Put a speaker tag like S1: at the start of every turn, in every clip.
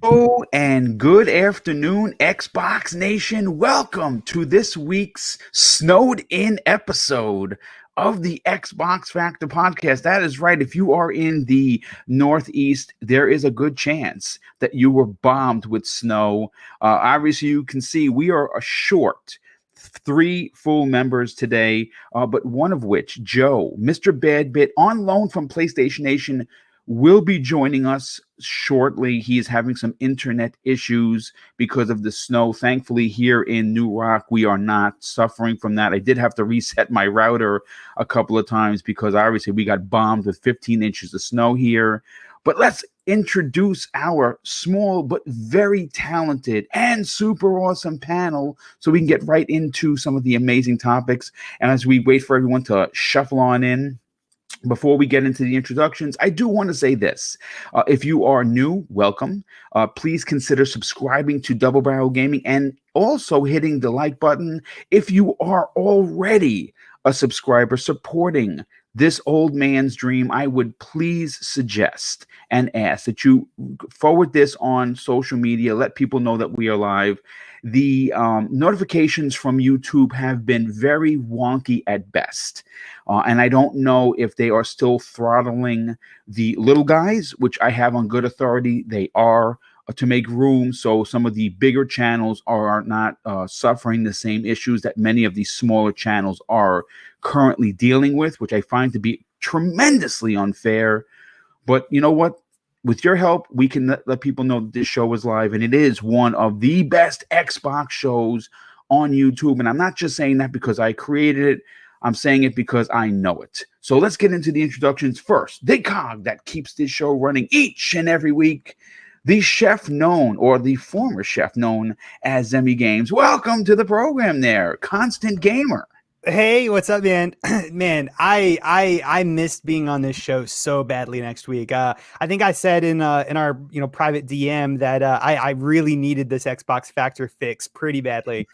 S1: Hello and good afternoon, Xbox Nation. Welcome to this week's snowed in episode of the Xbox Factor podcast. That is right. If you are in the Northeast, there is a good chance that you were bombed with snow. Obviously, you can see we are a short three full members today, but one of which, Joe, Mr. Badbit, on loan from PlayStation Nation, will be joining us shortly. He is having some internet issues because of the snow. Thankfully, here in New Rock, we are not suffering from that. I did have to reset my router a couple of times because obviously we got bombed with 15 inches of snow here. But let's introduce our small but very talented and super awesome panel so we can get right into some of the amazing topics. And as we wait for everyone to shuffle on in, before we get into the introductions, I do want to say this. If you are new, welcome. Please consider subscribing to Double Barrel Gaming and also hitting the like button. If you are already a subscriber supporting this old man's dream, I would please suggest and ask that you forward this on social media. Let people know that we are live. The notifications from YouTube have been very wonky at best. And I don't know if they are still throttling the little guys, which I have on good authority. They are to make room so some of the bigger channels are not suffering the same issues that many of these smaller channels are currently dealing with, which I find to be tremendously unfair. But you know what? With your help, we can let people know that this show is live, and it is one of the best Xbox shows on YouTube. And I'm not just saying that because I created it. I'm saying it because I know it. So let's get into the introductions first. The cog that keeps this show running each and every week, the chef known, or the former chef known as Zemi Games. Welcome to the program there, Constant Gamer.
S2: Hey, what's up, man? Man, I missed being on this show so badly next week. I think I said in our private DM that I really needed this Xbox Factor fix pretty badly.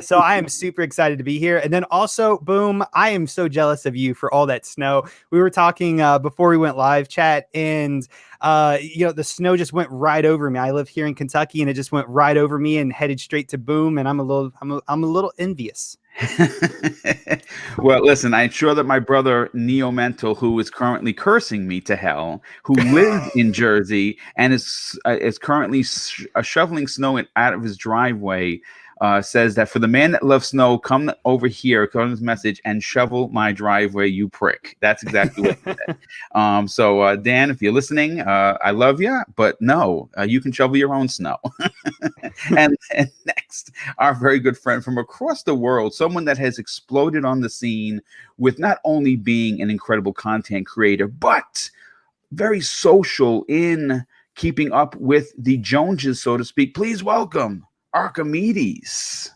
S2: So I am super excited to be here. And then also, boom, I am so jealous of you for all that snow. We were talking before we went live, chat, and the snow just went right over me. I live here in Kentucky, and it just went right over me and headed straight to boom. And I'm a little envious.
S1: Well, listen, I'm sure that my brother Neo Mental, who is currently cursing me to hell, who lives in Jersey and is currently shoveling snow out of his driveway, says that for the man that loves snow, come over here, come this message, and shovel my driveway, you prick. That's exactly what he said. So, Dan, if you're listening, I love you, but no, you can shovel your own snow. and next, our very good friend from across the world, someone that has exploded on the scene with not only being an incredible content creator, but very social in keeping up with the Joneses, so to speak. Please welcome Archimedes.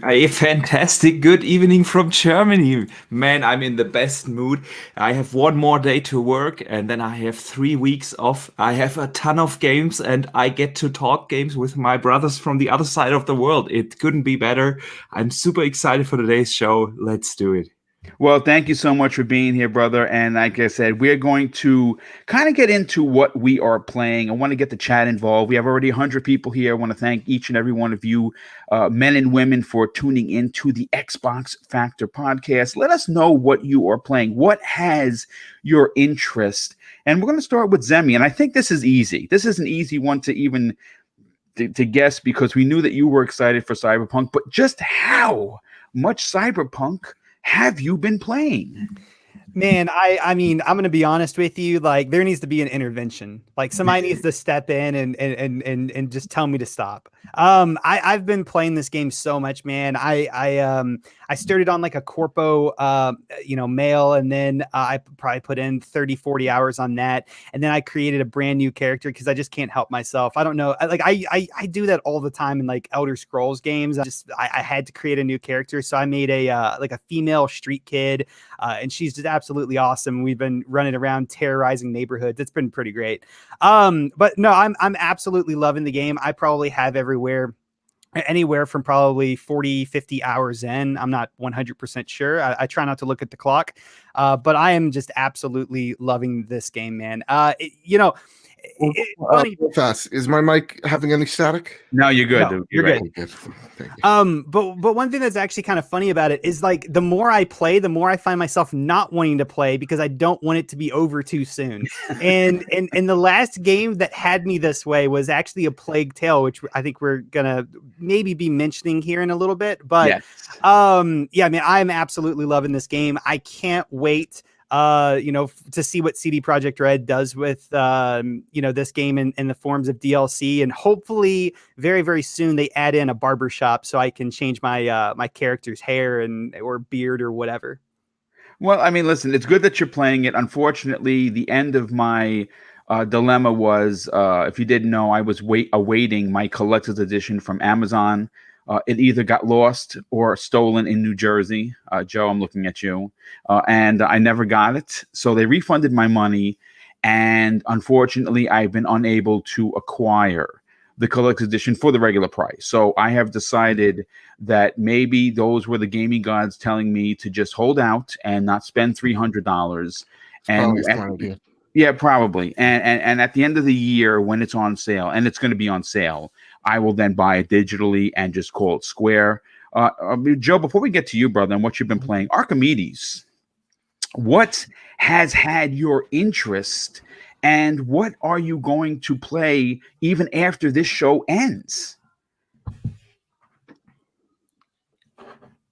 S3: A fantastic good evening from Germany. Man, I'm in the best mood. I have one more day to work and then I have 3 weeks off. I have a ton of games and I get to talk games with my brothers from the other side of the world. It couldn't be better. I'm super excited for today's show. Let's do it.
S1: Well, thank you so much for being here, brother. And like I said, we're going to kind of get into what we are playing. I want to get the chat involved. We have already 100 people here. I want to thank each and every one of you, men and women, for tuning into the Xbox Factor podcast. Let us know what you are playing. What has your interest? And we're going to start with Zemi. And I think this is easy. This is an easy one to even to guess because we knew that you were excited for Cyberpunk. But just how much Cyberpunk have you been playing?
S2: Man, I mean, I'm gonna be honest with you. Like, there needs to be an intervention. Like, somebody needs to step in and just tell me to stop. I've been playing this game so much, man. I started on like a corpo, mail, and then I probably put in 30, 40 hours on that, and then I created a brand new character because I just can't help myself. I don't know, I do that all the time in like Elder Scrolls games. I had to create a new character, so I made a female street kid, and she's just absolutely awesome. We've been running around terrorizing neighborhoods. It's been pretty great. But no, I'm absolutely loving the game. I probably have anywhere from probably 40, 50 hours in. I'm not 100% sure. I try not to look at the clock, but I am just absolutely loving this game, man. funny.
S4: Real fast. Is my mic having any static?
S1: No, you're good.
S2: No,
S1: dude.
S2: you're
S1: right.
S2: good.
S4: Good. Thank you.
S2: But one thing that's actually kind of funny about it is like the more I play, the more I find myself not wanting to play because I don't want it to be over too soon. and the last game that had me this way was actually A Plague Tale, which I think we're gonna maybe be mentioning here in a little bit. But
S1: Yes.
S2: yeah, I mean, I'm absolutely loving this game. I can't wait to see what CD Projekt Red does with this game in the forms of DLC, and hopefully very, very soon they add in a barbershop so I can change my my character's hair or beard or whatever.
S1: Well, I mean, listen, it's good that you're playing it. Unfortunately, the end of my dilemma was, if you didn't know, I was awaiting my collector's edition from Amazon. It either got lost or stolen in New Jersey. Joe, I'm looking at you. And I never got it. So they refunded my money. And unfortunately, I've been unable to acquire the collector's edition for the regular price. So I have decided that maybe those were the gaming gods telling me to just hold out and not spend $300. And yeah, probably. And at the end of the year, when it's on sale, and it's going to be on sale, I will then buy it digitally and just call it Square. Joe, before we get to you, brother, and what you've been playing, Archimedes, what has had your interest, and what are you going to play even after this show ends?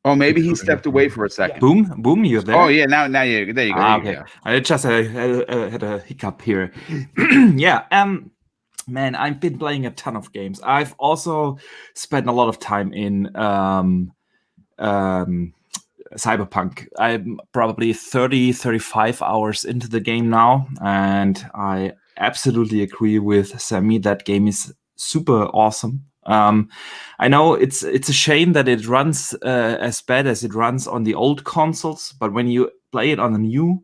S1: Oh, maybe he stepped away for a second.
S3: Boom, you're there.
S1: Oh yeah, now there you go.
S3: Okay.
S1: Yeah.
S3: I just had a hiccup here. Yeah. Man, I've been playing a ton of games. I've also spent a lot of time in Cyberpunk. I'm probably 35 hours into the game now, and I absolutely agree with Sammy. That game is super awesome. I know it's a shame that it runs as bad as it runs on the old consoles, but when you play it on a new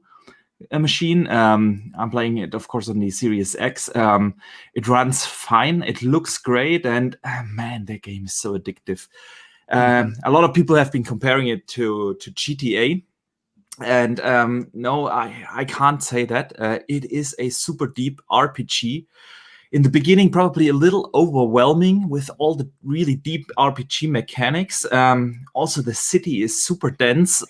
S3: machine, I'm playing it, of course, on the Series X. It runs fine. It looks great, and man, the game is so addictive. A lot of people have been comparing it to GTA, and no, I can't say that. It is a super deep RPG. In the beginning, probably a little overwhelming with all the really deep RPG mechanics. Also, the city is super dense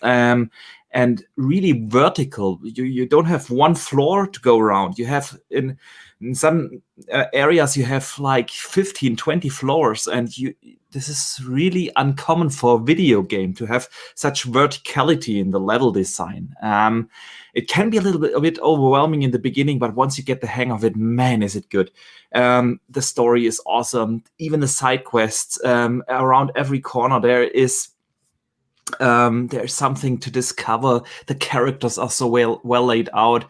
S3: and really vertical. You don't have one floor to go around. You have in some areas you have like 15, 20 floors, and this is really uncommon for a video game to have such verticality in the level design. It can be a bit overwhelming in the beginning, but once you get the hang of it, man, is it good. The story is awesome. Even the side quests, around every corner there's something to discover. The characters are so well laid out.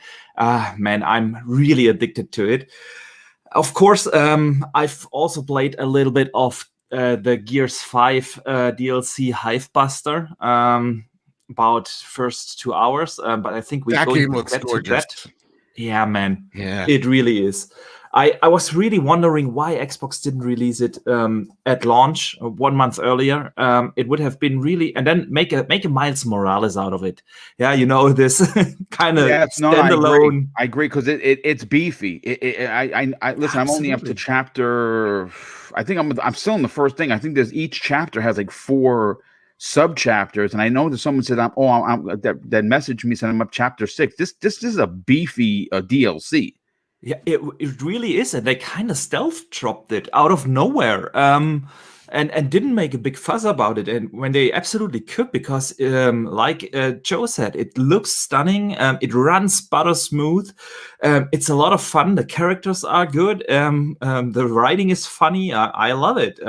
S3: Man, I'm really addicted to it. Of course, I've also played a little bit of the Gears 5 DLC Hive Buster. About first 2 hours, but I think we
S4: that
S3: go
S4: game looks
S3: to
S4: gorgeous.
S3: that. Yeah, man.
S4: Yeah,
S3: it really is. I was really wondering why Xbox didn't release it at launch 1 month earlier. It would have been really, and then make a Miles Morales out of it. Yeah, this kind of standalone.
S1: I agree because it's beefy. I listen. I'm only up to chapter. I think I'm still in the first thing. I think each chapter has like 4 sub chapters, and I know that someone said that messaged me saying I'm up chapter 6. This is a beefy DLC.
S3: Yeah, it really is, and they kind of stealth dropped it out of nowhere, and didn't make a big fuss about it. And when they absolutely could, because like Joe said, it looks stunning. It runs butter smooth. It's a lot of fun. The characters are good. The writing is funny. I love it.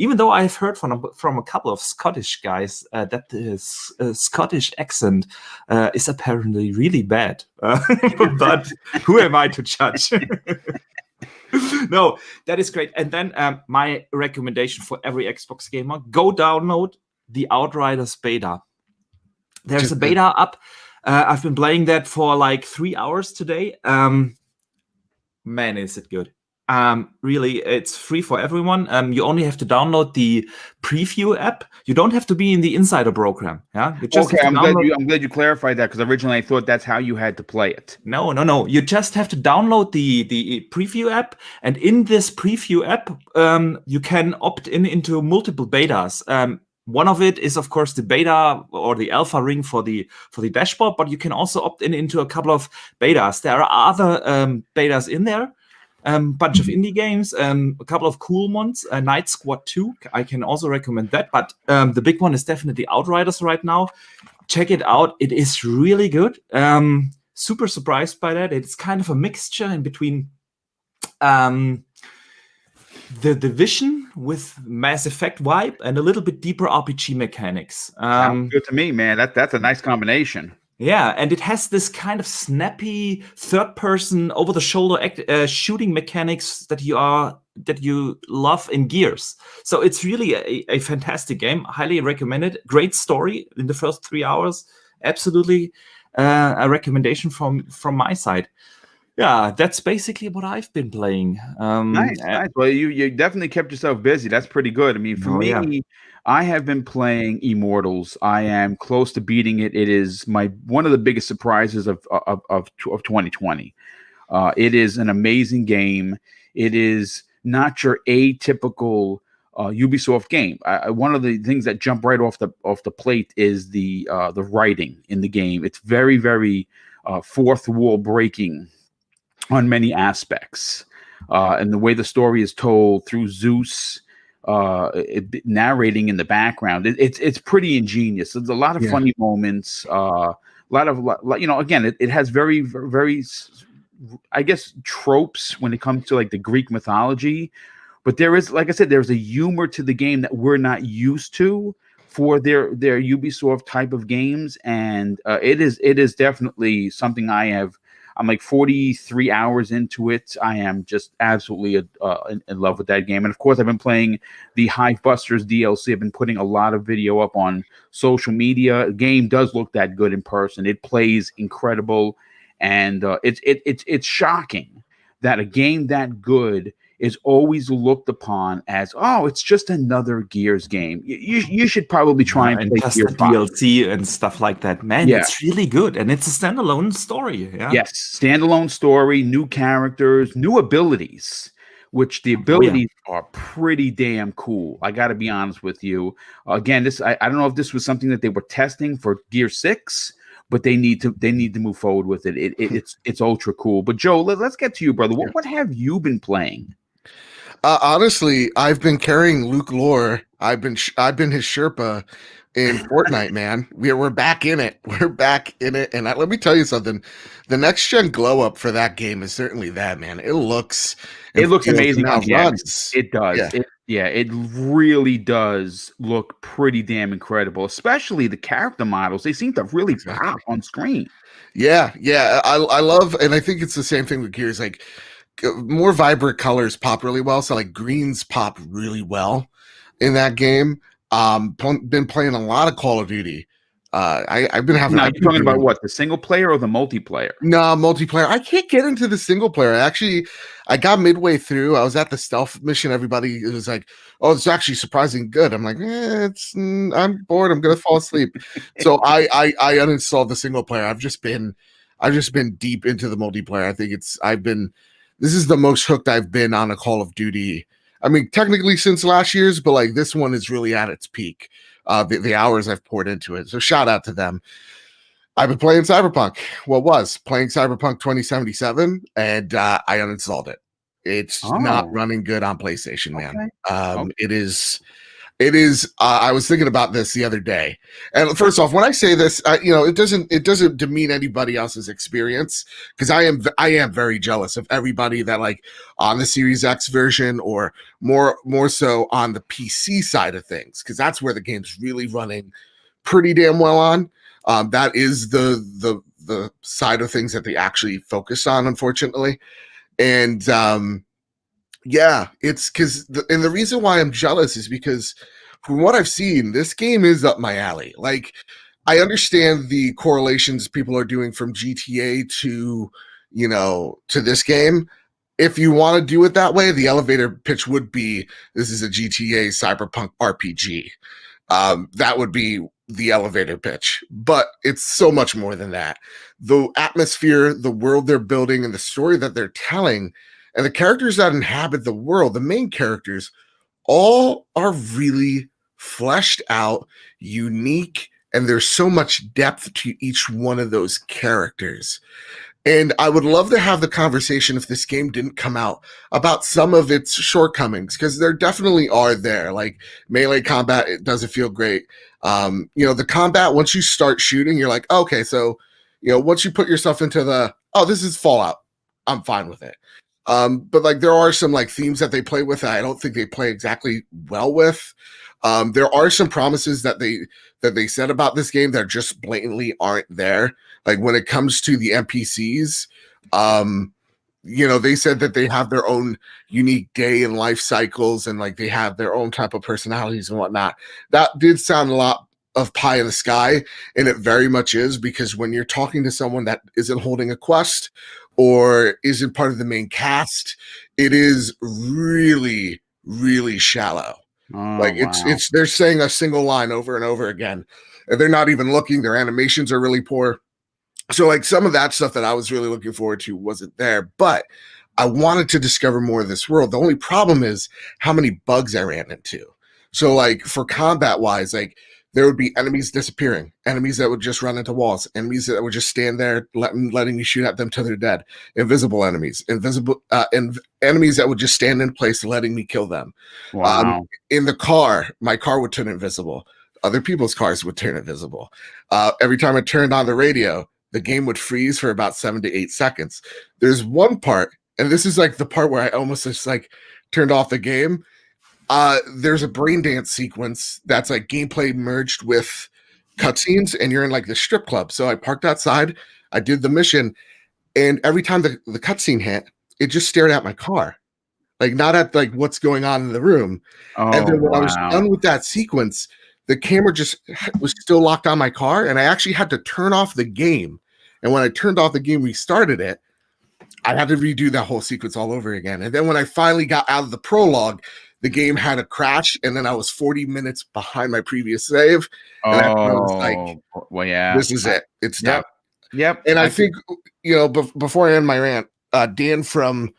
S3: Even though I've heard from a couple of Scottish guys that the Scottish accent is apparently really bad. But who am I to judge? No, that is great. And then my recommendation for every Xbox gamer, go download the Outriders beta. There's a beta up. I've been playing that for like 3 hours today. Man, is it good. Really, it's free for everyone. You only have to download the preview app. You don't have to be in the insider program. Yeah, you just
S1: Okay,
S3: have to download.
S1: I'm glad you clarified that because originally I thought that's how you had to play it.
S3: No. You just have to download the preview app, and in this preview app, you can opt into multiple betas. One of it is, of course, the beta or the alpha ring for the dashboard, but you can also opt into a couple of betas. There are other betas in there. Bunch of indie games, a couple of cool ones. Night Squad 2, I can also recommend that. But the big one is definitely Outriders right now. Check it out. It is really good. Super surprised by that. It's kind of a mixture in between the Division with Mass Effect vibe and a little bit deeper RPG mechanics.
S1: Sounds good to me, man. That's a nice combination.
S3: Yeah, and it has this kind of snappy third-person, over-the-shoulder shooting mechanics that you love in Gears. So it's really a fantastic game. Highly recommended. Great story in the first 3 hours. Absolutely a recommendation from my side. Yeah, that's basically what I've been playing.
S1: Nice. Well, you definitely kept yourself busy. That's pretty good. I mean, for me,
S3: yeah.
S1: I have been playing Immortals. I am close to beating it. It is one of the biggest surprises of 2020. It is an amazing game. It is not your atypical Ubisoft game. One of the things that jump right off the plate is the writing in the game. It's very, very fourth wall breaking on many aspects, and the way the story is told through Zeus narrating in the background, it's pretty ingenious. There's a lot of funny moments, a lot of again, it has very, very, I guess, tropes when it comes to like the Greek mythology, but there is, like I said, there's a humor to the game that we're not used to for their Ubisoft type of games, and it is definitely something I'm like 43 hours into it. I am just absolutely in love with that game. And of course, I've been playing the Hive Busters DLC. I've been putting a lot of video up on social media. The game does look that good in person. It plays incredible. And it's shocking that a game that good is always looked upon as, oh, it's just another Gears game. You should probably try and play
S3: just
S1: Gears
S3: the DLC and stuff like that. Man, it's really good. And it's a standalone story. Yeah.
S1: Yes, standalone story, new characters, new abilities, which the abilities are pretty damn cool. I got to be honest with you. Again, I don't know if this was something that they were testing for Gear 6, but they need to move forward with it. It's ultra cool. But Joe, let's get to you, brother. What have you been playing?
S4: Honestly, I've been carrying Luke Lore. I've been his Sherpa in Fortnite, man. We're back in it. We're back in it. And let me tell you something. The next gen glow up for that game is certainly that, man. It looks
S1: amazing.
S4: Runs.
S1: It does.
S4: Yeah.
S1: It really does look pretty damn incredible. Especially the character models. They seem to really pop on screen.
S4: Yeah. I love, and I think it's the same thing with Gears. Like, more vibrant colors pop really well. So like greens pop really well in that game. Been playing a lot of Call of Duty. I've been having.
S1: Now, you're talking about what, the single player or the multiplayer?
S4: No, multiplayer. I can't get into the single player. I got midway through. I was at the stealth mission. Everybody was like, "Oh, it's actually surprisingly good." I'm like, I'm bored. I'm gonna fall asleep. So I uninstalled the single player. I've just been deep into the multiplayer. I think this is the most hooked I've been on a Call of Duty. I mean, technically since last year's, but like this one is really at its peak. The hours I've poured into it. So shout out to them. I've been playing Cyberpunk. Playing Cyberpunk 2077, and I uninstalled it. It's not running good on PlayStation, man. Okay. It is. I was thinking about this the other day, and first off, when I say this, it doesn't demean anybody else's experience, because I am very jealous of everybody that like on the Series X version or more so on the PC side of things, because that's where the game's really running pretty damn well on. That is the side of things that they actually focus on, unfortunately, and it's because the reason why I'm jealous is because from what I've seen, this game is up my alley. Like, I understand the correlations people are doing from GTA to this game. if you want to do it that way, the elevator pitch would be, this is a GTA cyberpunk RPG. That would be the elevator pitch, but it's so much more than that. The atmosphere, the world they're building, and the story that they're telling, and the characters that inhabit the world, the main characters, all are really fleshed out, unique, and there's so much depth to each one of those characters. And I would love to have the conversation, if this game didn't come out, about some of its shortcomings, because there definitely are there. Like melee combat, it doesn't feel great. The combat, once you start shooting, you're like, okay, so, once you put yourself into this is Fallout, I'm fine with it. But like there are some like themes that they play with that I don't think they play exactly well with. There are some promises that they said about this game that just blatantly aren't there. Like when it comes to the NPCs, they said that they have their own unique day and life cycles, and like they have their own type of personalities and whatnot. That did sound a lot of pie in the sky, and it very much is, because when you're talking to someone that isn't holding a quest or isn't part of the main cast, it is really, really shallow. It's they're saying a single line over and over again, and they're not even looking. Their animations are really poor. So like some of that stuff that I was really looking forward to wasn't there, but I wanted to discover more of this world. The only problem is how many bugs I ran into. So like for combat wise, like there would be enemies disappearing, enemies that would just run into walls, enemies that would just stand there, letting me shoot at them till they're dead, invisible enemies, enemies that would just stand in place, letting me kill them.
S1: Wow.
S4: In the car, my car would turn invisible. Other people's cars would turn invisible. Every time I turned on the radio, the game would freeze for about 7 to 8 seconds. There's one part, and this is like the part where I almost just like turned off the game. There's a brain dance sequence that's like gameplay merged with cutscenes, and you're in like the strip club. So I parked outside, I did the mission, and every time the cutscene hit, it just stared at my car, like not at like what's going on in the room. And then when I was done with that sequence, the camera just was still locked on my car, and I actually had to turn off the game. And when I turned off the game, restarted it, I had to redo that whole sequence all over again. And then when I finally got out of the prologue, the game had a crash, and then I was 40 minutes behind my previous save. And I was like, this is it. It's done.
S1: Yep.
S4: And I think, before I end my rant, Dan from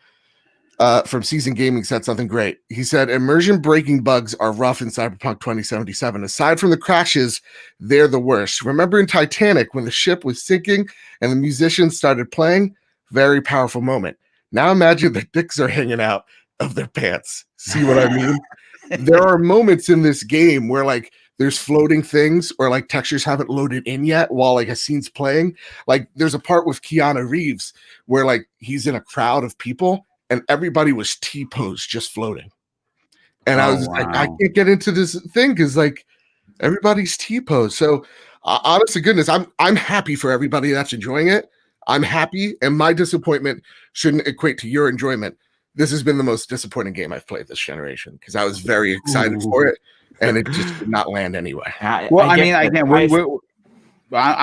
S4: Season Gaming said something great. He said, immersion breaking bugs are rough in Cyberpunk 2077. Aside from the crashes, they're the worst. Remember in Titanic when the ship was sinking and the musicians started playing? Very powerful moment. Now imagine the dicks are hanging out of their pants. See what I mean? There are moments in this game where like there's floating things or like textures haven't loaded in yet while like a scene's playing. Like there's a part with Keanu Reeves where like he's in a crowd of people and everybody was T-posed just floating. And I was like, I can't get into this thing because like everybody's T-posed. So honest to goodness, I'm happy for everybody that's enjoying it. I'm happy, and my disappointment shouldn't equate to your enjoyment. This has been the most disappointing game I've played this generation because I was very excited for it, and it just did not land anyway.
S1: I'm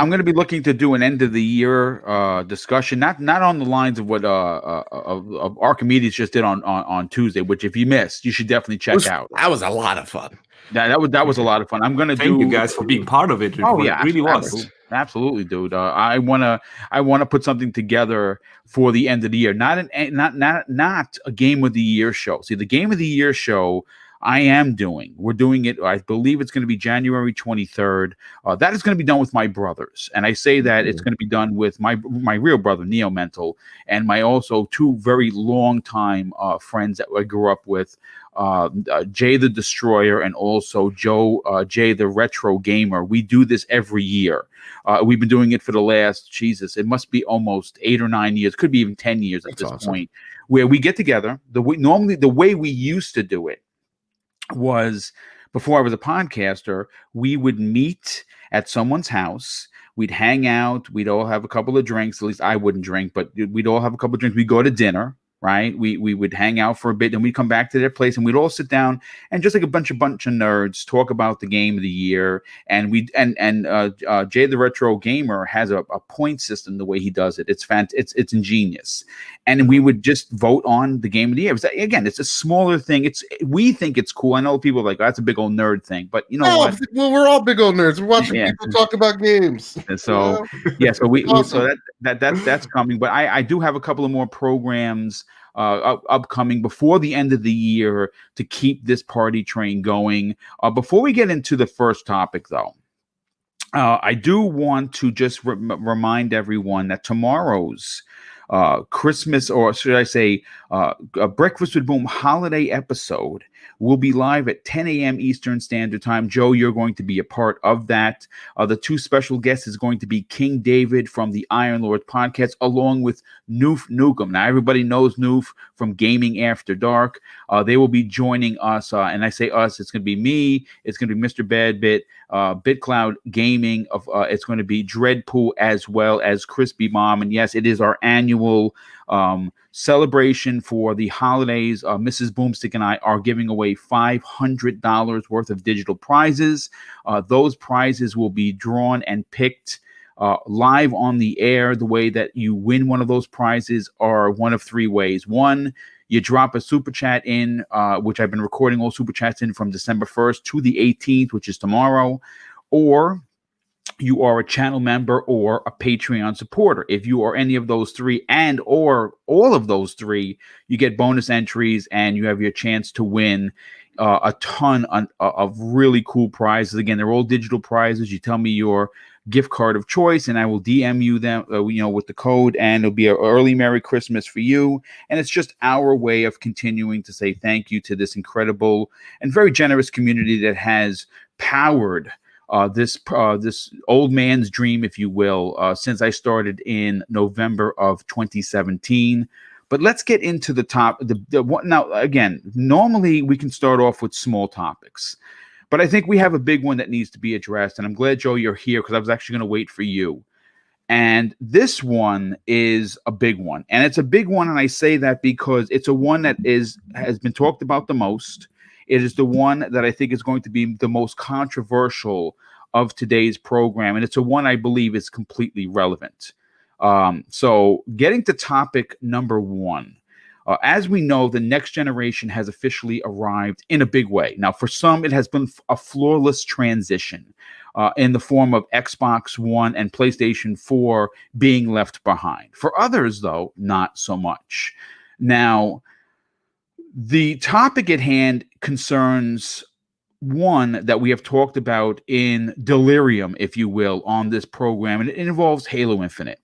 S1: going to be looking to do an end of the year discussion, not on the lines of what of Archimedes just did on Tuesday, which if you missed, you should definitely check out.
S4: That was a lot of fun.
S1: That was a lot of fun. I'm going to
S3: thank you guys for being part of it. It really was.
S1: Absolutely, dude. I wanna put something together for the end of the year. Not a game of the year show. See, the game of the year show we're doing it. I believe it's going to be January 23rd. That is going to be done with my brothers, and I say that it's going to be done with my real brother Neo Mental and my also two very long time friends that I grew up with. Jay the Destroyer and also Jay the Retro Gamer. We do this every year. We've been doing it for the last, it must be almost 8 or 9 years, could be even 10 years at this point, where we get together. Normally, the way we used to do it was, before I was a podcaster, we would meet at someone's house. We'd hang out. We'd all have a couple of drinks. At least I wouldn't drink, but we'd all have a couple of drinks. We'd go to dinner. right? We would hang out for a bit, and we'd come back to their place, and we'd all sit down and just like a bunch of nerds talk about the game of the year. And Jay the Retro Gamer has a point system the way he does it. It's ingenious, and we would just vote on the game of the year. Again, it's a smaller thing. We think it's cool. I know people are like, oh, that's a big old nerd thing, but you know what?
S4: Well, we're all big old nerds. We're watching people talk about games.
S1: And so so that's coming. But I do have a couple of more programs upcoming before the end of the year to keep this party train going. Before we get into the first topic, though, I do want to just remind everyone that tomorrow's Christmas, or should I say, a Breakfast with Boom holiday episode will be live at 10 a.m. Eastern Standard Time. Joe, you're going to be a part of that. The two special guests is going to be King David from the Iron Lord podcast, along with Noof Nukem. Now, everybody knows Noof from Gaming After Dark. They will be joining us, and I say us, it's going to be me, it's going to be Mr. Badbit, BitCloud Gaming, it's going to be Dreadpool, as well as Crispy Mom. And yes, it is our annual celebration for the holidays. Mrs. Boomstick and I are giving away $500 worth of digital prizes. Those prizes will be drawn and picked live on the air. The way that you win one of those prizes are one of three ways. One, you drop a super chat in, which I've been recording all super chats in from December 1st to the 18th, which is tomorrow, or you are a channel member or a Patreon supporter. If you are any of those three and or all of those three, you get bonus entries and you have your chance to win a ton of really cool prizes. Again, they're all digital prizes. You tell me your gift card of choice, and I will DM you them, with the code, and it'll be an early Merry Christmas for you. And it's just our way of continuing to say thank you to this incredible and very generous community that has powered this old man's dream, if you will, since I started in November of 2017. But let's get into the top. Now, again, normally we can start off with small topics, but I think we have a big one that needs to be addressed. And I'm glad, Joe, you're here, because I was actually going to wait for you. And this one is a big one. And it's a big one, and I say that because it's a one that has been talked about the most. It is the one that I think is going to be the most controversial of today's program. And it's a one I believe is completely relevant. So getting to topic number one. As we know, the next generation has officially arrived in a big way. Now, for some, it has been a flawless transition in the form of Xbox One and PlayStation 4 being left behind. For others, though, not so much. Now, the topic at hand concerns one that we have talked about in delirium, if you will, on this program, and it involves Halo Infinite.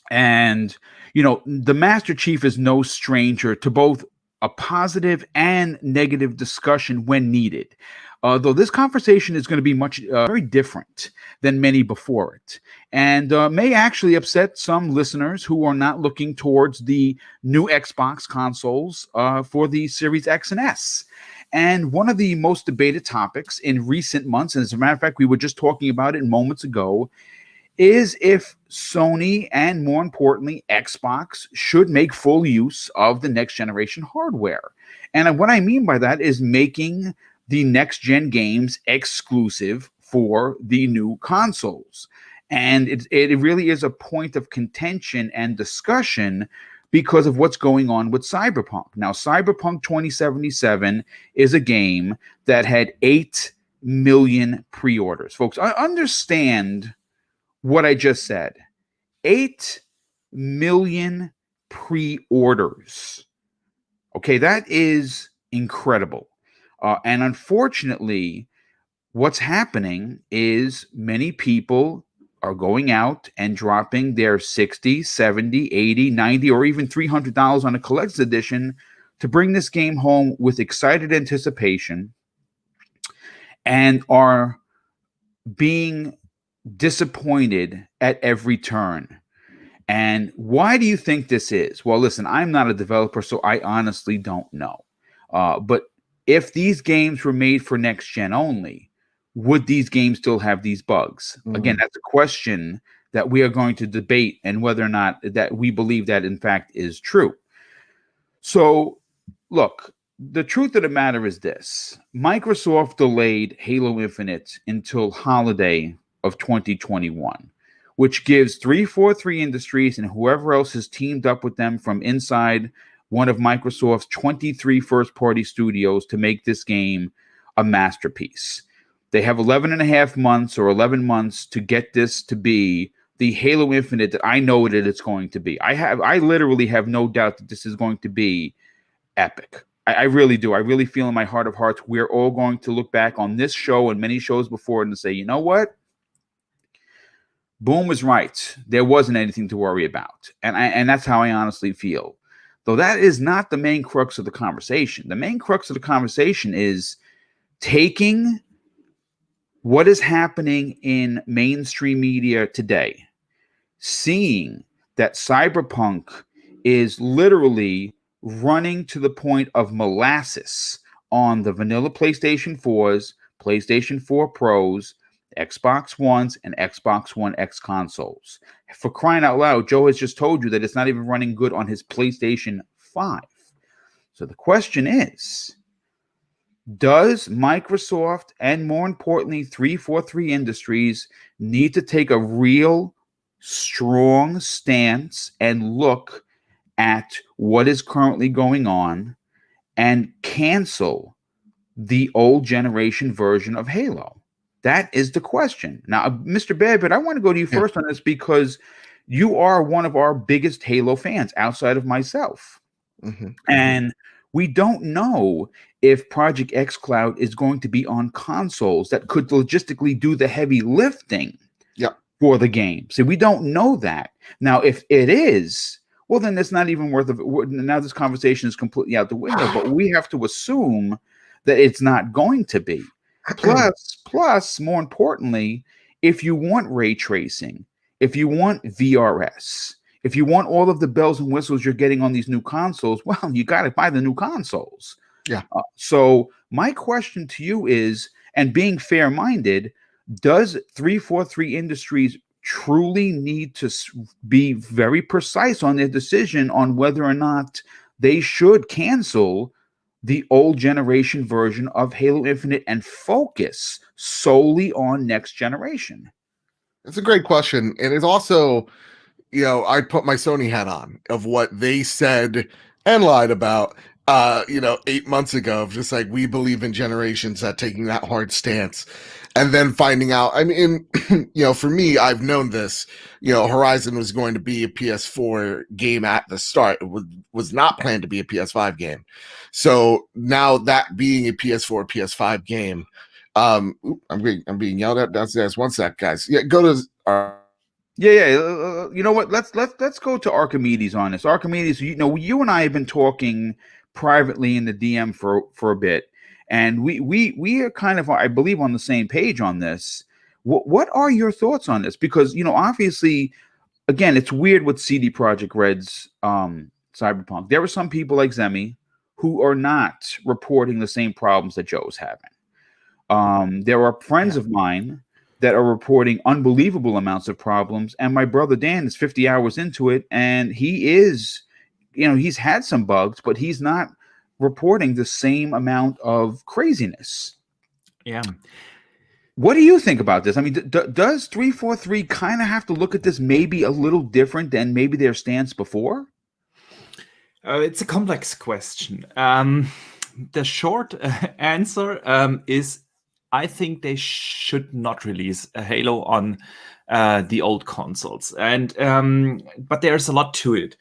S1: And, the Master Chief is no stranger to both a positive and negative discussion when needed. Though this conversation is going to be very different than many before it, and may actually upset some listeners who are not looking towards the new Xbox consoles for the Series X and S. And one of the most debated topics in recent months, and as a matter of fact, we were just talking about it moments ago, is if Sony, and more importantly, Xbox, should make full use of the next generation hardware. And what I mean by that is making the next gen games exclusive for the new consoles. And it really is a point of contention and discussion because of what's going on with Cyberpunk. Now, Cyberpunk 2077 is a game that had 8 million pre-orders. Folks, I understand what I just said. 8 million pre-orders. Okay, that is incredible. And unfortunately, what's happening is many people are going out and dropping their $60, $70, $80, $90, or even $300 on a collector's edition to bring this game home with excited anticipation, and are being disappointed at every turn. And why do you think this is? Well, listen, I'm not a developer, so I honestly don't know. But if these games were made for next gen only, would these games still have these bugs? Again, that's a question that we are going to debate, and whether or not that we believe that in fact is true. So, look, the truth of the matter is this. Microsoft delayed Halo Infinite until holiday of 2021, which gives 343 Industries and whoever else has teamed up with them from inside one of Microsoft's 23 first-party studios to make this game a masterpiece. They have 11 and a half months or 11 months to get this to be the Halo Infinite that I know that it's going to be. I literally have no doubt that this is going to be epic. I really do. I really feel in my heart of hearts we're all going to look back on this show and many shows before and say, you know what? Boom was right. There wasn't anything to worry about. And that's how I honestly feel. Though that is not the main crux of the conversation. The main crux of the conversation is taking what is happening in mainstream media today, seeing that Cyberpunk is literally running to the point of molasses on the vanilla PlayStation 4s, PlayStation 4 Pros, Xbox Ones, and Xbox One X consoles. For crying out loud, Joe has just told you that it's not even running good on his PlayStation 5. So the question is, does Microsoft and more importantly 343 Industries need to take a real strong stance and look at what is currently going on and cancel the old generation version of Halo? That is the question. Now, Mr. Babbitt, I want to go to you first on this because you are one of our biggest Halo fans outside of myself.
S4: Mm-hmm.
S1: And we don't know if Project xCloud is going to be on consoles that could logistically do the heavy lifting for the game. So we don't know that. Now, if it is, well, then it's not even worth it. Now this conversation is completely out the window, but we have to assume that it's not going to be. Plus, more importantly, if you want ray tracing, if you want VRS, if you want all of the bells and whistles you're getting on these new consoles, well, you got to buy the new consoles.
S4: Yeah.
S1: So my question to you is, and being fair-minded, does 343 Industries truly need to be very precise on their decision on whether or not they should cancel the old generation version of Halo Infinite and focus solely on next generation?
S4: It's a great question. And it's also, I put my Sony hat on of what they said and lied about, 8 months ago, of just like, we believe in generations, that taking that hard stance. And then finding out, I mean, for me, I've known this, Horizon was going to be a PS4 game at the start. It was not planned to be a PS5 game. So now that being a PS4, PS5 game, I'm being yelled at downstairs. One sec, guys. Yeah, go to
S1: you know what? Let's go to Archimedes on this. Archimedes, you and I have been talking privately in the DM for a bit, and we are kind of, I believe, on the same page on this. What are your thoughts on this? Because obviously, again, it's weird with CD Projekt Red's Cyberpunk. There are some people like Zemi who are not reporting the same problems that Joe's having. There are friends of mine that are reporting unbelievable amounts of problems, and my brother Dan is 50 hours into it, and he is, he's had some bugs, but he's not reporting the same amount of craziness.
S3: Yeah.
S1: What do you think about this? I mean, does 343 kind of have to look at this maybe a little different than maybe their stance before?
S3: It's a complex question. The short answer is, I think they should not release a Halo on the old consoles, and but there's a lot to it.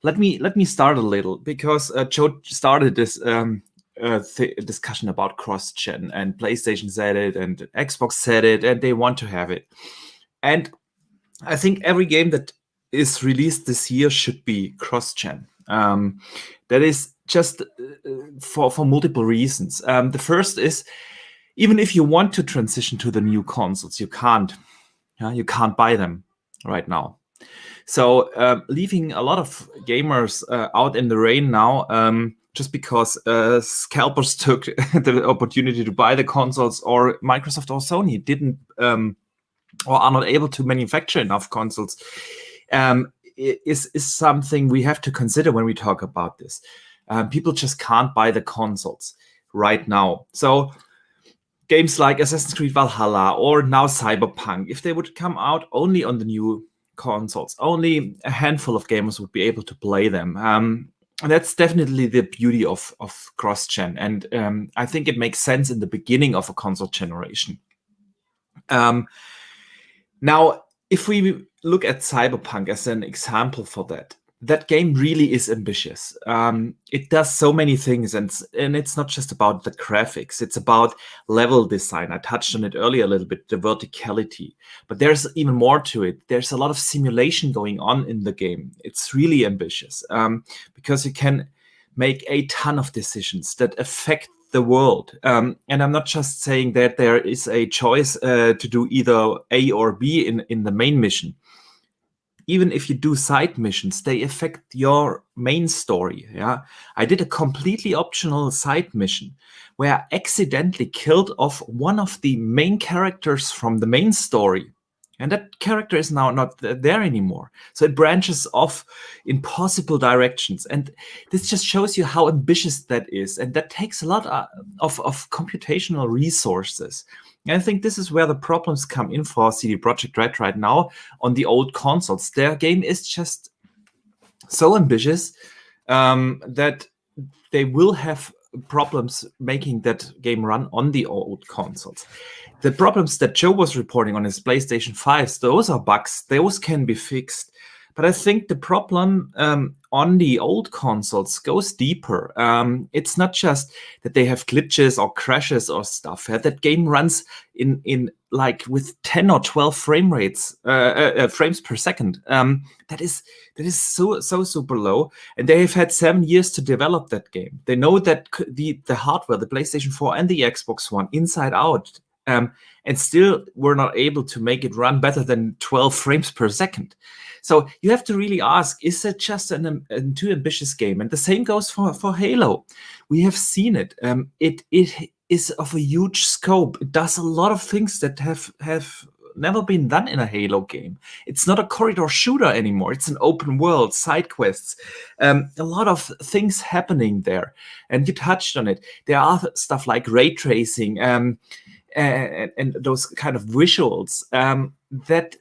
S3: Let me start a little, because Joe started this discussion about cross-gen, and PlayStation said it, and Xbox said it, and they want to have it. And I think every game that is released this year should be cross-gen. That is just for multiple reasons. The first is, even if you want to transition to the new consoles, you can't. You can't buy them right now. So leaving a lot of gamers out in the rain now, just because scalpers took the opportunity to buy the consoles, or Microsoft or Sony didn't or are not able to manufacture enough consoles, is something we have to consider when we talk about this. People just can't buy the consoles right now. So games like Assassin's Creed Valhalla or now Cyberpunk, if they would come out only on the new consoles, only a handful of gamers would be able to play them. And that's definitely the beauty of cross-gen. And I think it makes sense in the beginning of a console generation. Now, if we look at Cyberpunk as an example for that game really is ambitious. It does so many things, and it's not just about the graphics. It's about level design. I touched on it earlier a little bit, the verticality. But there's even more to it. There's a lot of simulation going on in the game. It's really ambitious because you can make a ton of decisions that affect the world. And I'm not just saying that there is a choice to do either A or B in the main mission. Even if you do side missions, they affect your main story. Yeah, I did a completely optional side mission where I accidentally killed off one of the main characters from the main story. And that character is now not there anymore. So it branches off in possible directions. And this just shows you how ambitious that is. And that takes a lot of computational resources. And I think this is where the problems come in for CD Projekt Red right now on the old consoles. Their game is just so ambitious that they will have problems making that game run on the old consoles. The problems that Joe was reporting on his PlayStation 5s, those are bugs. Those can be fixed. But I think the problem on the old consoles goes deeper. It's not just that they have glitches or crashes or stuff. That game runs in like with 10 or 12 frames per second. That is so super low. And they have had 7 years to develop that game. They know that the hardware, the PlayStation 4 and the Xbox One, inside out. And still we're not able to make it run better than 12 frames per second. So you have to really ask, is it just a too ambitious game? And the same goes for Halo. We have seen it. It is of a huge scope. It does a lot of things that have never been done in a Halo game. It's not a corridor shooter anymore. It's an open world, side quests. A lot of things happening there. And you touched on it. There are stuff like ray tracing and those kind of visuals that,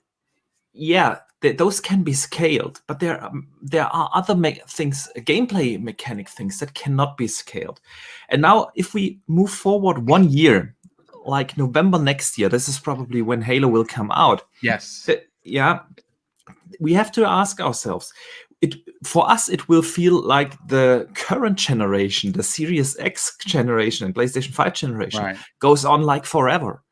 S3: yeah, those can be scaled, but there are other gameplay mechanic things that cannot be scaled. And now, if we move forward 1 year, like November next year, this is probably when Halo will come out.
S1: Yes.
S3: We have to ask ourselves. For us, it will feel like the current generation, the Series X generation and PlayStation 5 generation, goes on like forever.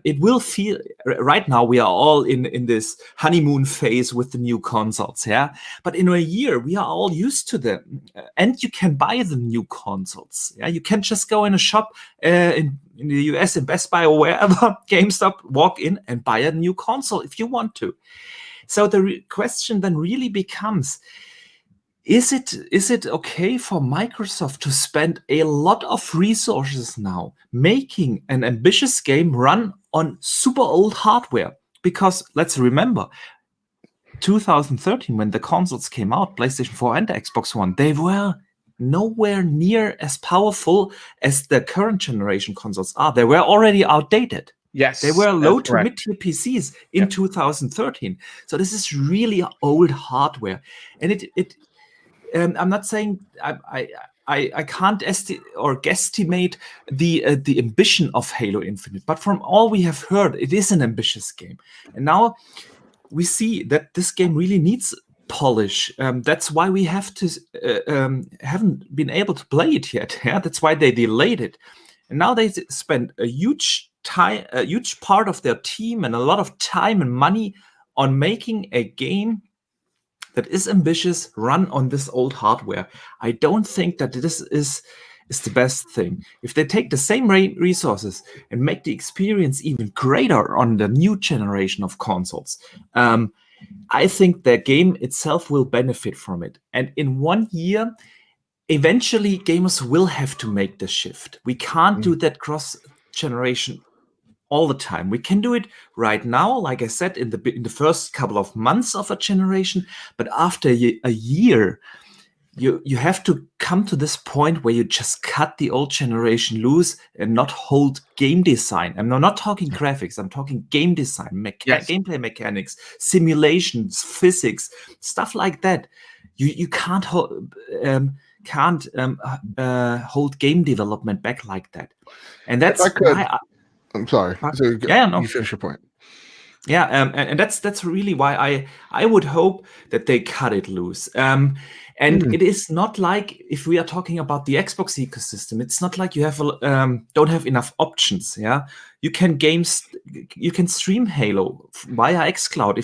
S3: It will feel right now we are all in this honeymoon phase with the new consoles, yeah. But in a year we are all used to them, and you can buy the new consoles. Yeah, you can just go in a shop in the US, in Best Buy or wherever, GameStop, walk in and buy a new console if you want to. So the question then really becomes: Is it okay for Microsoft to spend a lot of resources now making an ambitious game run on super old hardware? Because let's remember, 2013, when the consoles came out, PlayStation 4 and the Xbox One, they were nowhere near as powerful as the current generation consoles are. They were already outdated.
S1: Yes,
S3: they were low to mid-tier PCs in 2013. So this is really old hardware, and I'm not saying I can't guesstimate the ambition of Halo Infinite, but from all we have heard, it is an ambitious game. And now we see that this game really needs polish. That's why we haven't been able to play it yet. Yeah, that's why they delayed it. And now they spend a huge part of their team and a lot of time and money on making a game that is ambitious, run on this old hardware. I don't think that this is the best thing. If they take the same resources and make the experience even greater on the new generation of consoles, I think the game itself will benefit from it. And in 1 year, eventually gamers will have to make the shift. We can't do that cross-generation all the time. We can do it right now, like I said, in the first couple of months of a generation, but after a year, you have to come to this point where you just cut the old generation loose and not hold game design. I'm not talking graphics. I'm talking game design,
S1: Yes.
S3: gameplay mechanics, simulations, physics, stuff like that. You can't hold game development back like that. And that's why
S4: I'm sorry. So
S3: no.
S4: You finish your point.
S3: Yeah, and that's really why I would hope that they cut it loose. And it is not like, if we are talking about the Xbox ecosystem, it's not like you have don't have enough options. Yeah, you can stream Halo via xCloud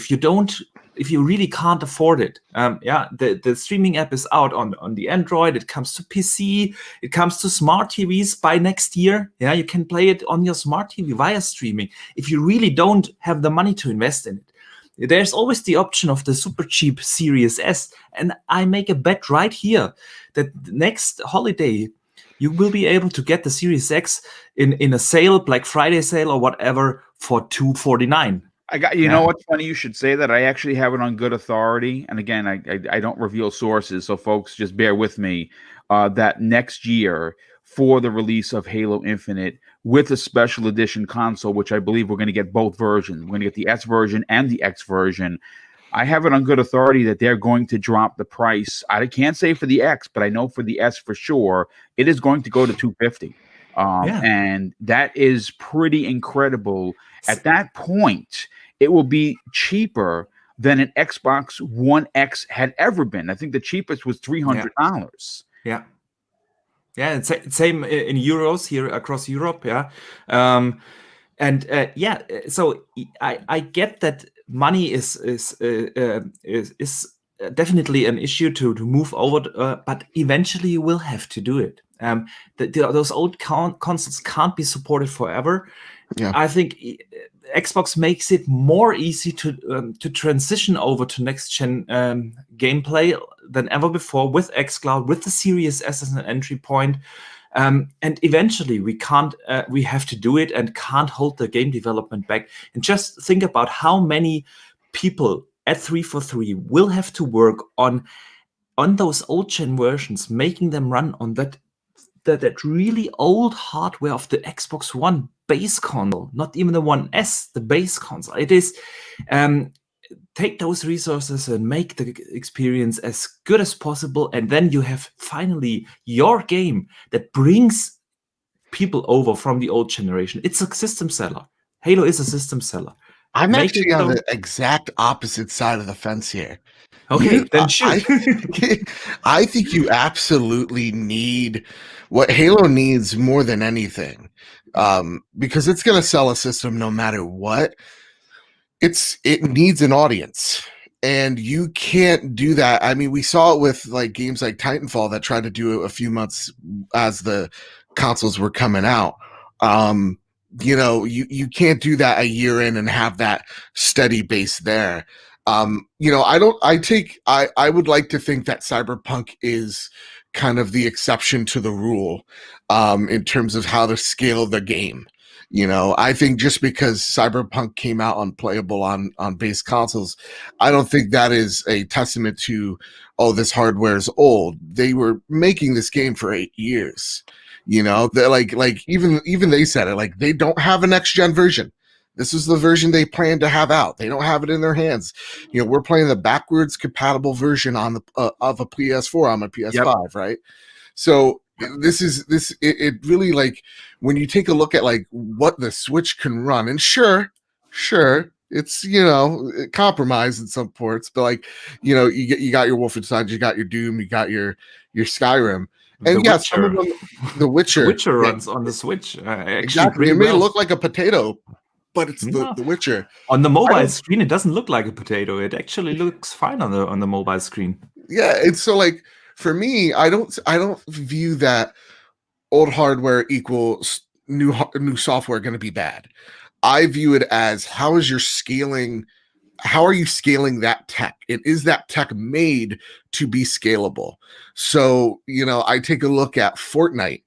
S3: if you really can't afford it. The streaming app is out on the Android. It comes to PC. It comes to smart TVs by next year. Yeah, you can play it on your smart TV via streaming if you really don't have the money to invest in it. There's always the option of the super cheap Series S, and I make a bet right here that next holiday you will be able to get the Series X in a sale, Black Friday sale or whatever, for $249.
S1: You know what's funny? You should say that. I actually have it on good authority, and again, I don't reveal sources, so folks, just bear with me. That next year, for the release of Halo Infinite with a special edition console, which I believe we're going to get both versions. We're going to get the S version and the X version. I have it on good authority that they're going to drop the price. I can't say for the X, but I know for the S for sure, it is going to go to $250. And that is pretty incredible. At that point, it will be cheaper than an Xbox One X had ever been. I think the cheapest was $300.
S3: Yeah. Yeah, it's same in euros here across Europe. Yeah, so I get that money is definitely an issue to move over, but eventually you will have to do it. Those old consoles can't be supported forever. Yeah. I think Xbox makes it more easy to transition over to next gen gameplay than ever before with xCloud, with the Series S as an entry point, and eventually we have to do it and can't hold the game development back. And just think about how many people at 343 will have to work on those old gen versions, making them run on that really old hardware of the Xbox One base console, not even the One S, the base console. It is take those resources and make the experience as good as possible, and then you have finally your game that brings people over from the old generation. It's a system seller. Halo is a system seller.
S4: I'm actually on the exact opposite side of the fence here.
S3: Okay, then shoot.
S4: I think you absolutely need what Halo needs more than anything, because it's going to sell a system no matter what. It needs an audience, and you can't do that. I mean, we saw it with like games like Titanfall that tried to do it a few months as the consoles were coming out. You can't do that a year in and have that steady base there. I would like to think that Cyberpunk is kind of the exception to the rule, in terms of how to scale the game. I think just because Cyberpunk came out unplayable on base consoles, I don't think that is a testament to, this hardware is old. They were making this game for 8 years. They're like even they said it, like, they don't have a next gen version. This is the version they plan to have out. They don't have it in their hands. We're playing the backwards compatible version on the of a PS4 on my PS5, right? So it really, like, when you take a look at like what the Switch can run, and sure, it's compromised in some ports, but like you got your Wolfenstein, you got your Doom, you got your Skyrim. And some of them, The Witcher.
S3: Witcher runs on the Switch.
S4: Exactly. It may look like a potato, but it's the Witcher.
S3: On the mobile screen, it doesn't look like a potato. It actually looks fine on the mobile screen.
S4: Yeah, and so, like, for me, I don't view that old hardware equals new software going to be bad. I view it as, how are you scaling that tech? Is that tech made to be scalable? So, I take a look at Fortnite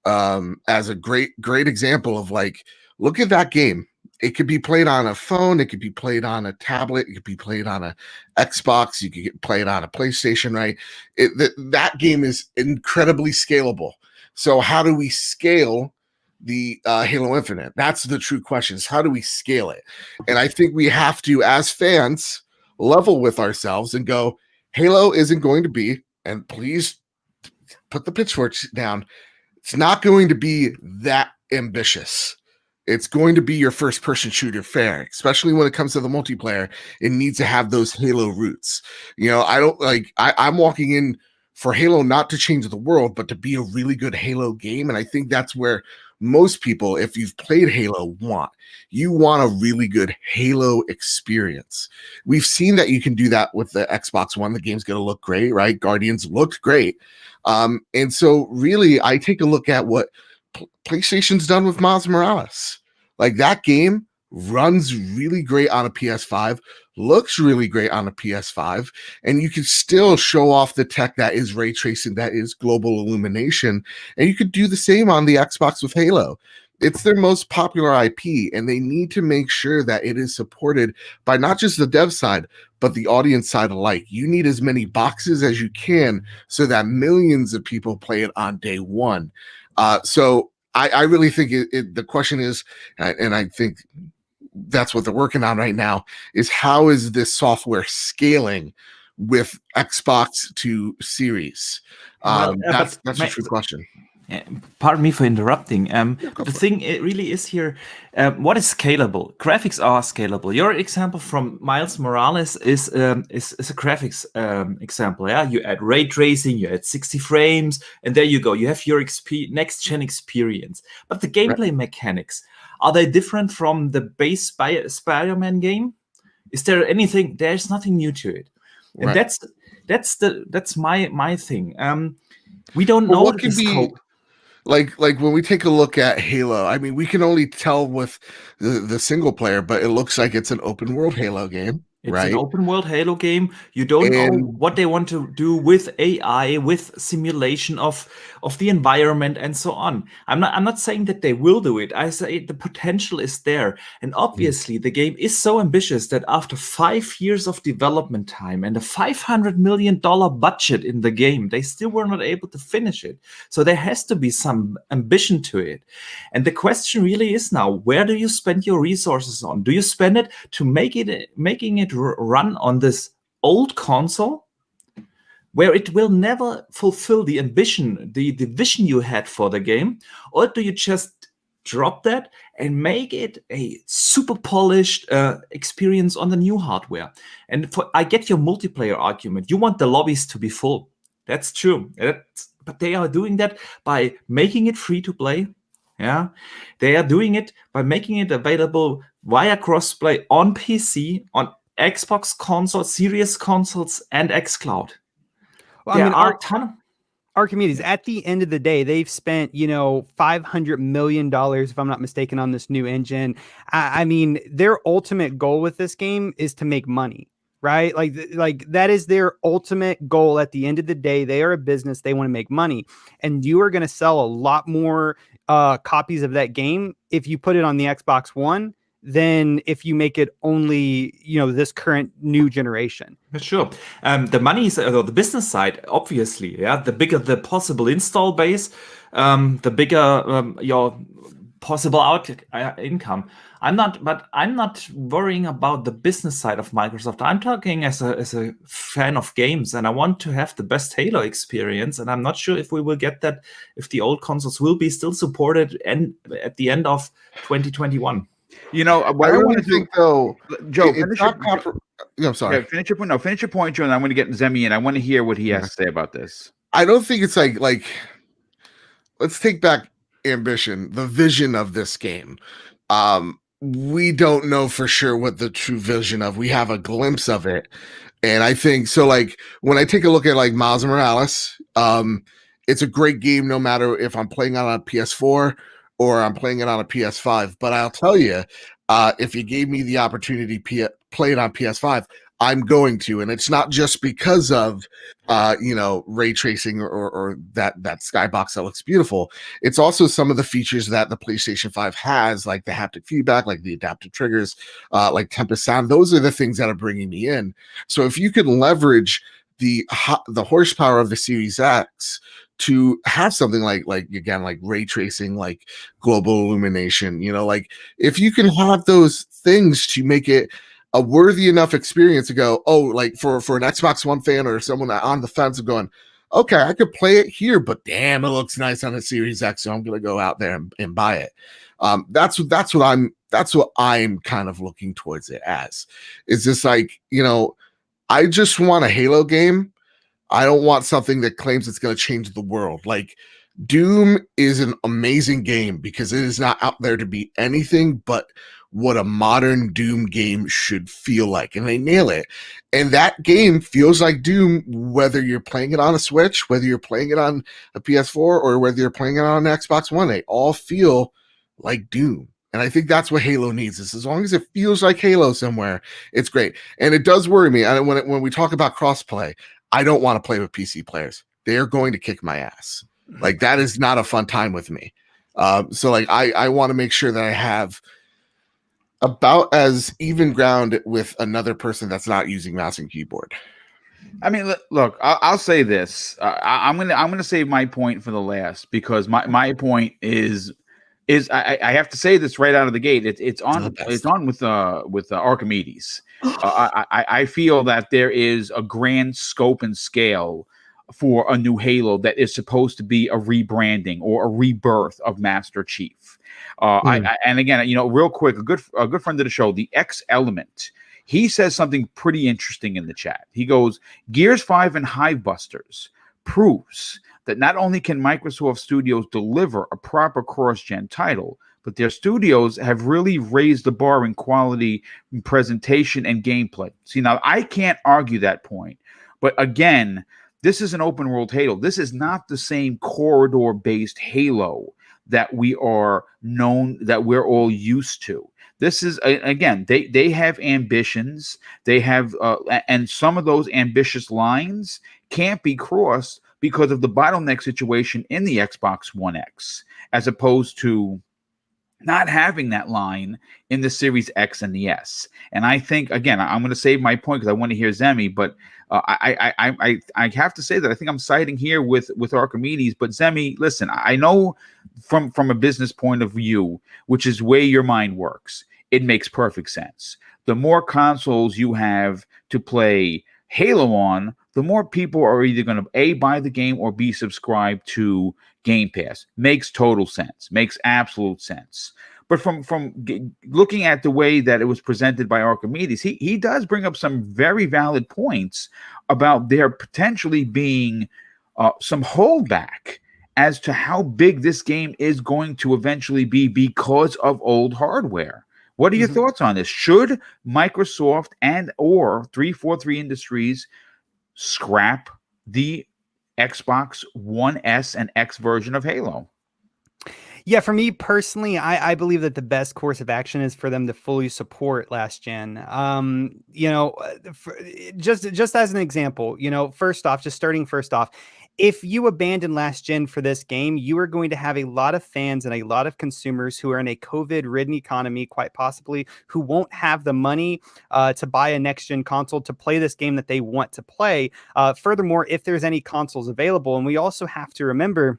S4: as a great example of, like, look at that game. It could be played on a phone. It could be played on a tablet. It could be played on a Xbox. You could play it on a PlayStation, right? That game is incredibly scalable. So how do we scale the Halo Infinite? That's the true question, is how do we scale it? And I think we have to, as fans, level with ourselves and go, Halo isn't going to be, and please put the pitchforks down, it's not going to be that ambitious. It's going to be your first person shooter fare, especially when it comes to the multiplayer. It needs to have those Halo roots. I'm walking in for Halo not to change the world, but to be a really good Halo game. And I think that's where most people, if you've played Halo, you want a really good Halo experience. We've seen that you can do that with the Xbox One. The game's going to look great, right? Guardians looked great. And so really, I take a look at what PlayStation's done with Miles Morales. Like, that game runs really great on a PS5, looks really great on a PS5, and you can still show off the tech that is ray tracing, that is global illumination, and you could do the same on the Xbox with Halo. It's their most popular IP, and they need to make sure that it is supported by not just the dev side, but the audience side alike. You need as many boxes as you can so that millions of people play it on day one. So I really think the question is, and I think that's what they're working on right now, is how is this software scaling with Xbox to Series? That's a true question.
S3: Pardon me for interrupting. The thing it really is here, what is scalable? Graphics are scalable. Your example from Miles Morales is a graphics example. Yeah, you add ray tracing, you add 60 frames, and there you go. You have your next gen experience. But the gameplay mechanics, are they different from the base Spider-Man game? Is there anything? There's nothing new to it, and that's my thing. We don't know
S4: what
S3: the scope.
S4: Like when we take a look at Halo, I mean, we can only tell with the single player, but it looks like it's an open world Halo game.
S3: It's
S4: right?
S3: an open world Halo game. You don't know what they want to do with AI, with simulation of the environment and so on. I'm not saying that they will do it. I say the potential is there. And obviously the game is so ambitious that after 5 years of development time and a $500 million budget in the game, they still were not able to finish it. So there has to be some ambition to it. And the question really is now, where do you spend your resources on? Do you spend it to making it run on this old console where it will never fulfill the ambition, the vision you had for the game? Or do you just drop that and make it a super polished experience on the new hardware? And I get your multiplayer argument. You want the lobbies to be full. That's true. But they are doing that by making it free to play. Yeah, they are doing it by making it available via crossplay on PC, on Xbox console, Series consoles, and xCloud.
S2: Well, I mean, Archimedes, at the end of the day, they've spent, $500 million, if I'm not mistaken, on this new engine. I mean, their ultimate goal with this game is to make money, right? Like that is their ultimate goal. At the end of the day, they are a business. They want to make money. And you are going to sell a lot more copies of that game if you put it on the Xbox One than if you make it only, this current new generation.
S3: Sure. The money is the business side, obviously. Yeah, the bigger the possible install base, the bigger your possible income. I'm not worrying about the business side of Microsoft. I'm talking as a fan of games, and I want to have the best Halo experience. And I'm not sure if we will get that, if the old consoles will be still supported and at the end of 2021.
S1: What I want to think, though, Joe,
S4: I'm sorry.
S1: Yeah, finish your point. No, finish your point, Joe, and I'm going to get Zemi in. I want to hear what he has to say about this.
S4: I don't think it's like let's take back ambition, the vision of this game. We don't know for sure what the true vision of. We have a glimpse of it, and I think so. Like when I take a look at like Miles Morales, it's a great game no matter if I'm playing on a PS4 or I'm playing it on a PS5. But I'll tell you, if you gave me the opportunity to play it on PS5, I'm going to, and it's not just because of ray tracing or that skybox that looks beautiful. It's also some of the features that the PlayStation 5 has, like the haptic feedback, like the adaptive triggers, like Tempest sound. Those are the things that are bringing me in. So if you can leverage the horsepower of the Series X to have something like again, like ray tracing, like global illumination, like if you can have those things to make it a worthy enough experience to go, oh, like for an Xbox One fan or someone on the fence of going, okay, I could play it here, but damn, it looks nice on a Series X, so I'm gonna go out there and buy it. That's what I'm kind of looking towards it as. Is this like, I just want a Halo game. I don't want something that claims it's going to change the world. Like Doom is an amazing game because it is not out there to be anything but what a modern Doom game should feel like. And they nail it. And that game feels like Doom, whether you're playing it on a Switch, whether you're playing it on a PS4, or whether you're playing it on an Xbox One. They all feel like Doom. And I think that's what Halo needs. Is as long as it feels like Halo somewhere, it's great. And it does worry me. And when we talk about crossplay, I don't want to play with PC players. They are going to kick my ass. Like that is not a fun time with me. So like I want to make sure that I have about as even ground with another person that's not using mouse and keyboard.
S1: I mean, look, I'll say this. I'm gonna save my point for the last, because my point is I have to say this right out of the gate. It's on with Archimedes. I feel that there is a grand scope and scale for a new Halo that is supposed to be a rebranding or a rebirth of Master Chief. And again, real quick, a good friend of the show, the X Element, he says something pretty interesting in the chat. He goes, Gears 5 and Hive Busters proves that not only can Microsoft Studios deliver a proper cross-gen title, but their studios have really raised the bar in quality, presentation, and gameplay. See, now I can't argue that point, but again, this is an open world Halo. This is not the same corridor-based Halo that we're all used to. This is, again, they have ambitions. They have, and some of those ambitious lines can't be crossed because of the bottleneck situation in the Xbox One X, as opposed to not having that line in the Series X and the S. And I think, again, I'm going to save my point because I want to hear Zemi, but I have to say that I think I'm siding here with Archimedes. But Zemi, listen, I know from a business point of view, which is where your mind works, it makes perfect sense. The more consoles you have to play Halo on, the more people are either going to A, buy the game, or B, subscribe to Game Pass. Makes total sense. Makes absolute sense. But from looking at the way that it was presented by Archimedes, he does bring up some very valid points about there potentially being some holdback as to how big this game is going to eventually be because of old hardware. What are your thoughts on this? Should Microsoft and or 343 Industries scrap the Xbox One S and X version of Halo?
S2: Yeah, for me personally, I believe that the best course of action is for them to fully support last gen. Just as an example, starting first off, if you abandon last gen for this game, you are going to have a lot of fans and a lot of consumers who are in a COVID-ridden economy, quite possibly, who won't have the money to buy a next-gen console to play this game that they want to play. Furthermore, if there's any consoles available, and we also have to remember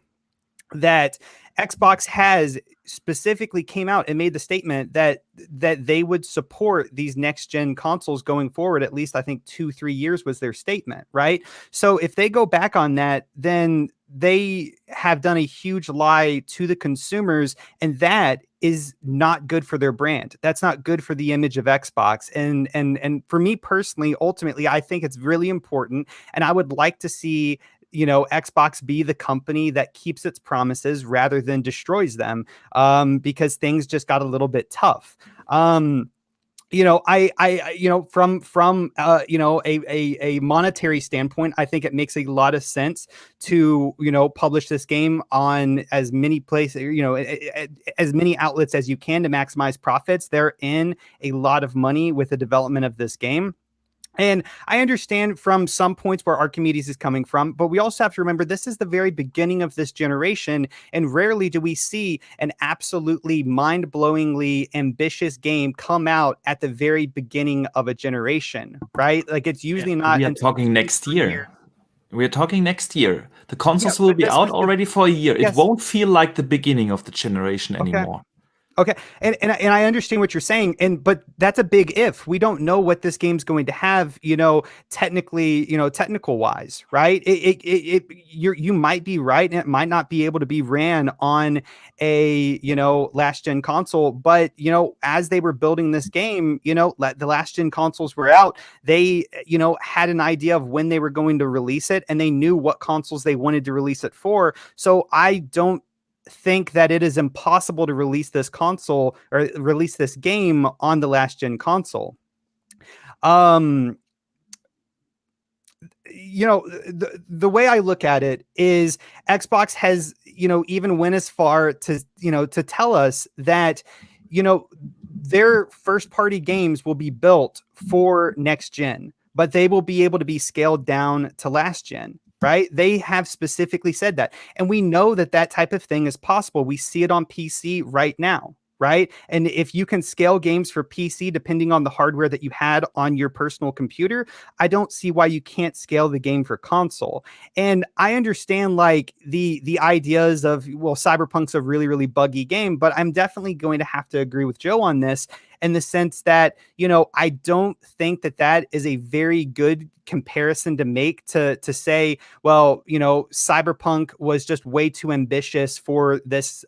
S2: that Xbox has specifically came out and made the statement that they would support these next gen consoles going forward. At least I think 2-3 years was their statement, right? So if they go back on that, then they have done a huge lie to the consumers, and that is not good for their brand. That's not good for the image of Xbox. And for me personally, ultimately, I think it's really important, and I would like to see Xbox be the company that keeps its promises rather than destroys them, because things just got a little bit tough. From a monetary standpoint, I think it makes a lot of sense to, publish this game on as many places, as many outlets as you can to maximize profits. They're in a lot of money with the development of this game. And I understand from some points where Archimedes is coming from, but we also have to remember this is the very beginning of this generation, and rarely do we see an absolutely mind-blowingly ambitious game come out at the very beginning of a generation, right? Like it's usually not.
S3: We are
S2: until
S3: talking next year. We are talking next year. The consoles
S2: Yeah,
S3: will
S2: but
S3: be
S2: this
S3: out
S2: was the-
S3: already for a year. It
S2: Yes.
S3: won't feel like the beginning of the generation anymore.
S2: Okay, and I understand what you're saying, but that's a big if. We don't know what this game's going to have, technically, technical wise, right? You might be right, and it might not be able to be ran on a last gen console, but as they were building this game, the last gen consoles were out. They had an idea of when they were going to release it, and they knew what consoles they wanted to release it for. So I don't think that it is impossible to release this console or release this game on the last gen console. The way I look at it is Xbox has, even went as far to, to tell us that, their first party games will be built for next gen, but they will be able to be scaled down to last gen. Right? They have specifically said that. And we know that that type of thing is possible. We see it on PC right now. Right? And if you can scale games for PC, depending on the hardware that you had on your personal computer, I don't see why you can't scale the game for console. And I understand like the ideas of, well, Cyberpunk's a really, really buggy game, but I'm definitely going to have to agree with Joe on this in the sense that, I don't think that that is a very good comparison to make to say, well, Cyberpunk was just way too ambitious for this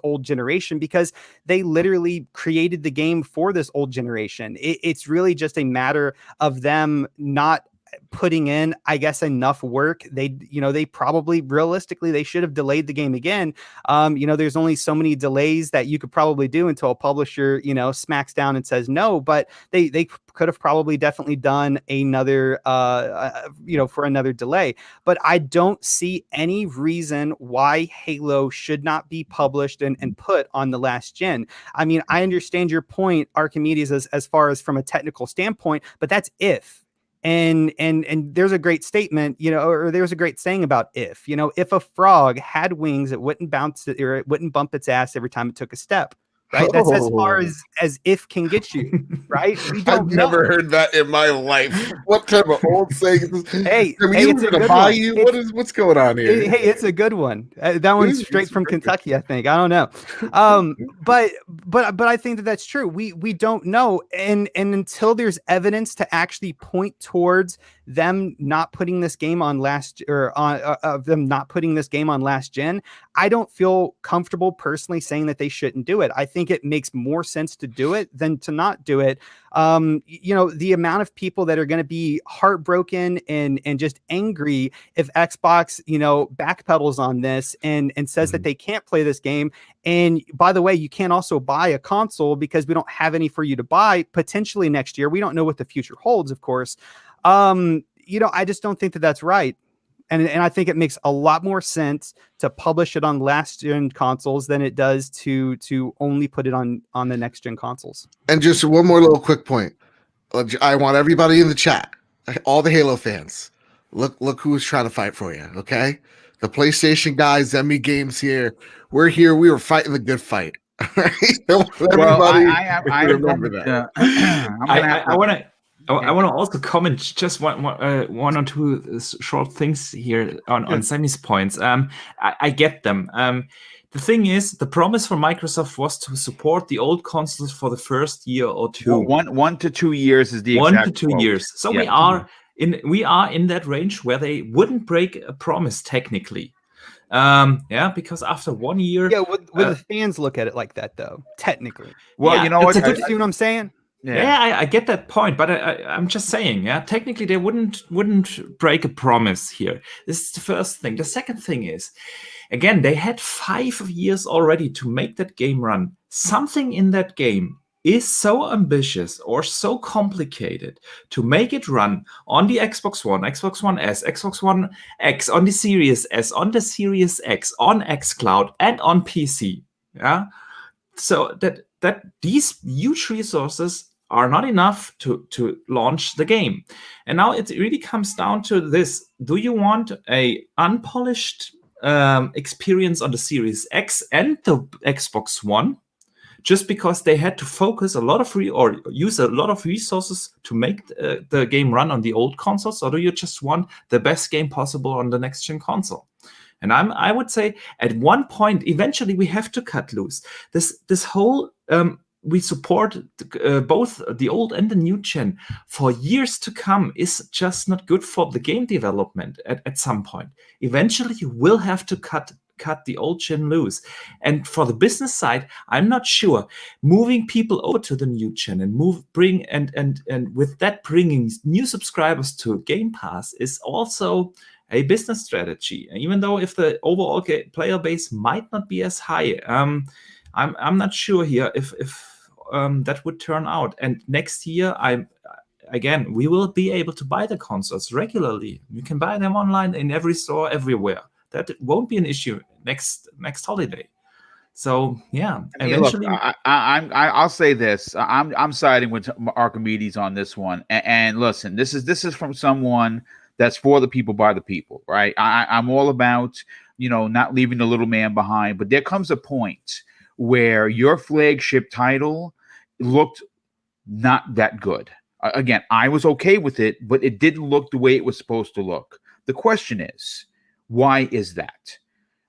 S2: old generation, because they literally created the game for this old generation. It's really just a matter of them not putting in, I guess, enough work. They probably realistically they should have delayed the game again. There's only so many delays that you could probably do until a publisher, smacks down and says no, but they could have probably definitely done another, for another delay. But I don't see any reason why Halo should not be published and put on the last gen. I mean, I understand your point, Archimedes, as far as from a technical standpoint, but that's if. And there's a great statement, or there's a great saying about if a frog had wings, it wouldn't bounce or it wouldn't bump its ass every time it took a step. Right. That's as far as if can get you. Right. We don't
S4: I've never heard that in my life. What type of old saying is this?
S2: Hey,
S4: it's gonna buy you. What's going on here?
S2: Hey, it's a good one. That one's straight from Kentucky, I think. I don't know. But I think that that's true. We don't know, and until there's evidence to actually point towards them not putting this game on last gen, I don't feel comfortable personally saying that they shouldn't do it. I think it makes more sense to do it than to not do it. The amount of people that are going to be heartbroken and just angry if Xbox, backpedals on this and says that they can't play this game. And by the way, you can't also buy a console because we don't have any for you to buy potentially next year. We don't know what the future holds, of course. I just don't think that that's right. And I think it makes a lot more sense to publish it on last gen consoles than it does to only put it on the next gen consoles.
S4: And just one more little quick point. I want everybody in the chat, all the Halo fans, look who's trying to fight for you. Okay, the PlayStation guys, Emmy Games here. We're here. We were fighting the good fight. All right? Everybody,
S1: I
S4: remember that.
S3: I want to also comment just one or two short things here on Sammy's points. I get them. The thing is, the promise from Microsoft was to support the old consoles for the first year or two.
S1: Well, 1 to 2 years is the
S3: exact 1 to 2
S1: quote.
S3: Years. So we are in that range where they wouldn't break a promise technically. Because after 1 year,
S2: would the fans look at it like that though? Technically,
S1: well, you know what?
S2: You see what I'm saying?
S3: Yeah, I get that point, but I'm just saying, technically they wouldn't break a promise here. This is the first thing. The second thing is, again, they had 5 years already to make that game run. Something in that game is so ambitious or so complicated to make it run on the Xbox One, Xbox One S, Xbox One X, on the Series S, on the Series X, on xCloud, and on PC. Yeah, so that these huge resources are not enough to launch the game. And now it really comes down to this: do you want a unpolished experience on the Series X and the Xbox One, just because they had to focus a lot of use a lot of resources to make the game run on the old consoles, or do you just want the best game possible on the next gen console? And I would say at one point, eventually, we have to cut loose. This whole we support both the old and the new gen for years to come is just not good for the game development. At some point, eventually, you will have to cut the old gen loose. And for the business side, I'm not sure moving people over to the new gen and with that bringing new subscribers to Game Pass is also a business strategy. Even though if the overall player base might not be as high, I'm not sure here if that would turn out. And next year, we will be able to buy the consoles regularly. You can buy them online in every store everywhere. That won't be an issue next holiday. So yeah, eventually.
S1: Look, I'll say this: I'm siding with Archimedes on this one. And listen, this is from someone that's for the people by the people, right? I'm all about not leaving the little man behind. But there comes a point where your flagship title looked not that good. Again, I was okay with it, but it didn't look the way it was supposed to look. The question is, why is that?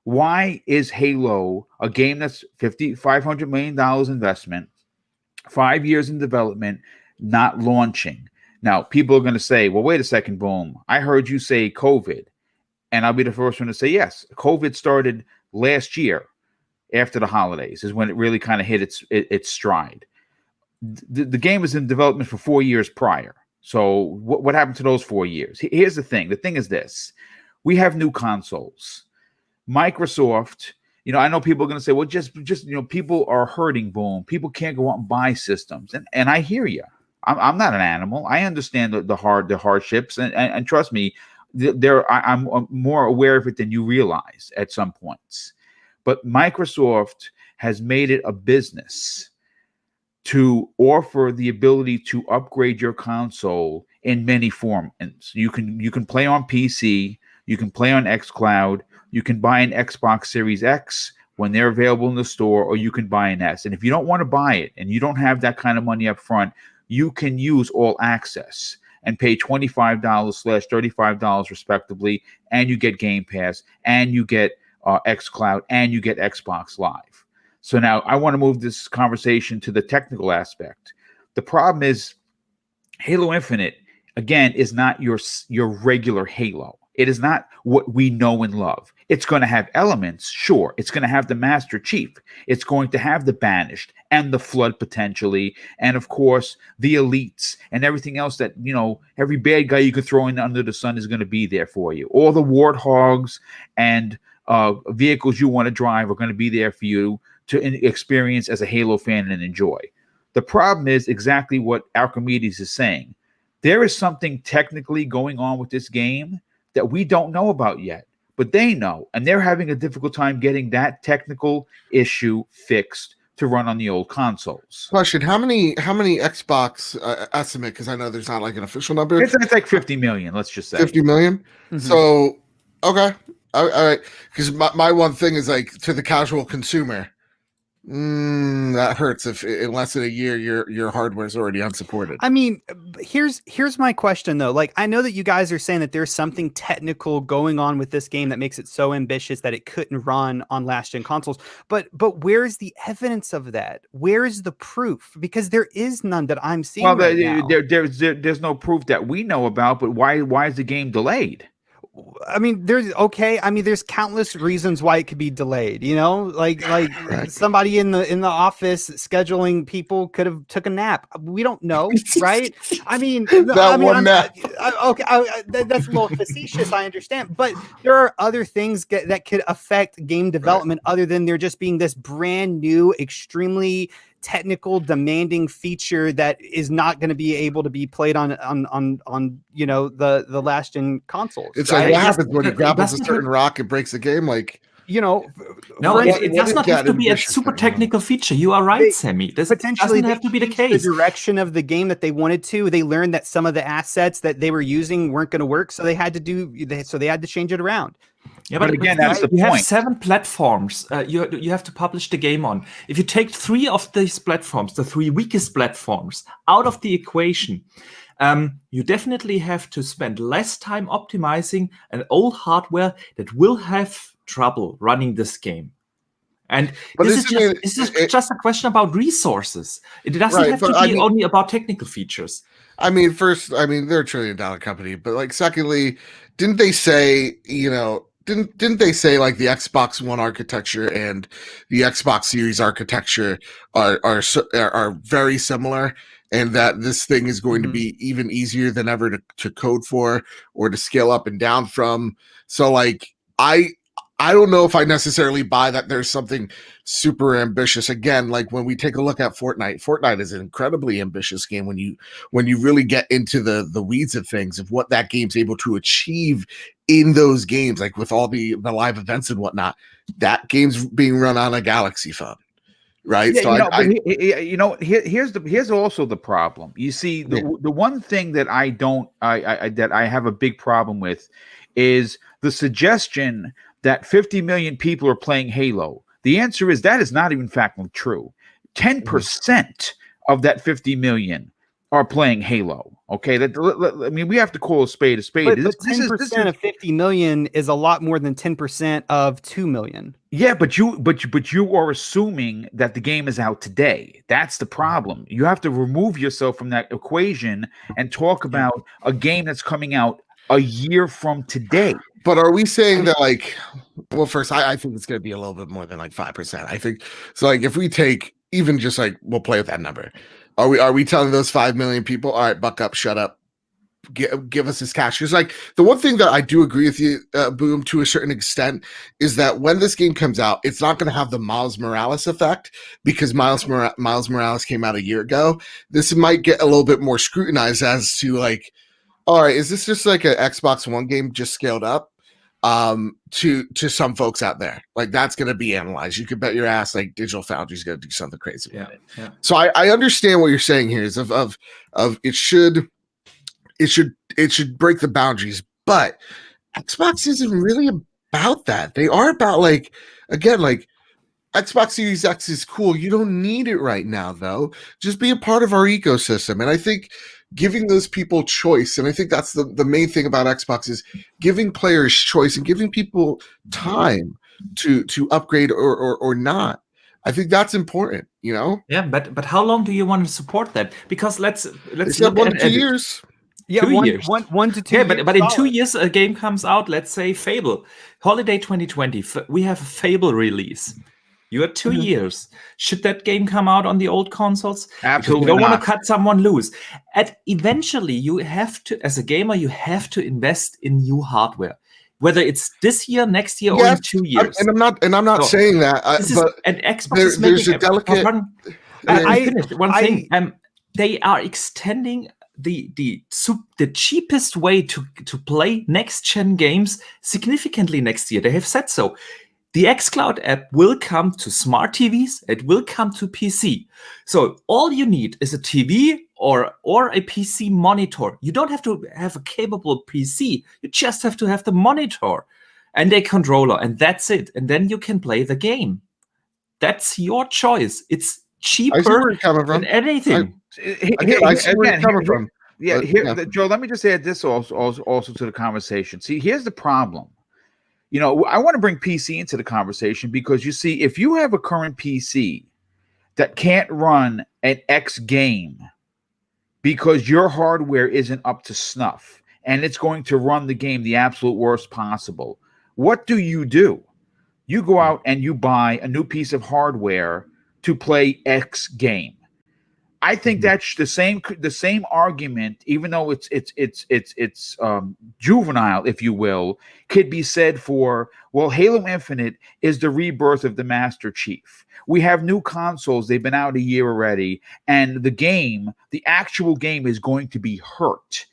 S1: Why is Halo, a game that's $500 million investment, 5 years in development, not launching? Now, people are going to say, well, wait a second, Boom. I heard you say COVID. And I'll be the first one to say, yes, COVID started last year after the holidays is when it really kind of hit its stride. The game was in development for 4 years prior. So what happened to those 4 years? Here's the thing. The thing is this. We have new consoles. Microsoft, I know people are going to say, well, just people are hurting, Boom. People can't go out and buy systems. And I hear you. I'm not an animal. I understand the hardships. And trust me, I'm more aware of it than you realize at some points. But Microsoft has made it a business to offer the ability to upgrade your console in many formats. You can play on PC. You can play on xCloud. You can buy an Xbox Series X when they're available in the store, or you can buy an S. And if you don't want to buy it and you don't have that kind of money up front, you can use All Access and pay $25/$35 respectively, and you get Game Pass, and you get xCloud, and you get Xbox Live. So now I want to move this conversation to the technical aspect. The problem is Halo Infinite, again, is not your regular Halo. It is not what we know and love. It's going to have elements, sure. It's going to have the Master Chief. It's going to have the Banished and the Flood potentially, and of course the Elites and everything else that every bad guy you could throw in under the sun is going to be there for you. All the Warthogs and vehicles you want to drive are going to be there for you to experience as a Halo fan and enjoy. The problem is exactly what Archimedes is saying. There is something technically going on with this game that we don't know about yet, but they know, and they're having a difficult time getting that technical issue fixed to run on the old consoles.
S4: Question: How many Xbox estimate? Because I know there's not like an official number.
S1: It's like 50 million. Let's just say
S4: 50 million. Mm-hmm. So okay, all right. Because my one thing is like to the casual consumer. That hurts if in less than a year your hardware is already unsupported.
S2: I mean, here's my question though. Like, I know that you guys are saying that there's something technical going on with this game that makes it so ambitious that it couldn't run on last gen consoles. But where's the evidence of that? Where is the proof? Because there is none that I'm seeing. Well, now.
S1: There's no proof that we know about. But why is the game delayed?
S2: I mean, there's countless reasons why it could be delayed, like right. Somebody in the office scheduling people could have took a nap. We don't know, right? I mean, nap. That's a little facetious. I understand, but there are other things that could affect game development other than there just being this brand new, extremely technical demanding feature that is not going to be able to be played on the last gen consoles.
S4: It's right? Like what happens when it grapples a certain rock and breaks the game. Like
S3: No,
S4: What-
S3: it
S4: what
S3: does
S4: is
S3: not have
S4: that
S3: to be a
S4: ambitious
S3: super
S4: thing?
S3: technical feature. You are right,
S2: They-
S3: Sammy. This
S2: Potentially,
S3: doesn't have to be the
S2: changed
S3: case.
S2: The direction of the game that they wanted to. They learned that some of the assets that they were using weren't going to work, so they had to change it around.
S3: Yeah,
S1: But again, that's the
S3: you have
S1: point.
S3: 7 platforms you have to publish the game on. If you take 3 of these platforms, the 3 weakest platforms, out of the equation, you definitely have to spend less time optimizing an old hardware that will have trouble running this game. And
S4: But
S3: this
S4: isn't
S3: is just a question about resources. It doesn't
S4: Right,
S3: have to
S4: but I
S3: be
S4: mean-
S3: only about technical features.
S4: I mean, first, I mean, they're a $1 trillion company, but like, secondly, didn't they say, didn't they say like the Xbox One architecture and the Xbox Series architecture are very similar, and that this thing is going to be even easier than ever to code for or to scale up and down from? So, like, I don't know if I necessarily buy that there's something super ambitious. Again, like when we take a look at Fortnite is an incredibly ambitious game when you really get into the weeds of things, of what that game's able to achieve in those games, like with all the live events and whatnot. That game's being run on a Galaxy phone, right?
S1: Yeah,
S4: So
S1: here's also the problem. You see, the one thing that I have a big problem with is the suggestion that 50 million people are playing Halo. The answer is that is not even factually true. 10% of that 50 million are playing Halo. Okay, I mean, we have to call a spade a spade.
S2: But
S1: This
S2: 10% of 50 million is a lot more than 10% of 2 million.
S1: Yeah, but you are assuming that the game is out today. That's the problem. You have to remove yourself from that equation and talk about a game that's coming out a year from today.
S4: But are we saying that, like, well, first, I think it's going to be a little bit more than like 5%. I think so. Like, if we take even just like, we'll play with that number. Are we telling those 5 million people, all right, buck up, shut up, give us this cash? Because, like, the one thing that I do agree with you, Boom, to a certain extent, is that when this game comes out, it's not going to have the Miles Morales effect, because Miles Morales came out a year ago. This might get a little bit more scrutinized as to, like, all right, is this just like an Xbox One game just scaled up? To some folks out there, like, that's going to be analyzed. You could bet your ass like Digital Foundry's going to do something crazy with it.
S3: Yeah.
S4: So I understand what you're saying here is of it should break the boundaries, but Xbox isn't really about that. They are about, like, again, like, Xbox Series X is cool. You don't need it right now, though. Just be a part of our ecosystem. And I think giving those people choice, and I think that's the main thing about Xbox, is giving players choice and giving people time to upgrade or not. I think that's important,
S3: Yeah, but how long do you want to support that? Because let's
S4: It's
S3: look
S4: not 1
S3: at
S4: to 2
S3: it.
S4: years.
S2: Yeah,
S3: 2
S2: one,
S3: years.
S2: one to 2
S3: Yeah,
S2: years.
S3: but in 2
S2: solid.
S3: years a game comes out. Let's say Fable, holiday 2020. We have a Fable release. You had 2 years. Should that game come out on the old consoles?
S1: Absolutely
S3: Because you don't want
S1: not.
S3: to cut someone loose. And eventually, you have to, as a gamer, you have to invest in new hardware, whether it's this year, next year, or in 2 years.
S4: I'm not
S3: So,
S4: saying that.
S3: And Xbox
S4: there-
S3: is
S4: there's
S3: making
S4: a delicate-
S3: I finished one thing. They are extending the cheapest way to play next gen games significantly next year. They have said so. The xCloud app will come to smart TVs. It will come to PC. So all you need is a TV or a PC monitor. You don't have to have a capable PC. You just have to have the monitor and a controller, and that's it. And then you can play the game. That's your choice. It's
S4: I see where
S3: cheaper
S4: you're coming from.
S3: than anything.
S4: I see where you're coming from.
S1: Yeah,
S4: But,
S1: Joe, let me just add this also to the conversation. See, here's the problem. I want to bring PC into the conversation because, you see, if you have a current PC that can't run an X game because your hardware isn't up to snuff and it's going to run the game the absolute worst possible, what do? You go out and you buy a new piece of hardware to play X game. I think that's the same argument, even though it's juvenile, if you will, could be said for, well, Halo Infinite is the rebirth of the Master Chief. We have new consoles; they've been out a year already, and the actual game, is going to be hurt.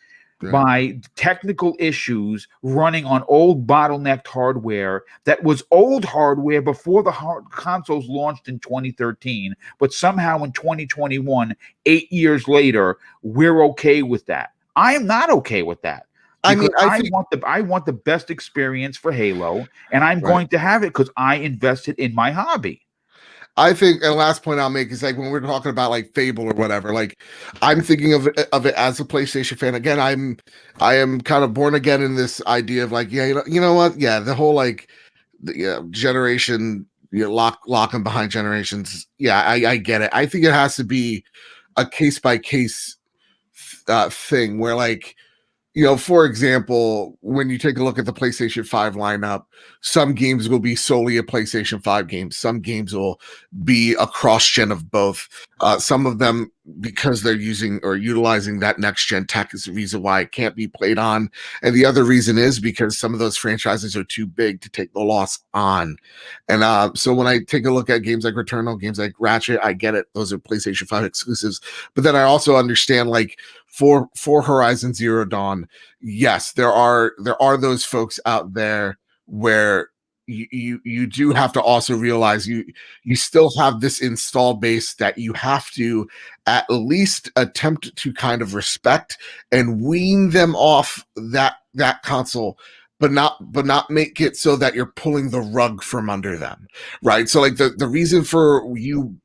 S1: by technical issues running on old bottlenecked hardware that was old hardware before the consoles launched in 2013. But somehow in 2021, 8 years later, we're okay with that. I am not okay with that.
S4: I mean,
S1: I want the best experience for Halo, and I'm going to have it because I invested in my hobby.
S4: I think, and last point I'll make is like when we're talking about like Fable or whatever, like I'm thinking of it as a PlayStation fan. Again, I am kind of born again in this idea of like, yeah, you know what? Yeah, the whole like generation, locking behind generations. Yeah, I get it. I think it has to be a case by case thing where like, for example, when you take a look at the PlayStation 5 lineup, some games will be solely a PlayStation 5 game. Some games will be a cross-gen of both. Some of them, because they're using or utilizing that next-gen tech, is the reason why it can't be played on. And the other reason is because some of those franchises are too big to take the loss on. And so when I take a look at games like Returnal, games like Ratchet, I get it. Those are PlayStation 5 exclusives. But then I also understand, like, for Horizon Zero Dawn, yes, there are those folks out there where you do have to also realize you still have this install base that you have to at least attempt to kind of respect and wean them off that console, but not make it so that you're pulling the rug from under them, right? So like the reason for you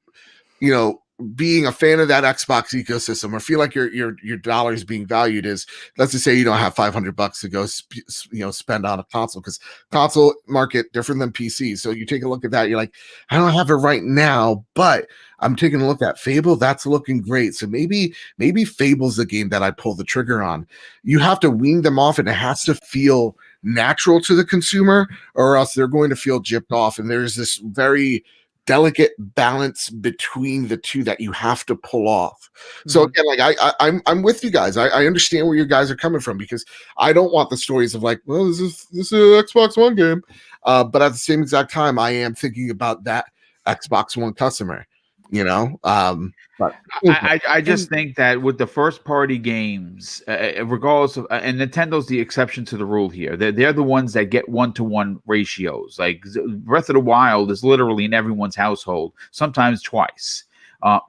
S4: being a fan of that Xbox ecosystem or feel like your dollars being valued is, let's just say you don't have $500 to go spend on a console, because console market different than PC. So you take a look at that, you're like, I don't have it right now, but I'm taking a look at Fable. That's looking great. So maybe Fable's the game that I pull the trigger on. You have to wean them off, and it has to feel natural to the consumer, or else they're going to feel gypped off. And there's this very delicate balance between the two that you have to pull off. So again, like I'm with you guys. I understand where you guys are coming from, because I don't want the stories of like, well, this is an Xbox One game, but at the same exact time, I am thinking about that Xbox One customer. But
S1: I just think that with the first party games, regardless of, and Nintendo's the exception to the rule here. They're the ones that get 1-to-1 ratios. Like Breath of the Wild is literally in everyone's household, sometimes twice.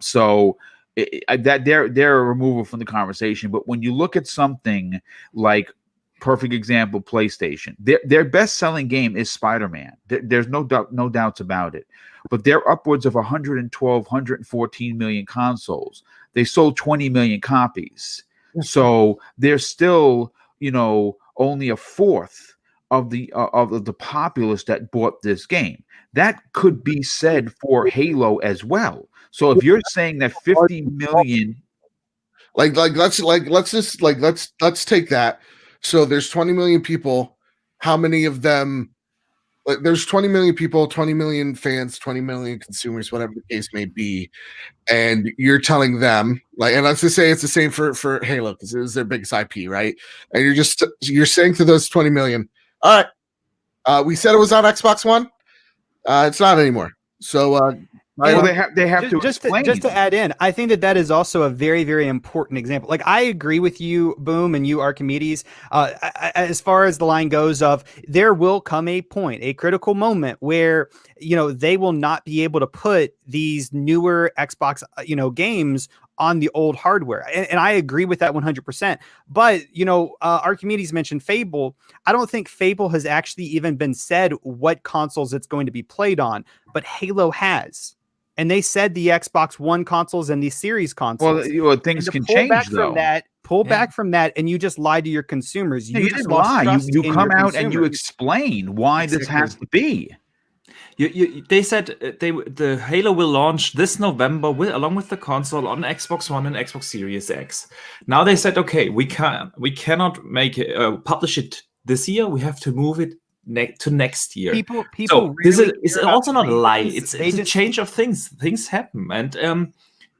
S1: So that they're a removal from the conversation. But when you look at something like, perfect example, PlayStation, their best selling game is Spider-Man. There's no doubts about it. But they're upwards of 112, 114 million consoles. They sold 20 million copies. So they're still, only a fourth of the populace that bought this game. That could be said for Halo as well. So if you're saying that 50 million,
S4: let's take that. So there's 20 million people. How many of them? There's 20 million people, 20 million fans, 20 million consumers, whatever the case may be. And you're telling them, like, and let's just say it's the same for Halo, because it was their biggest IP, right? And you're saying to those 20 million, all right, we said it was on Xbox One. It's not anymore. So
S1: they have to explain.
S2: Just to add in, I think that is also a very, very important example. Like, I agree with you, Boom, and you, Archimedes, as far as the line goes of there will come a point, a critical moment where, they will not be able to put these newer Xbox, games on the old hardware. And I agree with that 100%. But, Archimedes mentioned Fable. I don't think Fable has actually even been said what consoles it's going to be played on, but Halo has. And they said the Xbox One consoles and the Series consoles.
S1: Well, things can change, though.
S2: Pull back from that, and you just lie to your consumers.
S1: You didn't lie. You come out and you explain why this has to be.
S3: They said the Halo will launch this November along with the console on Xbox One and Xbox Series X. Now they said, okay, we cannot make it, publish it this year. We have to move it to next year. People. So really this is also not a lie. It's a change of things. Things happen,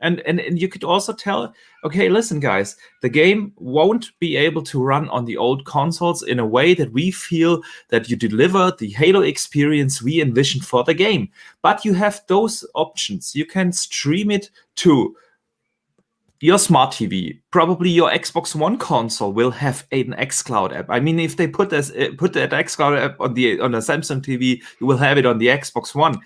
S3: and you could also tell, okay, listen, guys, the game won't be able to run on the old consoles in a way that we feel that you deliver the Halo experience we envisioned for the game. But you have those options. You can stream it to your smart TV, probably your Xbox One console will have an xCloud app. I mean, if they put that xCloud app on the Samsung TV, you will have it on the Xbox One.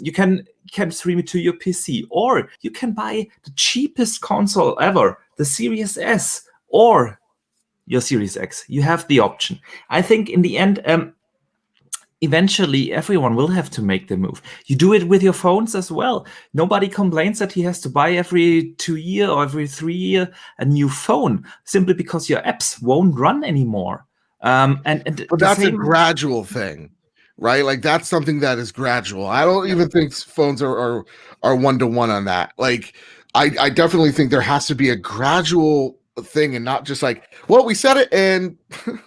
S3: You can stream it to your PC, or you can buy the cheapest console ever, the Series S or your Series X. You have the option. I think in the end, eventually everyone will have to make the move. You do it with your phones as well. Nobody complains that he has to buy every 2 year or every 3 year a new phone simply because your apps won't run anymore.
S4: But that's a gradual thing, right? Like that's something that is gradual. I don't even think phones are 1-to-1 on that. Like I definitely think there has to be a gradual thing and not just like, well, we said it and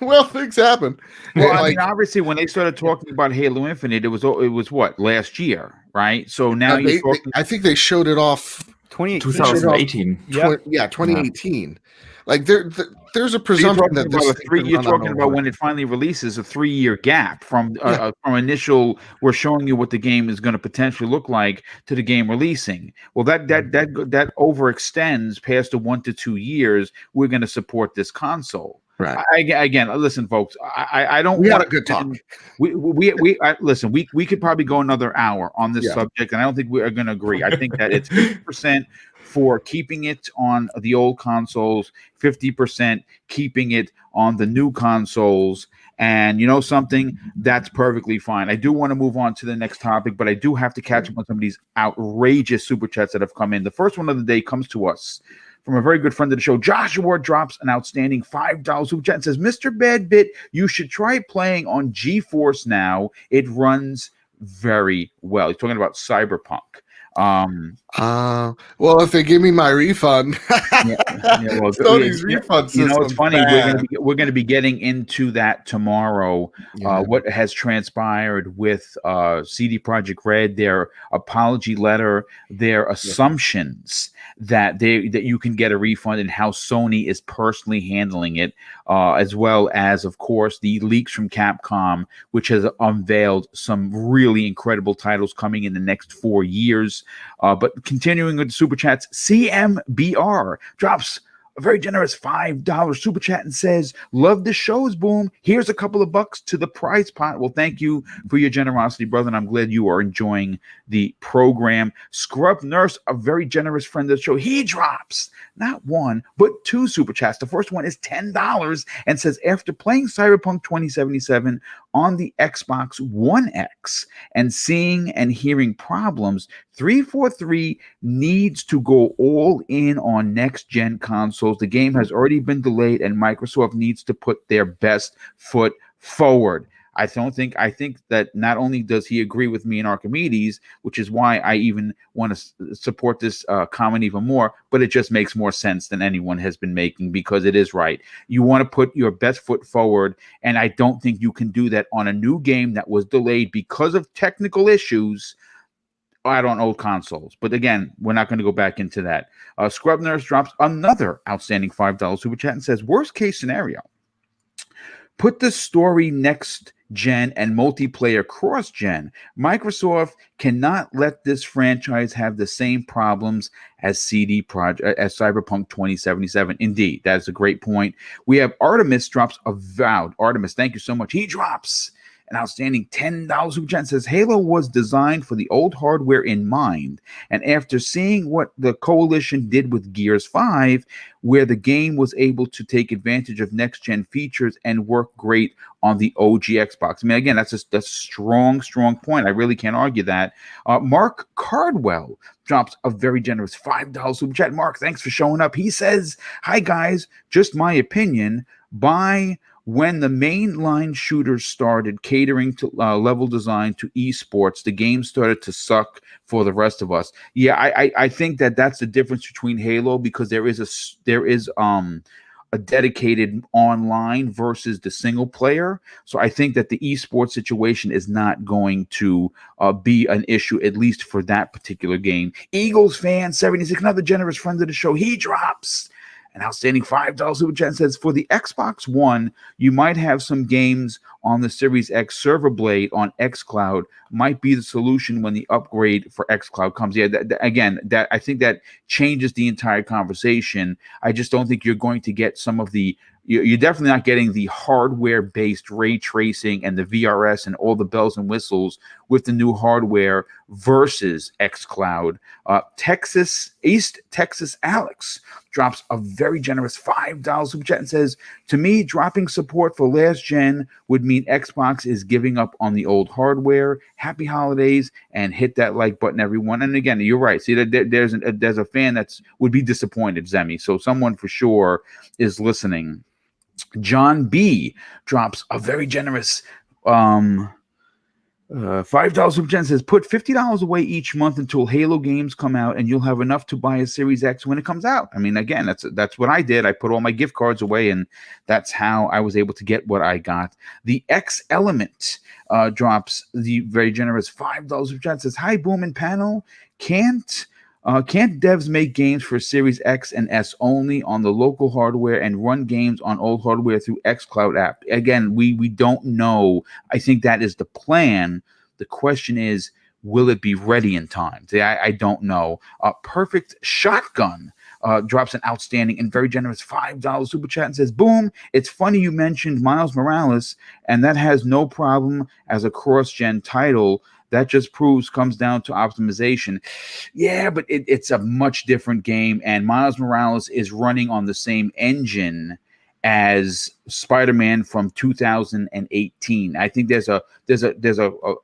S4: well, things happen.
S1: Well,
S4: And,
S1: I mean, obviously, when they started talking about Halo Infinite, it was what, last year, right? So now
S4: I think they showed it off
S3: 2018.
S2: Yeah,
S4: 2018. Like there's a presumption that
S1: you're talking about when it finally releases, a 3-year gap from initial, we're showing you what the game is going to potentially look like, to the game releasing. Well, that overextends past the 1 to 2 years. We're going to support this console.
S4: Right.
S1: Again, listen, folks. I don't.
S4: We had a good talk.
S1: Listen. We could probably go another hour on this subject, and I don't think we are going to agree. I think that it's 50% for keeping it on the old consoles, 50% keeping it on the new consoles. And you know something? That's perfectly fine. I do want to move on to the next topic, but I do have to catch up on some of these outrageous super chats that have come in. The first one of the day comes to us from a very good friend of the show. Joshua drops an outstanding $5 super chat and says, Mr. Badbit, you should try playing on GeForce Now. It runs very well. He's talking about Cyberpunk.
S4: Well, if they give me my refund, Sony's refund system.
S1: You know, it's funny. We're going to be getting into that tomorrow. What has transpired with CD Projekt Red, their apology letter, their assumptions that you can get a refund, and how Sony is personally handling it, as well as, of course, the leaks from Capcom, which has unveiled some really incredible titles coming in the next 4 years. But continuing with the super chats, CMBR drops a very generous $5 super chat and says, love the shows, Boom. Here's a couple of bucks to the prize pot. Well, thank you for your generosity, brother, and I'm glad you are enjoying the program. Scrub Nurse, a very generous friend of the show, he drops not one, but 2 super chats. The first one is $10 and says, after playing Cyberpunk 2077 on the Xbox One X and seeing and hearing problems, 343 needs to go all in on next-gen consoles. The game has already been delayed, and Microsoft needs to put their best foot forward. I think that not only does he agree with me and Archimedes, which is why I even want to support this comment even more, but it just makes more sense than anyone has been making, because it is right. You want to put your best foot forward, and I don't think you can do that on a new game that was delayed because of technical issues on old consoles. But again, we're not going to go back into that. Scrub Nurse drops another outstanding $5 super chat and says, worst case scenario, put the story next gen and multiplayer cross gen. Microsoft cannot let this franchise have the same problems as Cyberpunk 2077. Indeed, that is a great point. We have Artemis drops avowed. Artemis, thank you so much. He drops an outstanding $10 super chat, says Halo was designed for the old hardware in mind, and after seeing what the Coalition did with Gears 5, where the game was able to take advantage of next-gen features and work great on the OG Xbox. I mean, again, that's a strong point. I really can't argue that. Mark Cardwell drops a very generous $5 super chat. Mark, thanks for showing up. He says, hi, guys, just my opinion. When the mainline shooters started catering to level design to esports, the game started to suck for the rest of us. Yeah, I think that's the difference between Halo, because there is a dedicated online versus the single player. So I think that the esports situation is not going to be an issue, at least for that particular game. Eagles fan 76, another generous friend of the show, he drops An outstanding $5 super chat says, for the Xbox One, you might have some games on the Series X server blade on xCloud might be the solution when the upgrade for xCloud comes. Yeah, that I think that changes the entire conversation. I just don't think you're going to get some of the you're definitely not getting the hardware-based ray tracing and the VRS and all the bells and whistles with the new hardware versus xCloud. East Texas Alex drops a very generous $5 super chat and says, to me, dropping support for last gen would mean Xbox is giving up on the old hardware. Happy holidays, and hit that like button, everyone. And again, you're right. See, there's a fan that would be disappointed, Zemi. So someone for sure is listening. John B drops a very generous $5 super chat, says, put $50 away each month until Halo games come out, and you'll have enough to buy a Series X when it comes out. I mean, again, that's what I did. I put all my gift cards away, and that's how I was able to get what I got. The X Element drops the very generous $5 super chat, says, hi, Boom and Panel. Can't devs make games for Series X and S only on the local hardware and run games on old hardware through xCloud app? Again, we don't know. I think that is the plan. The question is, will it be ready in time? See, I don't know. Perfect Shotgun drops an outstanding and very generous $5 super chat and says, boom, it's funny you mentioned Miles Morales, and that has no problem as a cross-gen title. That just comes down to optimization. Yeah, but it's a much different game, and Miles Morales is running on the same engine as Spider-Man from 2018. I think there's a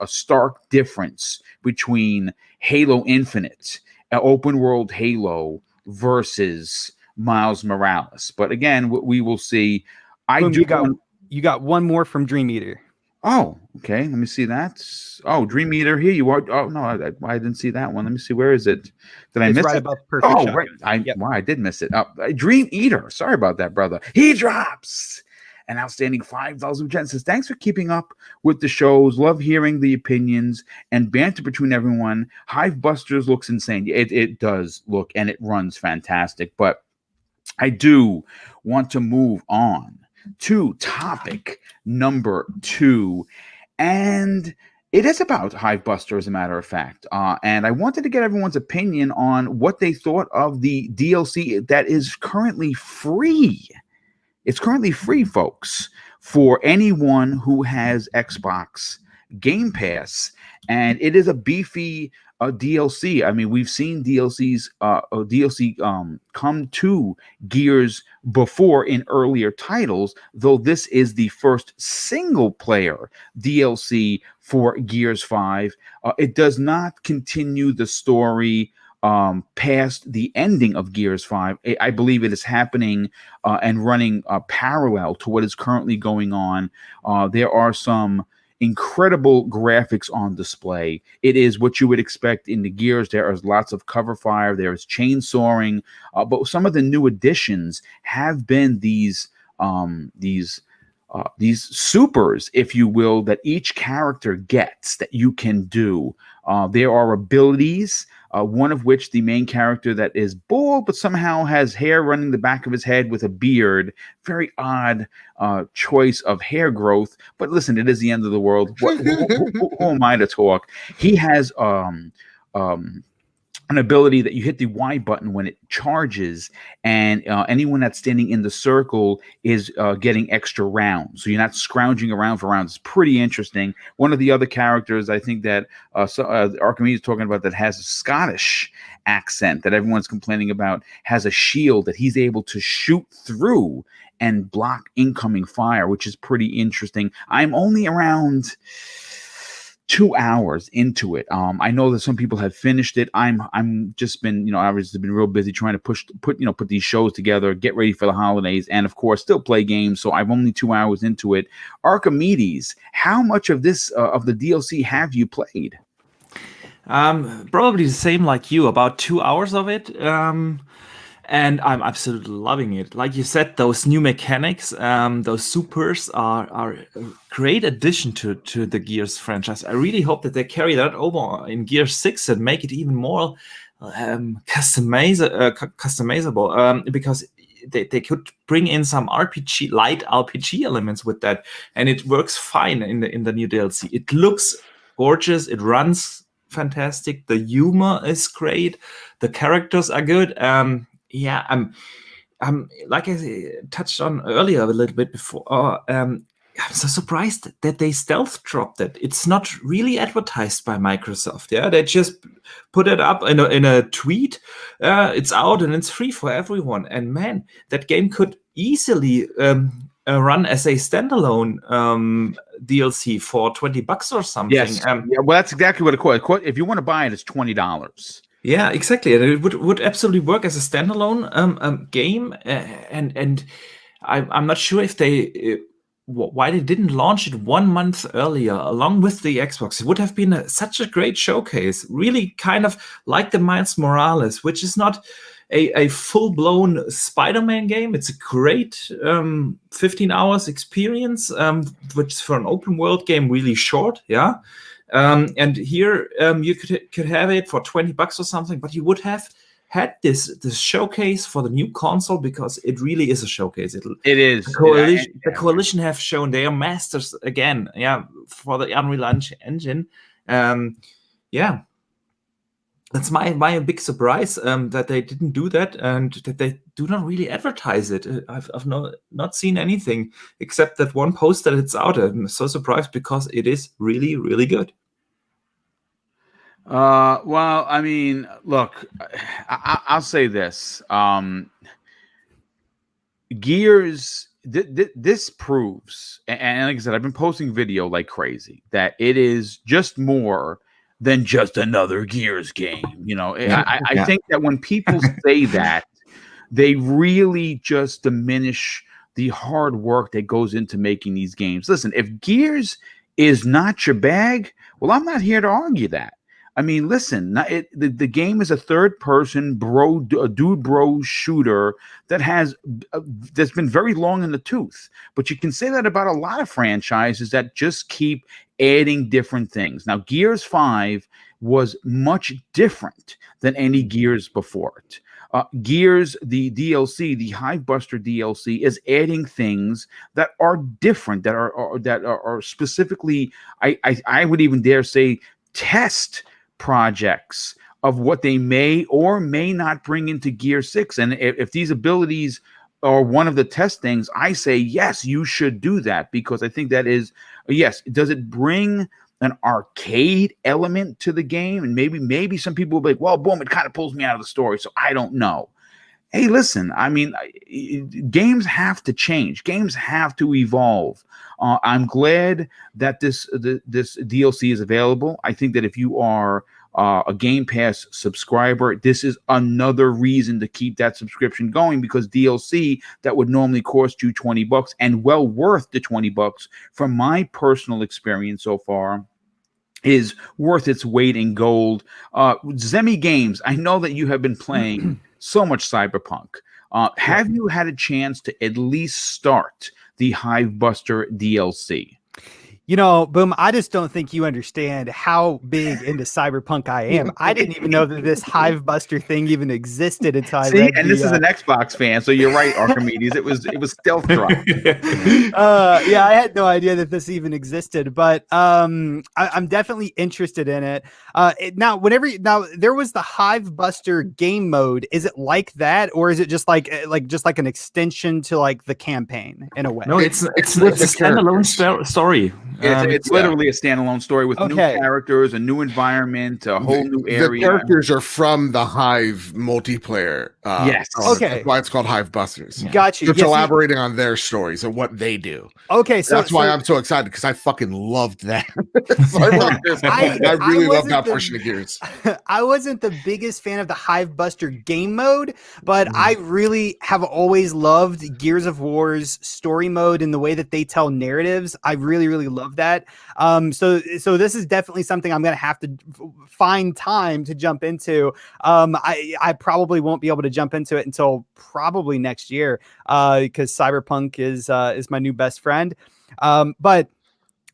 S1: stark difference between Halo Infinite, an open world Halo, versus Miles Morales. But again, we will see.
S2: You got one more from Dream Eater.
S1: Oh, okay. Let me see that. Oh, Dream Eater, here you are. Oh, no, I didn't see that one. Let me see. Where is it? Did I miss
S2: right
S1: it?
S2: above Perfect Shotgun.
S1: Right. I did miss it. Dream Eater. Sorry about that, brother. He drops an outstanding $5 super chat. Says, thanks for keeping up with the shows. Love hearing the opinions and banter between everyone. Hive Busters looks insane. It does look, and it runs fantastic. But I do want to move on to topic number 2, and it is about Hive Buster, as a matter of fact. And I wanted to get everyone's opinion on what they thought of the DLC that is currently free. It's currently free, folks, for anyone who has Xbox Game Pass, and it is a beefy DLC. I mean, we've seen DLC come to Gears before in earlier titles, though this is the first single player DLC for Gears 5. It does not continue the story past the ending of Gears 5. I believe it is happening and running parallel to what is currently going on. There are some incredible graphics on display. It is what you would expect in the Gears. There is lots of cover fire. There is chainsawing, but some of the new additions have been these supers, if you will, that each character gets that you can do. There are abilities, one of which the main character that is bald but somehow has hair running the back of his head with a beard. Very odd choice of hair growth. But listen, it is the end of the world. Who am I to talk? He has an ability that you hit the Y button when it charges, and anyone that's standing in the circle is getting extra rounds. So you're not scrounging around for rounds. It's pretty interesting. One of the other characters I think that Archimedes is talking about that has a Scottish accent that everyone's complaining about has a shield that he's able to shoot through and block incoming fire, which is pretty interesting. I'm only around 2 hours into it. I know that some people have finished it. I'm just been, I've just been real busy trying to put these shows together, get ready for the holidays, and of course still play games. So I'm only 2 hours into it. Archimedes, how much of this of the DLC have you played?
S3: Probably the same like you, about 2 hours of it. And I'm absolutely loving it. Like you said, those new mechanics, those supers are a great addition to the Gears franchise. I really hope that they carry that over in Gears 6 and make it even more customizable. Because they could bring in some light RPG elements with that, and it works fine in the new DLC. It looks gorgeous. It runs fantastic. The humor is great. The characters are good. Yeah, I'm like I touched on earlier a little bit before. I'm so surprised that they stealth dropped it. It's not really advertised by Microsoft. Yeah, they just put it up in a tweet. It's out and it's free for everyone. And man, that game could easily run as a standalone DLC for $20 or something.
S1: Yes. Yeah, well, that's exactly what it costs. If you want to buy it, it's $20.
S3: Yeah, exactly. And it would absolutely work as a standalone game. And I'm not sure if they why they didn't launch it 1 month earlier along with the Xbox. It would have been such a great showcase. Really kind of like the Miles Morales, which is not a full-blown Spider-Man game. It's a great 15 hours experience, which is for an open world game really short. Yeah. And here you could have it for $20 or something, but you would have had this showcase for the new console, because it really is a showcase. It is. The Coalition have shown they are masters again. Yeah, for the Unreal Engine. Yeah, that's my big surprise that they didn't do that, and that they do not really advertise it. I've not seen anything except that one post that it's out. I'm so surprised because it is really, really good.
S1: Well, I mean, look, I'll say this. Gears, this proves, and like I said, I've been posting video like crazy, that it is just more than just another Gears game. You know, I think that when people say that, they really just diminish the hard work that goes into making these games. Listen, if Gears is not your bag, well, I'm not here to argue that. I mean, listen, the game is a third-person dude bro shooter that's been very long in the tooth. But you can say that about a lot of franchises that just keep adding different things. Now, Gears 5 was much different than any Gears before it. Gears, the DLC, the Hivebuster DLC, is adding things that are different, that are specifically, I would even dare say, test projects of what they may or may not bring into Gear 6. And if these abilities are one of the test things, I say, yes, you should do that, because I think that is, yes, does it bring an arcade element to the game? And maybe some people will be like, well, boom, it kind of pulls me out of the story, so I don't know. Hey, listen, I mean, games have to change. Games have to evolve. I'm glad that this DLC is available. I think that if you are a Game Pass subscriber, this is another reason to keep that subscription going, because DLC that would normally cost you $20 and well worth the $20 from my personal experience so far is worth its weight in gold. Zemi Games, I know that you have been playing so much Cyberpunk. Have you had a chance to at least start the Hivebuster DLC?
S2: You know, Boom, I just don't think you understand how big into Cyberpunk I am. I didn't even know that this Hivebuster thing even existed until I read
S1: this is an Xbox fan, so you're right, Archimedes. It was stealth drop.
S2: Yeah, I had no idea that this even existed, but I'm definitely interested in it. Now there was the Hivebuster game mode. Is it like that, or is it just like an extension to like the campaign in a way?
S3: No, it's a standalone story.
S1: It's literally a standalone story with new characters, a new environment, a whole new area.
S4: The characters are from the Hive multiplayer.
S1: Yes.
S2: Okay.
S4: That's why it's called Hivebusters.
S2: Gotcha.
S4: It's elaborating on their stories and what they do.
S2: Okay, so
S4: that's why I'm so excited, because I fucking loved that. I really love that portion of Gears.
S2: I wasn't the biggest fan of the Hivebuster game mode, but I really have always loved Gears of War's story mode and the way that they tell narratives. I really, really love that. So this is definitely something I'm going to have to find time to jump into. I probably won't be able to jump into it until probably next year, because Cyberpunk is my new best friend. But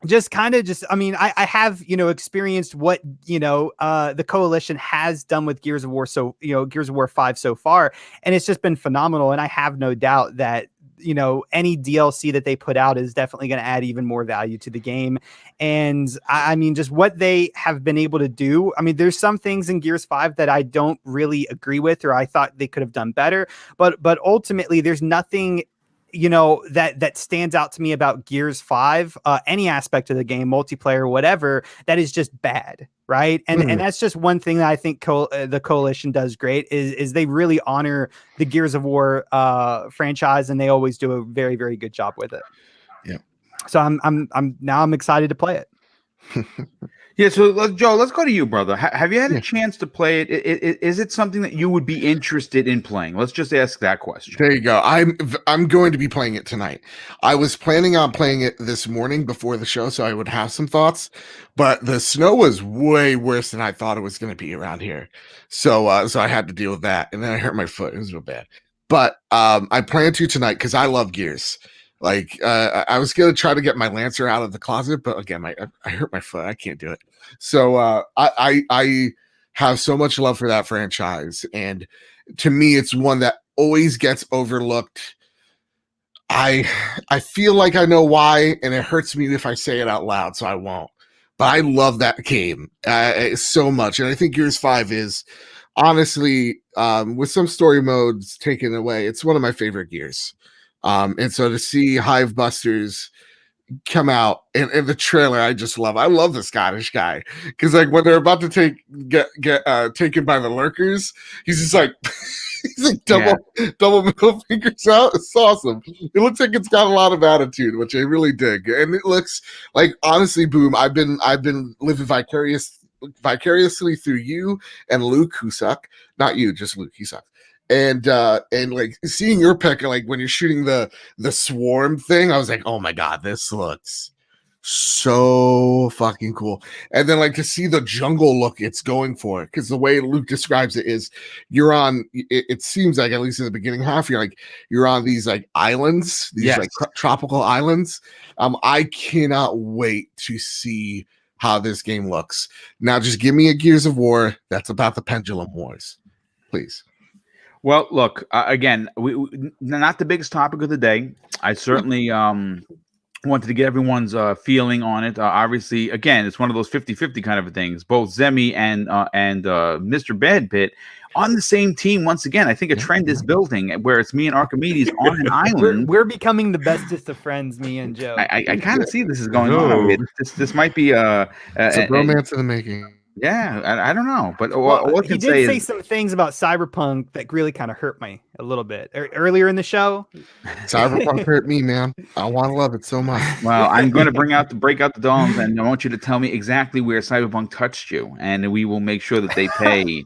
S2: just kind of I mean, I have, experienced what, the coalition has done with Gears of War. So, Gears of War 5 so far, and it's just been phenomenal. And I have no doubt that, any DLC that they put out is definitely going to add even more value to the game. And I mean, just what they have been able to do. I mean, there's some things in Gears 5 that I don't really agree with, or I thought they could have done better, but ultimately there's nothing that stands out to me about Gears 5, any aspect of the game, multiplayer, whatever, that is just bad, right? And that's just one thing that I think the coalition does great is they really honor the Gears of War franchise, and they always do a very, very good job with it.
S4: Yeah.
S2: So I'm excited to play it.
S1: Yeah, so Joe, let's go to you, brother. Have you had a chance to play it? Is it something that you would be interested in playing? Let's just ask that question.
S4: There you go. I'm going to be playing it tonight. I was planning on playing it this morning before the show, so I would have some thoughts. But the snow was way worse than I thought it was going to be around here, so I had to deal with that, and then I hurt my foot. It was real bad. But I plan to tonight because I love Gears. Like I was gonna try to get my Lancer out of the closet, but again, I hurt my foot. I can't do it. So I have so much love for that franchise, and to me, it's one that always gets overlooked. I feel like I know why, and it hurts me if I say it out loud, so I won't. But I love that game so much, and I think Gears 5 is honestly, with some story modes taken away, it's one of my favorite Gears. And so to see Hive Busters come out in the trailer, I just love. I love the Scottish guy because like when they're about to get taken by the lurkers, he's just like he's like double middle fingers out. It's awesome. It looks like it's got a lot of attitude, which I really dig, and it looks like honestly, Boom. I've been living vicariously through you and Luke, who suck. Not you, just Luke. He sucks. And like seeing your pick, like when you're shooting the swarm thing, I was like, oh my god, this looks so fucking cool. And then like to see the jungle look it's going for, because the way Luke describes it is you're on it seems like, at least in the beginning half, you're on these like islands, these like tropical islands. I cannot wait to see how this game looks. Now just give me a Gears of War that's about the pendulum wars, please.
S1: Well, look, again, we not the biggest topic of the day. I certainly wanted to get everyone's feeling on it. Obviously, again, it's one of those 50-50 kind of things. Both Zemi and Mr. Badpit on the same team once again. I think a trend is building where it's me and Archimedes on an island.
S2: We're becoming the bestest of friends, me and Joe.
S1: I kind of see this is going on. This might be
S4: it's a romance in the making.
S1: Yeah, I don't know, but
S2: he did say some things about Cyberpunk that really kind of hurt me a little bit earlier in the show.
S4: Cyberpunk hurt me, man. I want to love it so much.
S1: Well, I'm going to break out the dolls, and I want you to tell me exactly where Cyberpunk touched you, and we will make sure that they pay,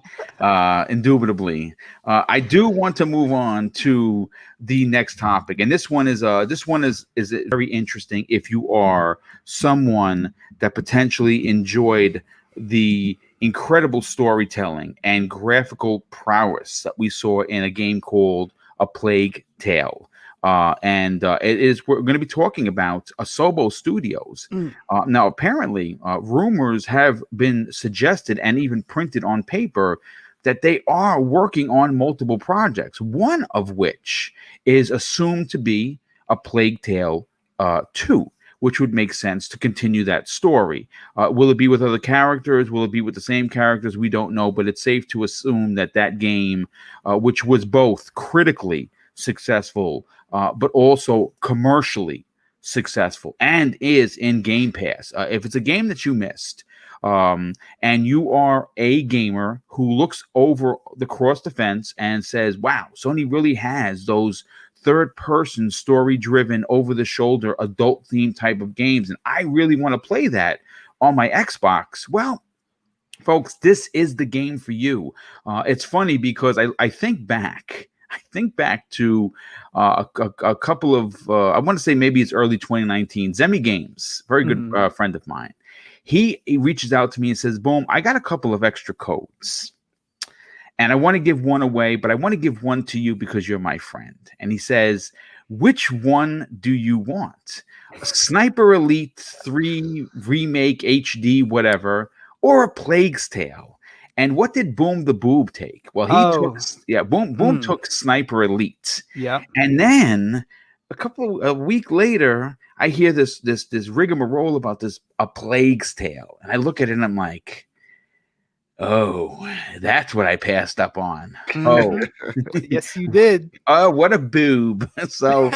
S1: indubitably. I do want to move on to the next topic, and this one is very interesting if you are someone that potentially enjoyed the incredible storytelling and graphical prowess that we saw in a game called A Plague Tale. We're going to be talking about Asobo Studios. Now, apparently, rumors have been suggested and even printed on paper that they are working on multiple projects, one of which is assumed to be A Plague Tale 2. Which would make sense to continue that story. Will it be with other characters? Will it be with the same characters? We don't know, but it's safe to assume that game, which was both critically successful, but also commercially successful and is in Game Pass. If it's a game that you missed, and you are a gamer who looks over across the fence and says, wow, Sony really has those third-person, story-driven, over-the-shoulder, adult-themed type of games, and I really want to play that on my Xbox. Well, folks, this is the game for you. It's funny because I think back to a couple of, I want to say maybe it's early 2019, Zemi Games, very good friend of mine. He reaches out to me and says, boom, I got a couple of extra codes. And I want to give one away, but I want to give one to you because you're my friend. And he says, Which one do you want? Sniper Elite 3 Remake HD, whatever, or a Plague's Tale? And what did Boom the Boob take? Well, Boom took Sniper Elite.
S2: Yeah.
S1: And then a week later, I hear this rigmarole about a Plague's Tale. And I look at it and I'm like, oh, that's what I passed up on. Oh,
S2: yes, you did.
S1: Oh, what a boob. So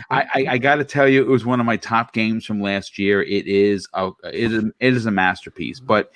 S1: I got to tell you, it was one of my top games from last year. It is a masterpiece. But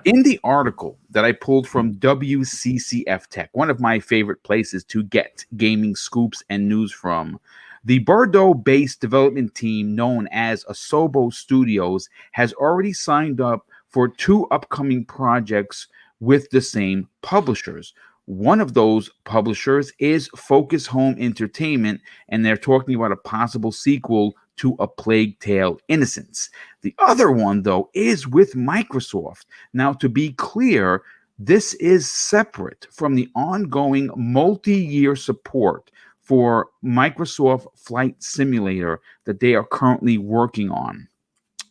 S1: in the article that I pulled from WCCF Tech, one of my favorite places to get gaming scoops and news from, the Bordeaux-based development team known as Asobo Studios has already signed up for 2 upcoming projects with the same publishers. One of those publishers is Focus Home Entertainment, and they're talking about a possible sequel to A Plague Tale: Innocence. The other one, though, is with Microsoft. Now, to be clear, this is separate from the ongoing multi-year support for Microsoft Flight Simulator that they are currently working on.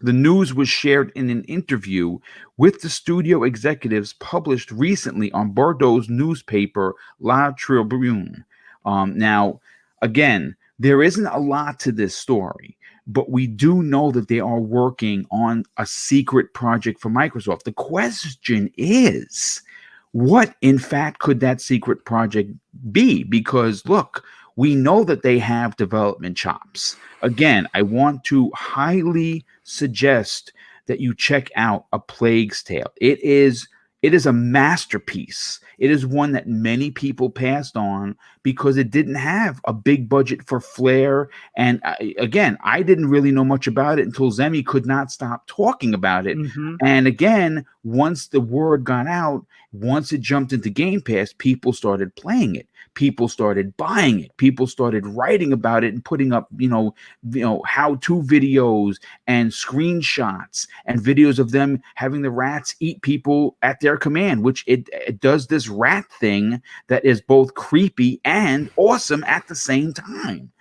S1: The news was shared in an interview with the studio executives published recently on Bordeaux's newspaper La Tribune. Now, again, there isn't a lot to this story, but we do know that they are working on a secret project for Microsoft. The question is, what, in fact, could that secret project be? Because, look, we know that they have development chops. Again, I want to highly suggest that you check out A Plague's Tale. It is a masterpiece. It is one that many people passed on because it didn't have a big budget for flair. And again, I didn't really know much about it until Zemi could not stop talking about it.
S2: Mm-hmm.
S1: And again, once the word got out, once it jumped into Game Pass, people started playing it. People started buying it. People started writing about it and putting up, how-to videos and screenshots and videos of them having the rats eat people at their command, which it does this rat thing that is both creepy and awesome at the same time.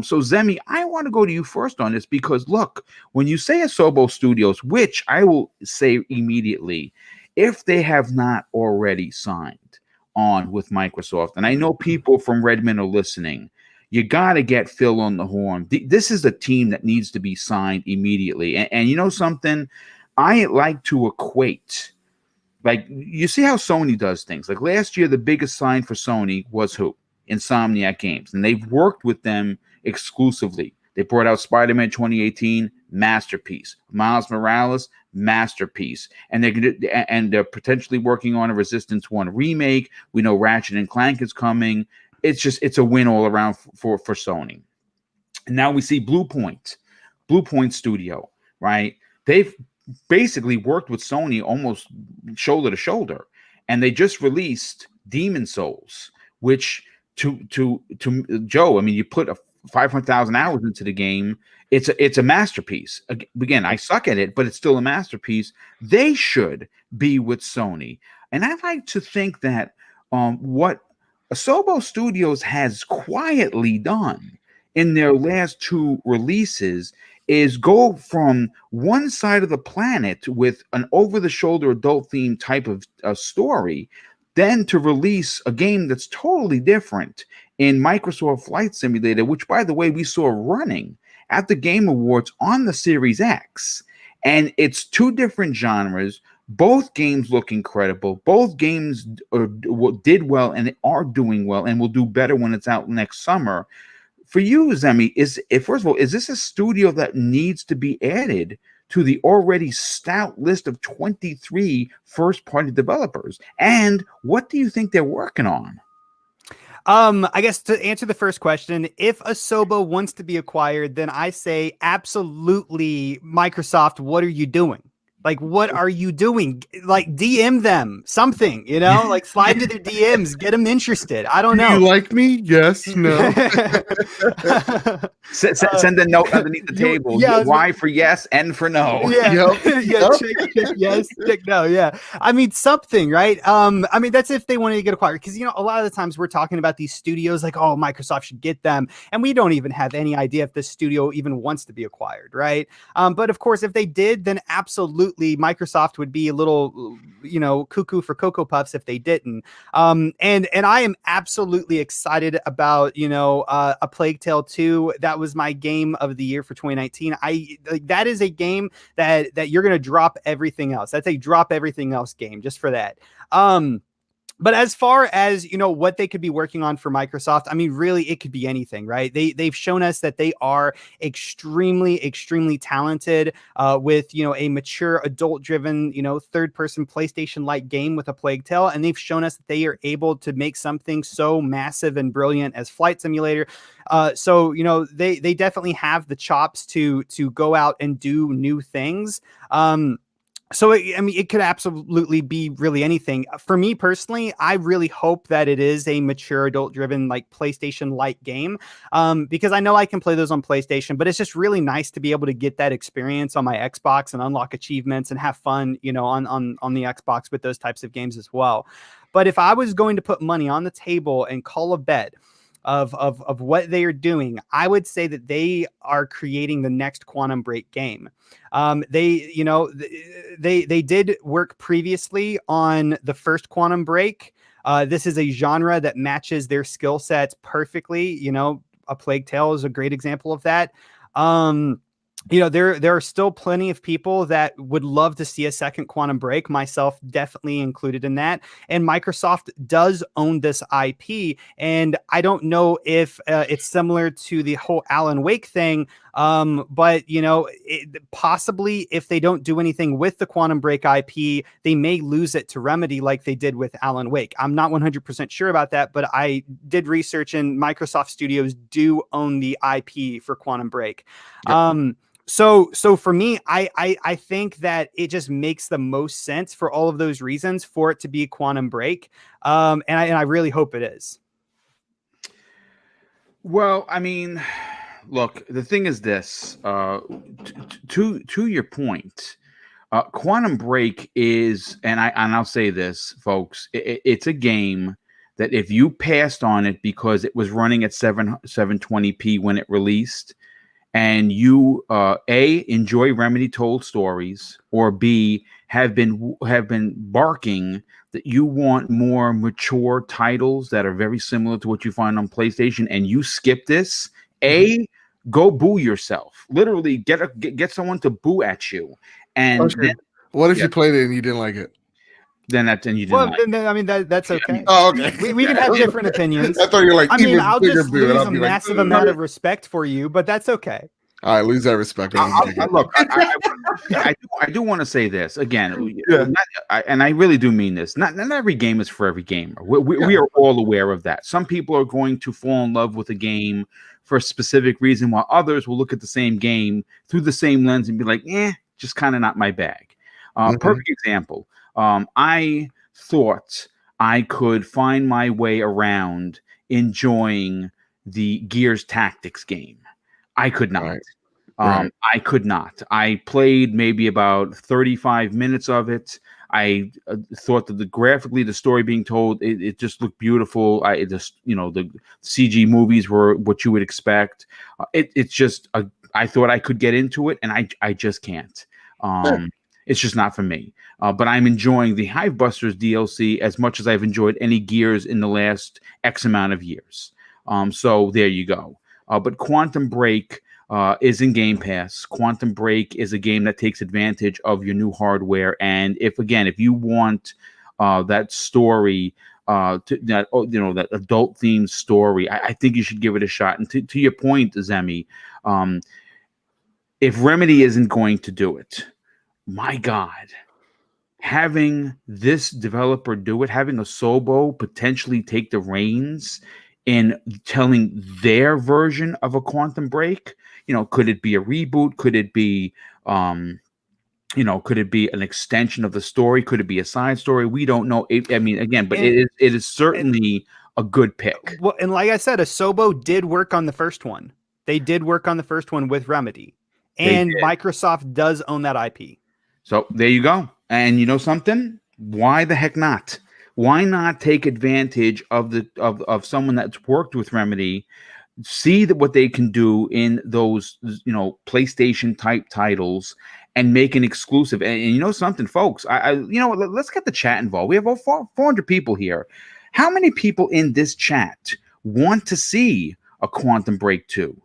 S1: So Zemi, I want to go to you first on this because look, when you say Asobo Studios, which I will say immediately, if they have not already signed on with Microsoft, and I know people from Redmond are listening, you got to get Phil on the horn. This is a team that needs to be signed immediately. And you know something? I like to equate, like, you see how Sony does things. Like last year, the biggest sign for Sony was who? Insomniac Games. And they've worked with them exclusively. They brought out Spider-Man 2018, masterpiece. Miles Morales, masterpiece. And they're potentially working on a Resistance 1 remake. We know Ratchet and Clank is coming. It's a win all around for Sony. And now we see Blue Point Studio, right? They've basically worked with Sony almost shoulder to shoulder. And they just released Demon Souls, which to Joe, I mean, you put 500,000 hours into the game. It's a masterpiece. Again, I suck at it, but it's still a masterpiece. They should be with Sony. And I like to think that what Asobo Studios has quietly done in their last 2 releases is go from one side of the planet with an over-the-shoulder adult theme type of story, then to release a game that's totally different in Microsoft Flight Simulator, which, by the way, we saw running at the Game Awards on the Series X. And it's 2 different genres. Both games look incredible. Both games did well and are doing well and will do better when it's out next summer. For you, Zemi, first of all, is this a studio that needs to be added to the already stout list of 23 first-party developers? And what do you think they're working on?
S2: I guess to answer the first question, if Asobo wants to be acquired, then I say absolutely, Microsoft, what are you doing? Like, what are you doing? Like, DM them something, you know, like slide into their DMs, get them interested. I don't
S4: Do
S2: know.
S4: you like me? Yes, no.
S1: Send a note underneath the table.
S2: yeah,
S1: Y for yes, N for no.
S2: Yeah,
S4: Yep.
S2: yeah, check yes, check no, yeah. I mean something, right? I mean that's if they wanted to get acquired, because you know a lot of the times we're talking about these studios like, oh, Microsoft should get them, and we don't even have any idea if this studio even wants to be acquired, right? But of course, if they did, then absolutely Microsoft would be a little, you know, cuckoo for Cocoa Puffs if they didn't. And I am absolutely excited about, you know, A Plague Tale 2. That was my game of the year for 2019. That is a game that you're going to drop everything else. That's a drop everything else game just for that. But as far as, you know, what they could be working on for Microsoft, I mean, really, it could be anything, right? They've shown us that they are extremely talented with, you know, a mature, adult-driven, you know, third-person PlayStation-like game with A Plague Tale, and they've shown us that they are able to make something so massive and brilliant as Flight Simulator. So, you know, they definitely have the chops to go out and do new things. So, I mean, it could absolutely be really anything. For me personally, I really hope that it is a mature, adult-driven, like PlayStation-like game, because I know I can play those on PlayStation, but it's just really nice to be able to get that experience on my Xbox and unlock achievements and have fun, you know, on the Xbox with those types of games as well. But if I was going to put money on the table and call a bet of what they are doing, I would say that they are creating the next Quantum Break game. They, you know, they did work previously on the first Quantum Break. This is a genre that matches their skill sets perfectly. You know, A Plague Tale is a great example of that. You know, there are still plenty of people that would love to see a second Quantum Break, myself definitely included in that. And Microsoft does own this IP, and I don't know if it's similar to the whole Alan Wake thing, but you know, possibly if they don't do anything with the Quantum Break IP, they may lose it to Remedy like they did with Alan Wake. I'm not 100% sure about that, but I did research, and Microsoft Studios do own the IP for Quantum Break. Yep. So for me, I think that it just makes the most sense for all of those reasons for it to be Quantum Break. And I really hope it is.
S1: Well, I mean, look, the thing is this, to your point, Quantum Break is, and I'll say this, folks, it's a game that if you passed on it because it was running at 720p when it released, and you A, enjoy Remedy told stories, or B, have been barking that you want more mature titles that are very similar to what you find on PlayStation, and you skip this, A, go boo yourself. Literally get someone to boo at you. And then,
S4: what if you played it and you didn't like it?
S1: Then you didn't. Well, like
S2: then, I mean that's okay.
S4: Oh, okay.
S2: We can have different opinions.
S4: I thought you were like,
S2: I mean, I'll just lose a
S4: like,
S2: massive amount of respect for you, but that's okay.
S4: I lose that respect.
S1: Look, I do want to say this again, and I really do mean this. Not every game is for every gamer. We are all aware of that. Some people are going to fall in love with a game for a specific reason, while others will look at the same game through the same lens and be like, just kind of not my bag. Perfect example. I thought I could find my way around enjoying the Gears Tactics game. I could not. Right. I could not. I played maybe about 35 minutes of it. I thought that graphically, the story being told, it just looked beautiful. The CG movies were what you would expect. It's just, I thought I could get into it, and I just can't. It's just not for me. But I'm enjoying the Hive Busters DLC as much as I've enjoyed any Gears in the last X amount of years. So there you go. But Quantum Break is in Game Pass. Quantum Break is a game that takes advantage of your new hardware. And if you want that story, that adult themed story, I think you should give it a shot. And to your point, Zemi, if Remedy isn't going to do it, my God, having this developer do it, having Asobo potentially take the reins in telling their version of a Quantum Break, could it be a reboot? Could it be could it be an extension of the story? Could it be a side story? We don't know. I mean, again, but
S2: And-
S1: it is certainly a good pick.
S2: Well, and like I said, Asobo did work on the first one. They did work on the first one with Remedy, and Microsoft does own that IP.
S1: So there you go. And you know something? Why the heck not? Why not take advantage of of someone that's worked with Remedy, see what they can do in those PlayStation type titles, and make an exclusive. And you know something, folks? Let's get the chat involved. We have over 400 people here. How many people in this chat want to see a Quantum Break 2?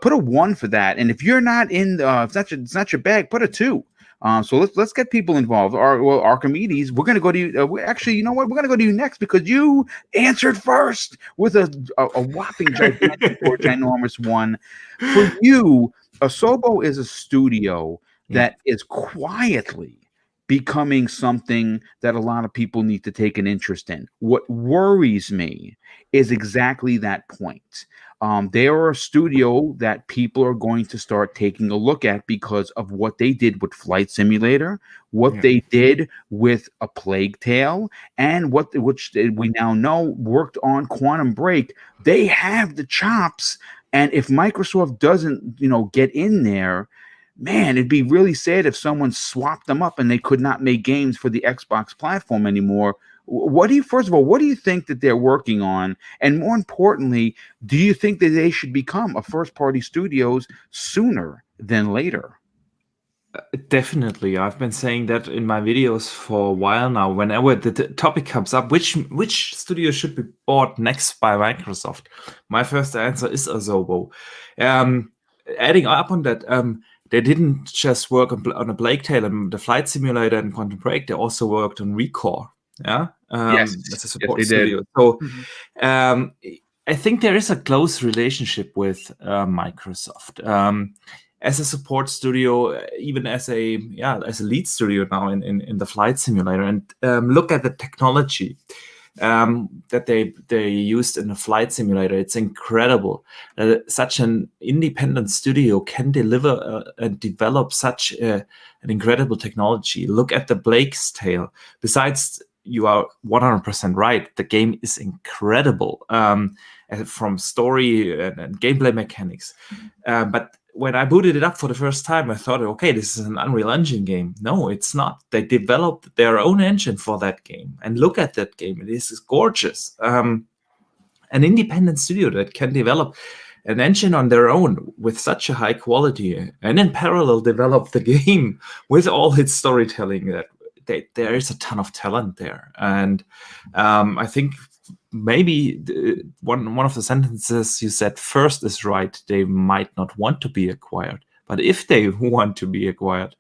S1: Put a 1 for that. And if you're not in, if it's not your bag, put a 2. So let's get people involved. Archimedes, we're gonna go to you. Actually, you know what? We're gonna go to you next because you answered first with a whopping gigantic or ginormous one. For you, Asobo is a studio that is quietly becoming something that a lot of people need to take an interest in. What worries me is exactly that point. They are a studio that people are going to start taking a look at because of what they did with Flight Simulator, what they did with A Plague Tale, and which we now know worked on Quantum Break. They have the chops, and if Microsoft doesn't, get in there, man, it'd be really sad if someone swapped them up and they could not make games for the Xbox platform anymore. First of all, what do you think that they're working on? And more importantly, do you think that they should become a first-party studios sooner than later?
S3: Definitely. I've been saying that in my videos for a while now. Whenever the topic comes up, which studio should be bought next by Microsoft? My first answer is Asobo. Adding up on that, they didn't just work on A Plague Tale and the Flight Simulator and Quantum Break. They also worked on Recore. Yeah,
S1: yes,
S3: as a support
S1: they
S3: studio.
S1: did.
S3: So I think there is a close relationship with Microsoft as a support studio, even as a lead studio now in the Flight Simulator. And look at the technology that they used in the Flight Simulator. It's incredible. Such an independent studio can deliver and develop such an incredible technology. Look at the Blake's Tale. Besides, you are 100% right. The game is incredible from story and gameplay mechanics. But when I booted it up for the first time, I thought, okay, this is an Unreal Engine game. No, it's not. They developed their own engine for that game. And look at that game. It is gorgeous. An independent studio that can develop an engine on their own with such a high quality and in parallel develop the game with all its storytelling, that there is a ton of talent there. And I think maybe one of the sentences you said first is right. They might not want to be acquired, but if they want to be acquired,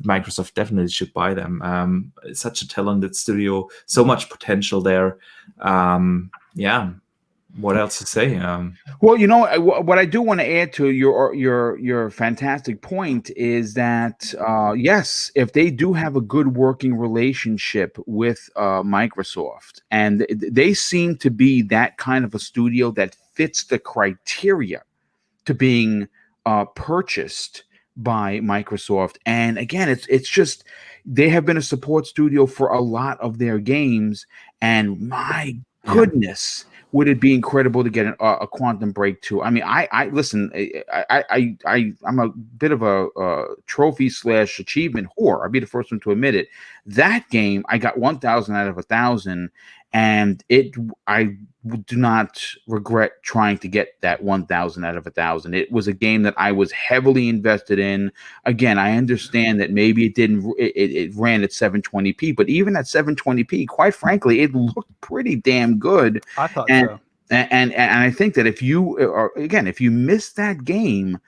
S3: Microsoft definitely should buy them. It's such a talented studio, so much potential there. What else to say?
S1: Well, what I do want to add to your fantastic point is that yes, if they do have a good working relationship with Microsoft, and they seem to be that kind of a studio that fits the criteria to being purchased by Microsoft. And again, it's just they have been a support studio for a lot of their games, and my goodness. Would it be incredible to get a Quantum Break 2? I mean, I listen. I'm a bit of a trophy / achievement whore. I'll be the first one to admit it. That game, I got 1,000 out of 1,000, and I do not regret trying to get that 1,000 out of 1,000. It was a game that I was heavily invested in. Again, I understand that maybe it ran at 720p, but even at 720p, quite frankly, it looked pretty damn good.
S2: I thought so.
S1: And I think that if you missed that game,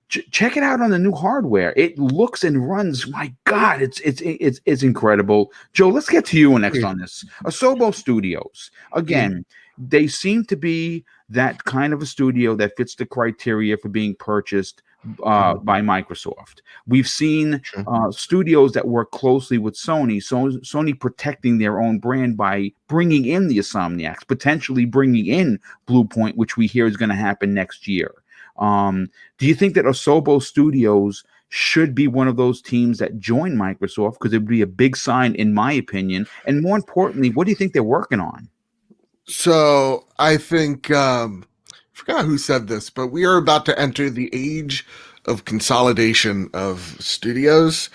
S1: check it out on the new hardware. It looks and runs. My God, it's incredible. Joe, let's get to you next on this. Asobo Studios. Again, they seem to be that kind of a studio that fits the criteria for being purchased by Microsoft. We've seen studios that work closely with Sony, Sony protecting their own brand by bringing in the Insomniacs, potentially bringing in Bluepoint, which we hear is going to happen next year. Do you think that Asobo Studios should be one of those teams that join Microsoft, because it would be a big sign, in my opinion. And more importantly, what do you think they're working on?
S4: So I think I forgot who said this, but we are about to enter the age of consolidation of studios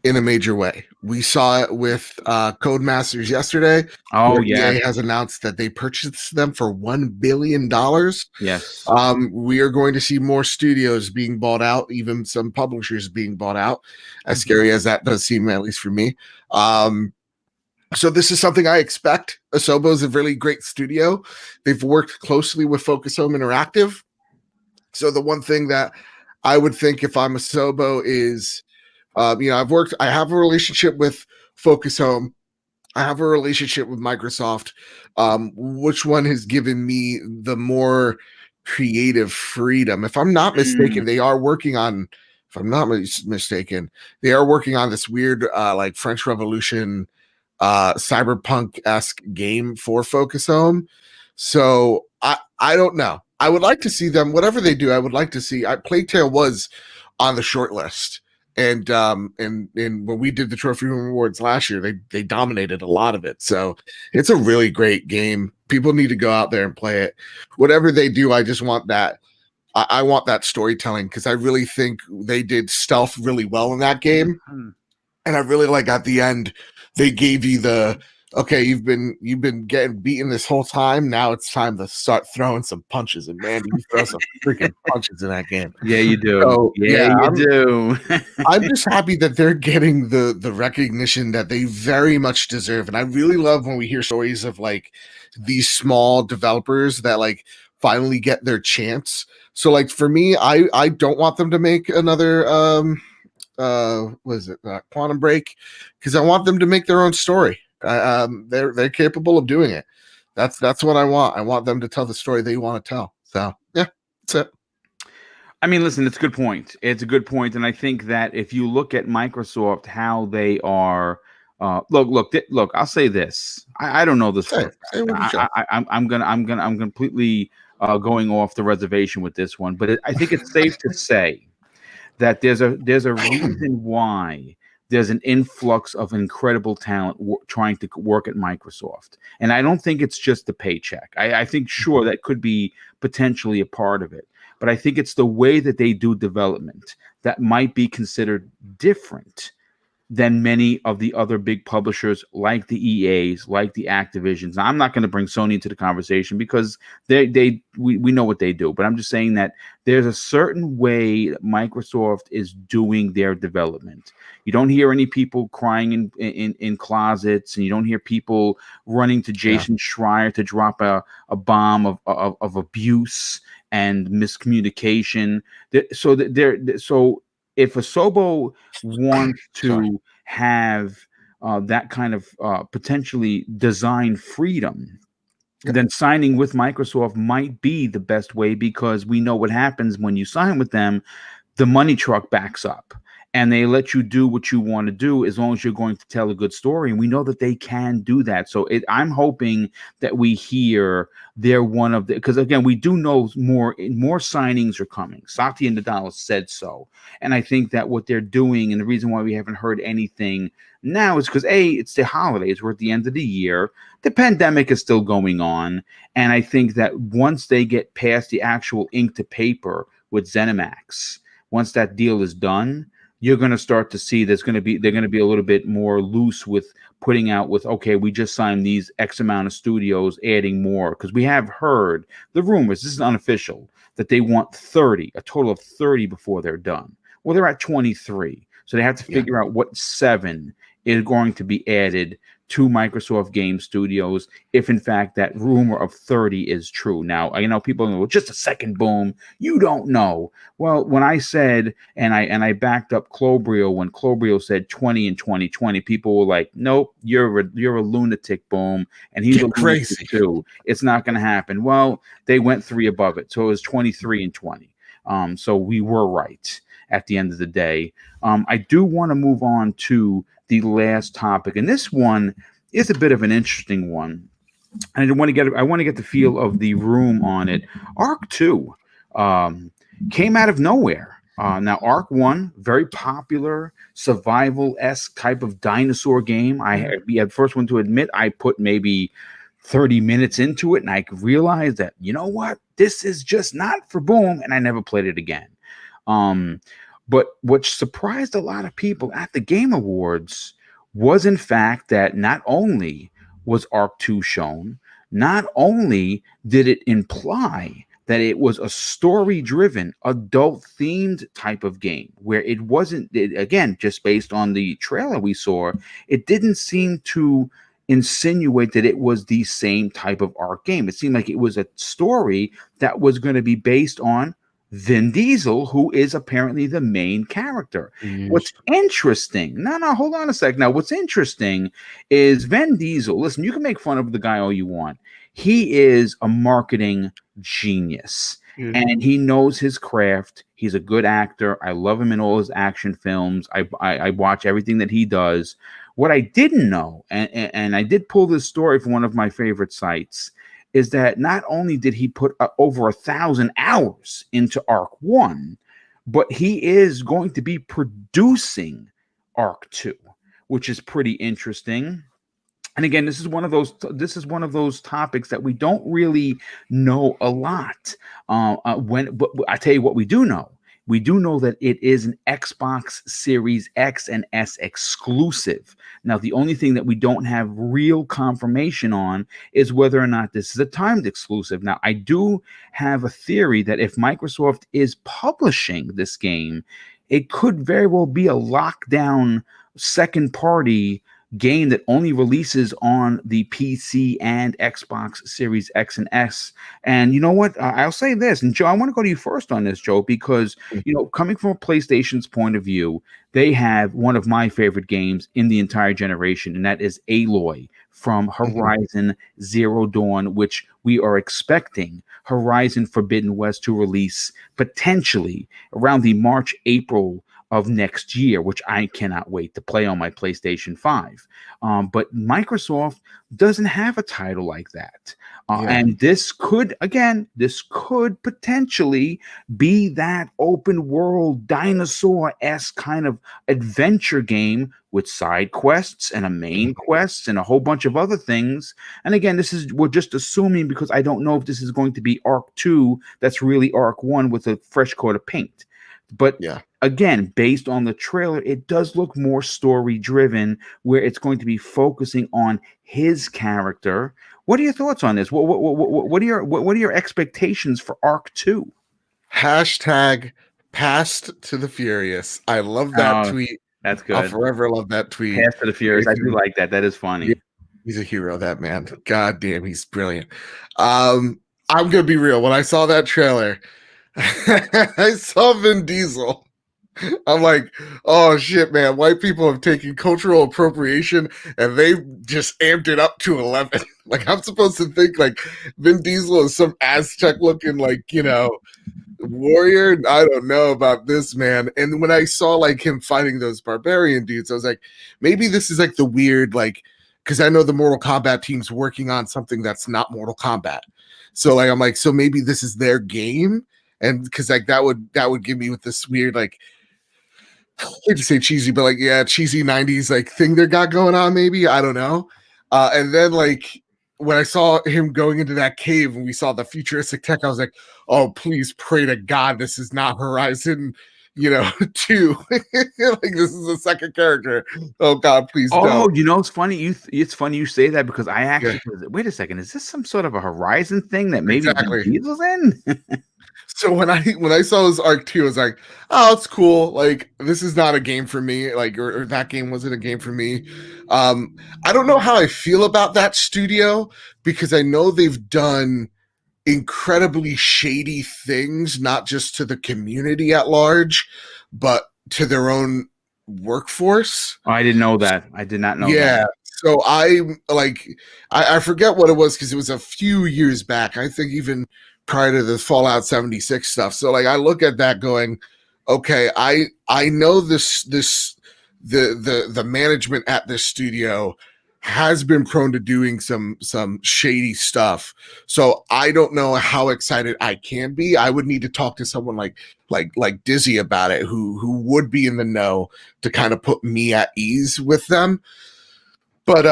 S4: in a major way. We saw it with Codemasters yesterday.
S1: Oh,
S4: EA
S1: yeah.
S4: has announced that they purchased them for $1 billion.
S1: Yes.
S4: We are going to see more studios being bought out, even some publishers being bought out, as scary as that does seem, at least for me. So this is something I expect. Asobo is a really great studio. They've worked closely with Focus Home Interactive. So the one thing that I would think if I'm Asobo is, I have a relationship with Focus Home. I have a relationship with Microsoft. Which one has given me the more creative freedom? If I'm not mistaken, they are working on, if I'm not mistaken, they are working on this weird, like French Revolution, cyberpunk-esque game for Focus Home. So I don't know. I would like to see them, whatever they do, I would like to see. Plague Tale was on the short list. And when we did the Trophy Room Awards last year, they dominated a lot of it. So it's a really great game. People need to go out there and play it. Whatever they do, I just want that. I want that storytelling, because I really think they did stealth really well in that game. And I really like at the end, they gave you the, okay, you've been getting beaten this whole time. Now it's time to start throwing some punches. And man, you throw some freaking punches in that game.
S1: Yeah, you do.
S4: So,
S1: you do.
S4: I'm just happy that they're getting the recognition that they very much deserve. And I really love when we hear stories of like these small developers that like finally get their chance. So like for me, I don't want them to make another Quantum Break, because I want them to make their own story. They're capable of doing it. That's what I want. I want them to tell the story they want to tell. So yeah, that's it.
S1: I mean, listen, it's a good point. It's a good point, and I think that if you look at Microsoft, how they are, look. I'll say this. I don't know this. I'm completely going off the reservation with this one, but I think it's safe to say that there's a reason why there's an influx of incredible talent trying to work at Microsoft. And I don't think it's just the paycheck. I think, sure, that could be potentially a part of it. But I think it's the way that they do development that might be considered different than many of the other big publishers, like the EAs, like the Activisions. Now, I'm not going to bring Sony into the conversation, because we know what they do. But I'm just saying that there's a certain way that Microsoft is doing their development. You don't hear any people crying in closets, and you don't hear people running to Jason Schreier to drop a bomb of abuse and miscommunication. So if Asobo wants to have that kind of potentially design freedom, then signing with Microsoft might be the best way, because we know what happens when you sign with them. The money truck backs up, and they let you do what you want to do as long as you're going to tell a good story. And we know that they can do that. So I'm hoping that we hear they're one of the, because again, we do know more signings are coming. Satya Nadella said so. And I think that what they're doing, and the reason why we haven't heard anything now, is because it's the holidays. We're at the end of the year. The pandemic is still going on. And I think that once they get past the actual ink to paper with ZeniMax, once that deal is done, you're going to start to see they're going to be a little bit more loose with putting out with, okay, we just signed these X amount of studios, adding more, because we have heard the rumors, this is unofficial, that they want a total of 30 before they're done. Well, they're at 23. So they have to figure out what 7 is going to be added to Microsoft Game Studios, if in fact that rumor of 30 is true. Now, I know people know, just a second, boom, you don't know. Well, when I said, and I backed up Clobrio when Clobrio said 20 in 2020, people were like, nope, you're a lunatic, boom, and he's a crazy too. It's not going to happen. Well, they went 3 above it, so it was 23 and 20. So we were right at the end of the day. I do want to move on to the last topic, and this one is a bit of an interesting one. And I want to get the feel of the room on it. Ark II came out of nowhere. Now, Ark 1, very popular survival-esque type of dinosaur game. I had be the first one to admit I put maybe 30 minutes into it, and I realized that, you know what, this is just not for Boom, and I never played it again. But what surprised a lot of people at the Game Awards was, in fact, that not only was Ark 2 shown, not only did it imply that it was a story-driven, adult-themed type of game, where it wasn't, again, just based on the trailer we saw, it didn't seem to insinuate that it was the same type of Ark game. It seemed like it was a story that was going to be based on Vin Diesel, who is apparently the main character. What's interesting, hold on a sec. Now, what's interesting is Vin Diesel, listen, you can make fun of the guy all you want. He is a marketing genius, and he knows his craft. He's a good actor. I love him in all his action films. I watch everything that he does. What I didn't know, and I did pull this story from one of my favorite sites, is that not only did he put over 1,000 hours into Ark 1, but he is going to be producing Ark 2, which is pretty interesting. And again, this is one of those topics that we don't really know a lot. But I tell you what we do know. We do know that it is an Xbox Series X and S exclusive. Now, the only thing that we don't have real confirmation on is whether or not this is a timed exclusive. Now, I do have a theory that if Microsoft is publishing this game, it could very well be a lockdown second-party game that only releases on the PC and Xbox Series X and S. And you know what? I'll say this, and Joe, I want to go to you first on this, Joe, because, you know, coming from a PlayStation's point of view, they have one of my favorite games in the entire generation, and that is Aloy from Horizon Zero Dawn, which we are expecting Horizon Forbidden West to release potentially around the March-April of next year, which I cannot wait to play on my PlayStation 5. But Microsoft doesn't have a title like that. And this could potentially be that open world dinosaur-esque kind of adventure game with side quests and a main quest and a whole bunch of other things. And again, we're just assuming, because I don't know if this is going to be Ark 2 that's really Ark 1 with a fresh coat of paint. But again, based on the trailer, it does look more story-driven, where it's going to be focusing on his character. What are your thoughts on this? What are your expectations for Ark 2?
S4: Hashtag Past to the Furious. I love that tweet.
S1: That's good.
S4: I'll forever love that tweet.
S1: Past to the Furious. I do like that. That is funny.
S4: Yeah, he's a hero, that man. God damn, he's brilliant. I'm gonna be real. When I saw that trailer, I saw Vin Diesel. I'm like, oh shit, man. White people have taken cultural appropriation and they just amped it up to 11. Like, I'm supposed to think like Vin Diesel is some Aztec looking, like, you know, warrior. I don't know about this, man. And when I saw like him fighting those barbarian dudes, I was like, maybe this is like the weird, like, because I know the Mortal Kombat team's working on something that's not Mortal Kombat. So like, I'm like, so maybe this is their game. And because like that would give me with this weird, like, I hate to say cheesy, but like, yeah, cheesy 90s like thing they got going on, maybe. I don't know. And then like when I saw him going into that cave and we saw the futuristic tech, I was like, oh, please pray to God this is not Horizon, 2. Like, this is a second character. Oh God, please don't.
S1: Oh, you know, it's funny. It's funny you say that, because I actually wait a second. Is this some sort of a Horizon thing that maybe Vin Diesel's in?
S4: So when I saw this Ark 2, I was like, oh, it's cool. Like, this is not a game for me. Like, or that game wasn't a game for me. I don't know how I feel about that studio, because I know they've done incredibly shady things, not just to the community at large, but to their own workforce.
S1: Oh, I didn't know that. I did not know that.
S4: Yeah. So I forget what it was, because it was a few years back. I think even prior to the Fallout 76 stuff. So like I look at that going, okay, I know the management at this studio has been prone to doing some shady stuff. So I don't know how excited I can be. I would need to talk to someone like Dizzy about it, who would be in the know to kind of put me at ease with them. But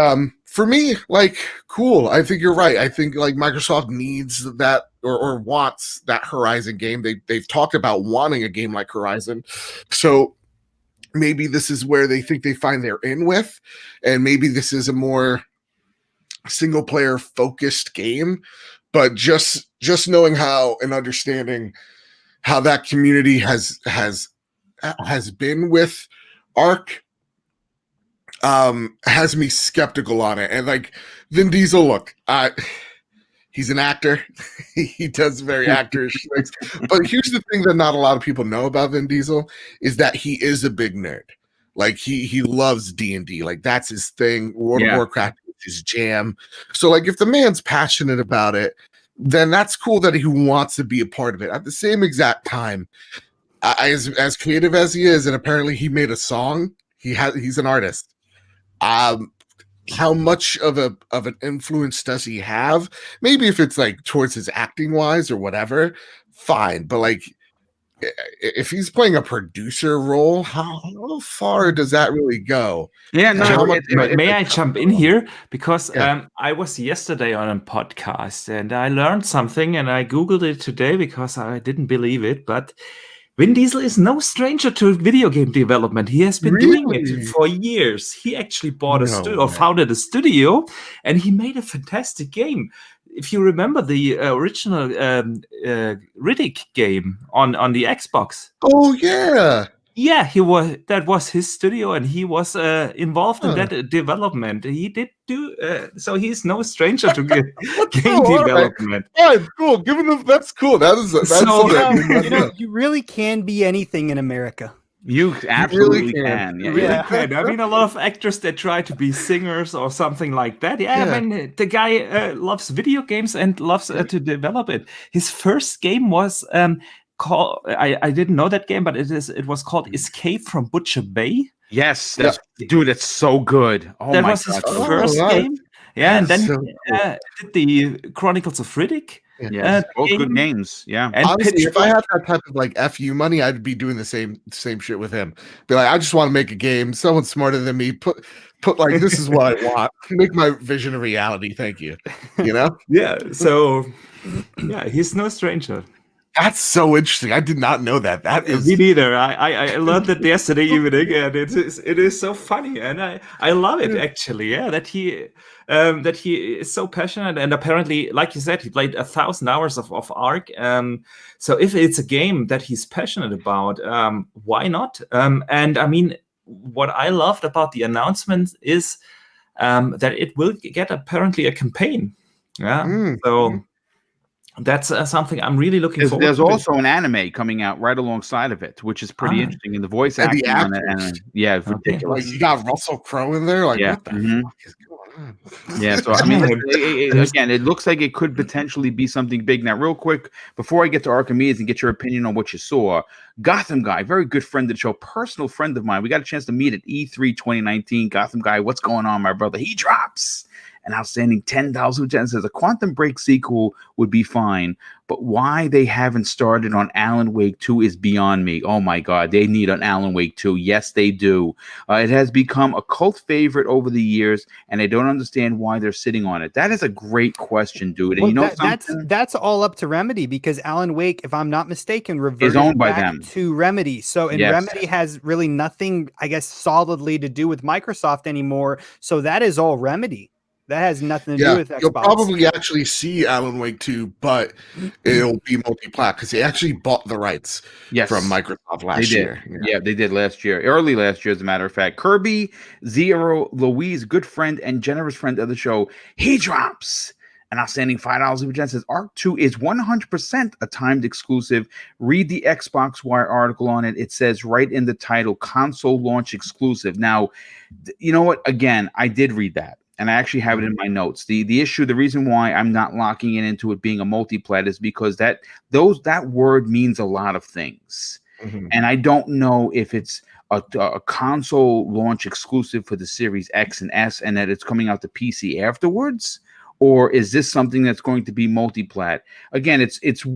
S4: for me, like, cool. I think you're right. I think like Microsoft needs that or wants that Horizon game. They've talked about wanting a game like Horizon. So maybe this is where they think they find their in with, and maybe this is a more single player focused game. But just knowing how and understanding how that community has been with Ark has me skeptical on it. And like Vin Diesel, look, he's an actor. He does very actorish things. But here's the thing that not a lot of people know about Vin Diesel is that he is a big nerd. Like he loves D&D. Like that's his thing. World of Warcraft is his jam. So like if the man's passionate about it, then that's cool that he wants to be a part of it. At the same exact time, as creative as he is, and apparently he made a song. He's an artist. How much of an influence does he have? Maybe if it's like towards his acting wise or whatever, fine. But like, if he's playing a producer role, how far does that really go?
S1: Yeah, no.
S3: May I jump in here? Because I was yesterday on a podcast and I learned something, and I Googled it today because I didn't believe it. But Vin Diesel is no stranger to video game development. He has been doing it for years. He actually bought a studio, or founded a studio, and he made a fantastic game. If you remember the original Riddick game on the Xbox.
S4: Oh yeah.
S3: Yeah, that was his studio, and he was involved in that development. He did do so. He's no stranger to game development.
S4: Right. Cool. That's cool. That's
S2: so, you really can be anything in America.
S1: You absolutely can.
S3: Yeah, really can. I mean, a lot of actors that try to be singers or something like that. I mean, the guy loves video games and loves to develop it. His first game was called, I didn't know that game, but it was called Escape from Butcher Bay.
S1: Yes, dude, it's so good. Oh,
S3: that
S1: my
S3: was
S1: God.
S3: his first game. Yeah, and then did the Chronicles of Riddick.
S1: Yeah, both good names. Yeah,
S4: and honestly, if I had that type of like FU money, I'd be doing the same shit with him. Be like, I just want to make a game. Someone smarter than me put like, this is what I want. Make my vision a reality. Thank you. You know?
S3: Yeah. So, yeah, he's no stranger.
S4: That's so interesting. I did not know that. That is
S3: me neither. I learned that yesterday evening, and it is so funny, and I love it actually. Yeah, that he is so passionate, and apparently, like you said, he played 1,000 hours of Ark. So if it's a game that he's passionate about, why not? And I mean, what I loved about the announcement is that it will get apparently a campaign. Yeah. So. That's something I'm really looking forward to.
S1: There's also an anime coming out right alongside of it, which is pretty interesting. And the voice acting it's ridiculous.
S4: Like, you got Russell Crowe in there. Like, what the fuck is going on?
S1: Yeah, so I mean, again, it looks like it could potentially be something big. Now, real quick, before I get to Archimedes and get your opinion on what you saw, Gotham Guy, very good friend of the show, personal friend of mine. We got a chance to meet at E3 2019. Gotham Guy, what's going on, my brother? He drops an outstanding 10,000 gems. Says a Quantum Break sequel would be fine, but why they haven't started on Alan Wake 2 is beyond me. Oh my God, they need an Alan Wake 2. Yes, they do. It has become a cult favorite over the years, and I don't understand why they're sitting on it. That is a great question, dude. And
S2: well, that's all up to Remedy, because Alan Wake, if I'm not mistaken, reverted
S1: is owned by
S2: back
S1: them
S2: to Remedy. So, and Remedy has really nothing, I guess, solidly to do with Microsoft anymore. So that is all Remedy. That has nothing to do with Xbox.
S4: You'll probably actually see Alan Wake 2, but it'll be multi-plat because they actually bought the rights from Microsoft last year.
S1: Yeah, they did last year. Early last year, as a matter of fact. Kirby Zero Louise, good friend and generous friend of the show, he drops an outstanding $5 of says Ark 2 is 100% a timed exclusive. Read the Xbox Wire article on it. It says right in the title, console launch exclusive. Now, you know what? Again, I did read that. And I actually have it in my notes. The issue, the reason why I'm not locking into it being a multiplat is because that word means a lot of things. Mm-hmm. And I don't know if it's a console launch exclusive for the Series X and S, and that it's coming out to PC afterwards? Or is this something that's going to be multi-plat? Again, it's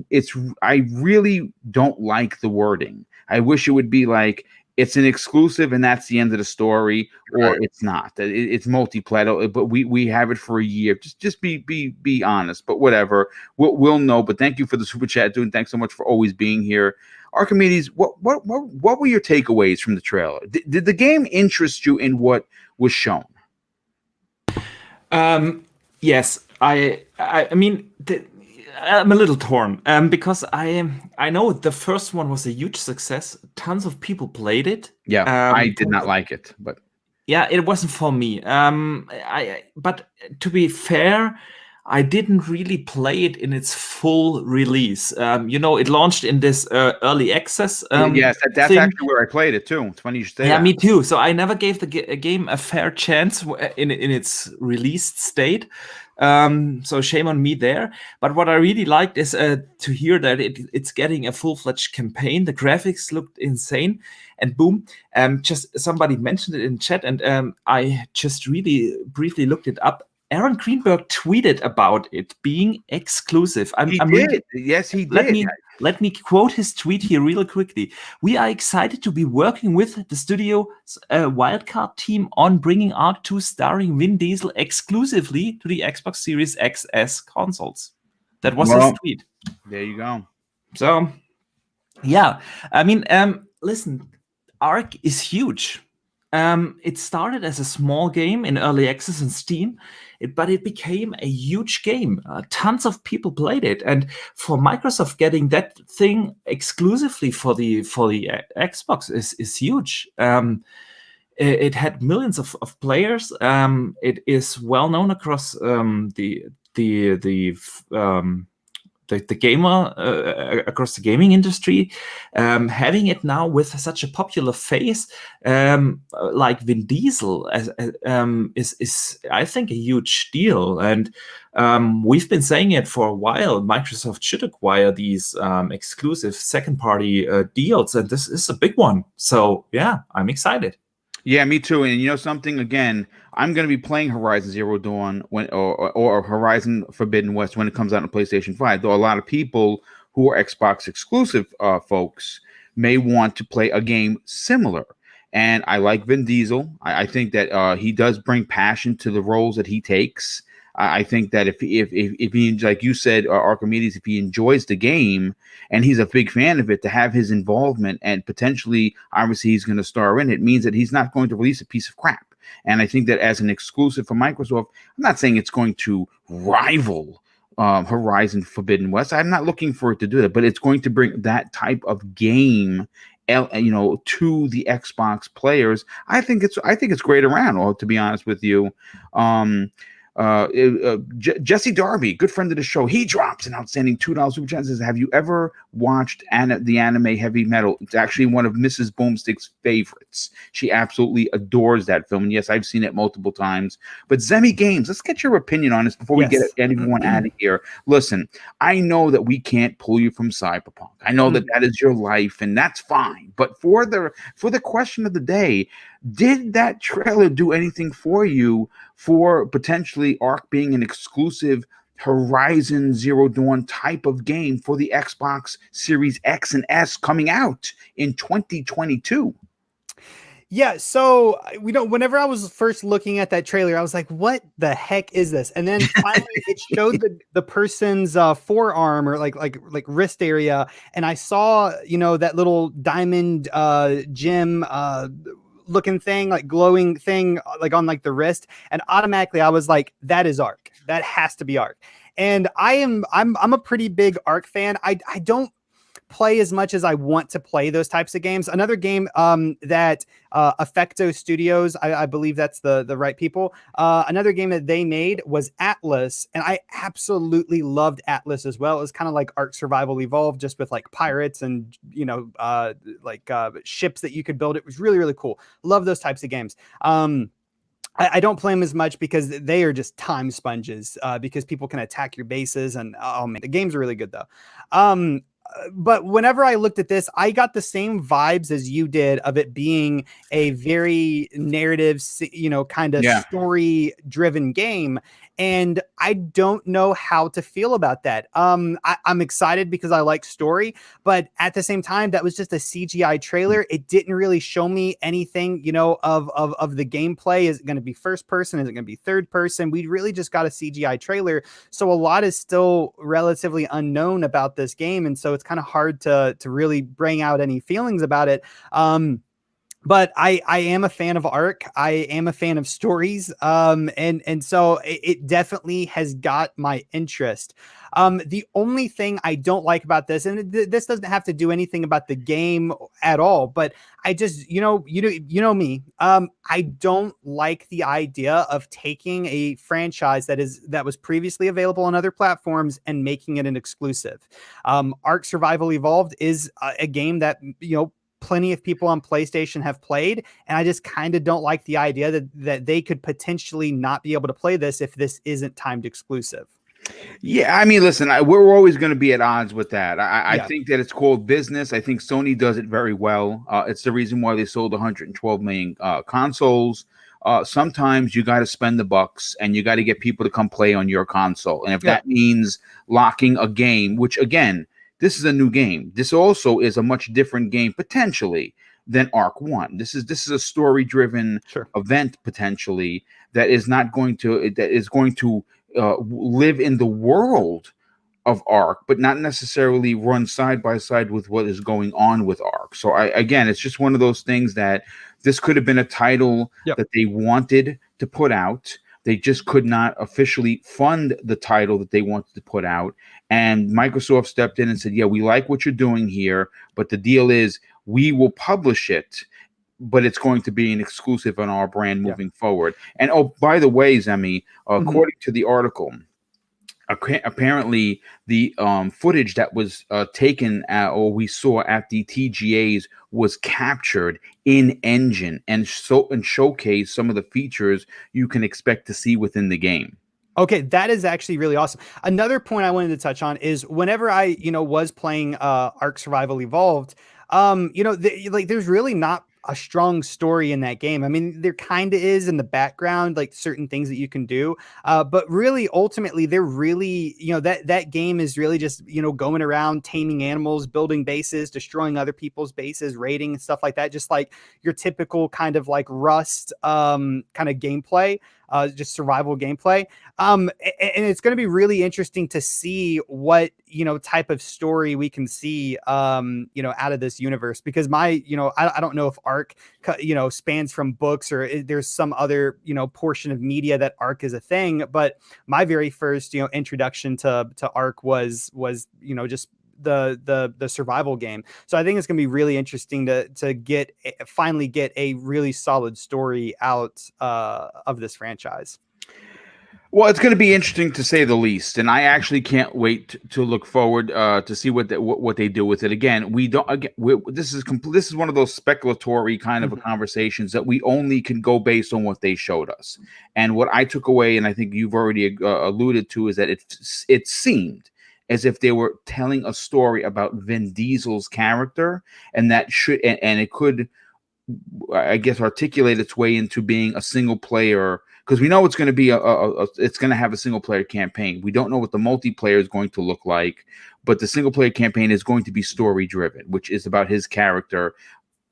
S1: I really don't like the wording. I wish it would be like it's an exclusive and that's the end of the story, or it's not. It's multi-plat, but we have it for a year. Just be honest. But whatever, we'll know. But thank you for the super chat, dude. Thanks so much for always being here. Archimedes, what were your takeaways from the trailer? Did the game interest you in what was shown?
S3: Yes, I mean, I'm a little torn because I know the first one was a huge success. Tons of people played it.
S1: Yeah, I did not like it, but
S3: yeah, it wasn't for me. But to be fair, I didn't really play it in its full release. It launched in this early access.
S1: Yes, that's
S3: thing.
S1: actually where I played it too. It's funny you should say that.
S3: Yeah, me too. So I never gave the game a fair chance in its released state. So shame on me there. But what I really liked is to hear that it's getting a full-fledged campaign. The graphics looked insane, and boom, just somebody mentioned it in chat, and I just really briefly looked it up. Aaron Greenberg tweeted about it being exclusive.
S1: Yes, he did.
S3: Let me quote his tweet here real quickly. "We are excited to be working with the studio's Wildcard team on bringing Ark II starring Vin Diesel exclusively to the Xbox Series XS consoles." That was his tweet.
S1: There you go.
S3: So, yeah. I mean, listen, Ark is huge. It started as a small game in early access on Steam, but it became a huge game. Tons of people played it, and for Microsoft getting that thing exclusively for the Xbox is huge. It had millions of players. It is well known across the gamer across the gaming industry. Having it now with such a popular face like Vin Diesel is I think a huge deal, and we've been saying it for a while. Microsoft should acquire these exclusive second-party deals, and this is a big one. So yeah, I'm excited.
S1: Yeah, me too. And you know something? Again, I'm going to be playing Horizon Zero Dawn or Horizon Forbidden West when it comes out on PlayStation 5. Though a lot of people who are Xbox exclusive folks may want to play a game similar. And I like Vin Diesel. I think that he does bring passion to the roles that he takes. I think that if he, like you said, Archimedes, if he enjoys the game and he's a big fan of it, to have his involvement and potentially, obviously, he's going to star in it, means that he's not going to release a piece of crap. And I think that as an exclusive for Microsoft, I'm not saying it's going to rival Horizon Forbidden West. I'm not looking for it to do that, but it's going to bring that type of game, to the Xbox players. I think it's great around. To be honest with you. Jesse Darby, good friend of the show, he drops an outstanding $2 super chat. Says, have you ever watched the anime Heavy Metal? It's actually one of Mrs. Boomstick's favorites. She absolutely adores that film. And yes, I've seen it multiple times. But Zemi Games, let's get your opinion on this before we get anyone out of here. Listen, I know that we can't pull you from Cyberpunk. I know that is your life, and that's fine. But for the question of the day, did that trailer do anything for you for potentially Ark being an exclusive Horizon Zero Dawn type of game for the Xbox Series X and S coming out in 2022?
S2: Yeah, so whenever I was first looking at that trailer, I was like, what the heck is this? And then finally it showed the person's forearm or like wrist area, and I saw, that little diamond gem looking thing, like glowing thing, like on like the wrist, and automatically I was like, that is Ark. That has to be Ark. And I'm a pretty big Ark fan. I don't play as much as I want to play those types of games. Another game that Effecto Studios, I believe that's the right people. Another game that they made was Atlas, and I absolutely loved Atlas as well. It was kind of like Ark Survival Evolved, just with like pirates and ships that you could build. It was really, really cool. Love those types of games. I don't play them as much because they are just time sponges, because people can attack your bases, and oh man, the games are really good though. but whenever I looked at this, I got the same vibes as you did of it being a very narrative, kind of
S1: Yeah.
S2: story driven game. And I don't know how to feel about that. I'm excited because I like story, but at the same time, that was just a CGI trailer. It didn't really show me anything, of the gameplay. Is it going to be first person? Is it going to be third person? We really just got a CGI trailer. So a lot is still relatively unknown about this game. And so it's kind of hard to really bring out any feelings about it. But I am a fan of Ark. I am a fan of stories. And so it definitely has got my interest. The only thing I don't like about this, and this doesn't have to do anything about the game at all, but I just, you know me, I don't like the idea of taking a franchise that was previously available on other platforms and making it an exclusive. Ark Survival Evolved is a game that, plenty of people on PlayStation have played, and I just kind of don't like the idea that they could potentially not be able to play this if this isn't timed exclusive.
S1: Yeah, I mean, listen, we're always going to be at odds with that. I
S2: Yeah.
S1: think that it's called business. I think Sony does it very well. It's the reason why they sold 112 million consoles. Sometimes you got to spend the bucks and you got to get people to come play on your console. And if that means locking a game, which again, this is a new game. This also is a much different game potentially than Ark 1. This is a story-driven event potentially that is going to live in the world of Ark, but not necessarily run side by side with what is going on with Ark. So again, it's just one of those things that this could have been a title that they wanted to put out. They just could not officially fund the title that they wanted to put out. And Microsoft stepped in and said, yeah, we like what you're doing here, but the deal is we will publish it, but it's going to be an exclusive on our brand moving forward. And oh, by the way, Zemi, according to the article, apparently the footage that was taken or we saw at the TGAs was captured in engine and showcase some of the features you can expect to see within the game.
S2: Okay, that is actually really awesome. Another point I wanted to touch on is whenever I, was playing Ark Survival Evolved, there's really not a strong story in that game. I mean, there kind of is in the background, like certain things that you can do. But really, ultimately, they're really, that game is really just, going around taming animals, building bases, destroying other people's bases, raiding and stuff like that. Just like your typical kind of like Rust kind of gameplay. Just survival gameplay. And it's going to be really interesting to see what, type of story we can see, out of this universe, because I don't know if Ark, spans from books or there's some other, portion of media that Ark is a thing. But my very first, introduction to Ark was, just the survival game. So I think it's going to be really interesting to finally get a really solid story out of this franchise.
S1: Well, it's going to be interesting to say the least, and I actually can't wait to look forward to see what they do with it. Again, this is one of those speculatory kind of conversations that we only can go based on what they showed us. And what I took away, and I think you've already alluded to, is that it seemed as if they were telling a story about Vin Diesel's character, and that it could, I guess, articulate its way into being a single player, because we know it's going to be it's going to have a single player campaign. We don't know what the multiplayer is going to look like, but the single player campaign is going to be story driven, which is about his character.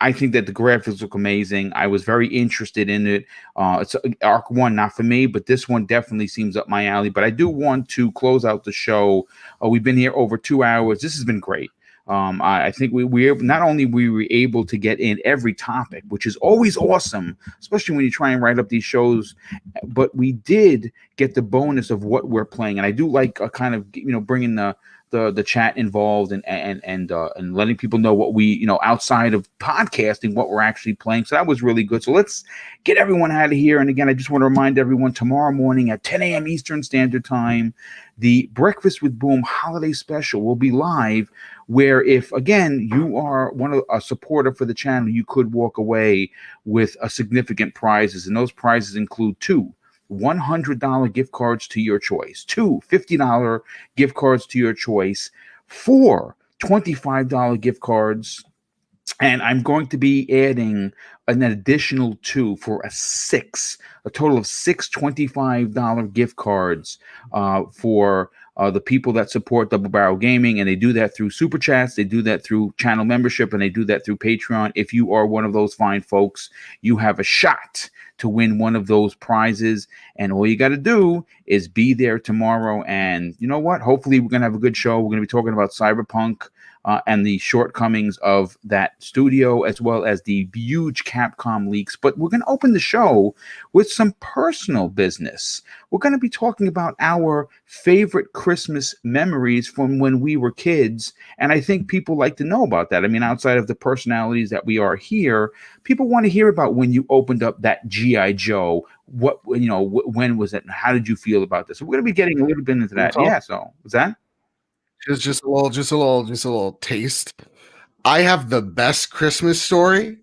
S1: I think that the graphics look amazing. I was very interested in it. It's Ark 1, not for me, but this one definitely seems up my alley. But I do want to close out the show. We've been here over 2 hours. This has been great. I think we not only we were able to get in every topic, which is always awesome, especially when you try and write up these shows, but we did get the bonus of what we're playing. And I do like a kind of, bringing the chat involved and letting people know what we, outside of podcasting, what we're actually playing. So that was really good. So let's get everyone out of here. And again, I just want to remind everyone, tomorrow morning at 10 a.m. Eastern Standard Time, the Breakfast with Boom holiday special will be live, where if, again, you are a supporter for the channel, you could walk away with a significant prizes. And those prizes include 2 $100 gift cards to your choice, 2 $50 gift cards to your choice, 4 $25 gift cards. And I'm going to be adding an additional 2 for a total of 6 $25 gift cards for the people that support Double Barrel Gaming. And they do that through Super Chats, they do that through channel membership, and they do that through Patreon. If you are one of those fine folks, you have a shot to win one of those prizes. And all you got to do is be there tomorrow. And you know what? Hopefully we're going to have a good show. We're going to be talking about Cyberpunk and the shortcomings of that studio, as well as the huge Capcom leaks. But we're going to open the show with some personal business. We're going to be talking about our favorite Christmas memories from when we were kids. And I think people like to know about that. I mean, outside of the personalities that we are here, people want to hear about when you opened up that G.I. Joe. What, when was it? And how did you feel about this? So we're going to be getting a little bit into that. Yeah. So was that?
S4: Just a little taste. I have the best Christmas story.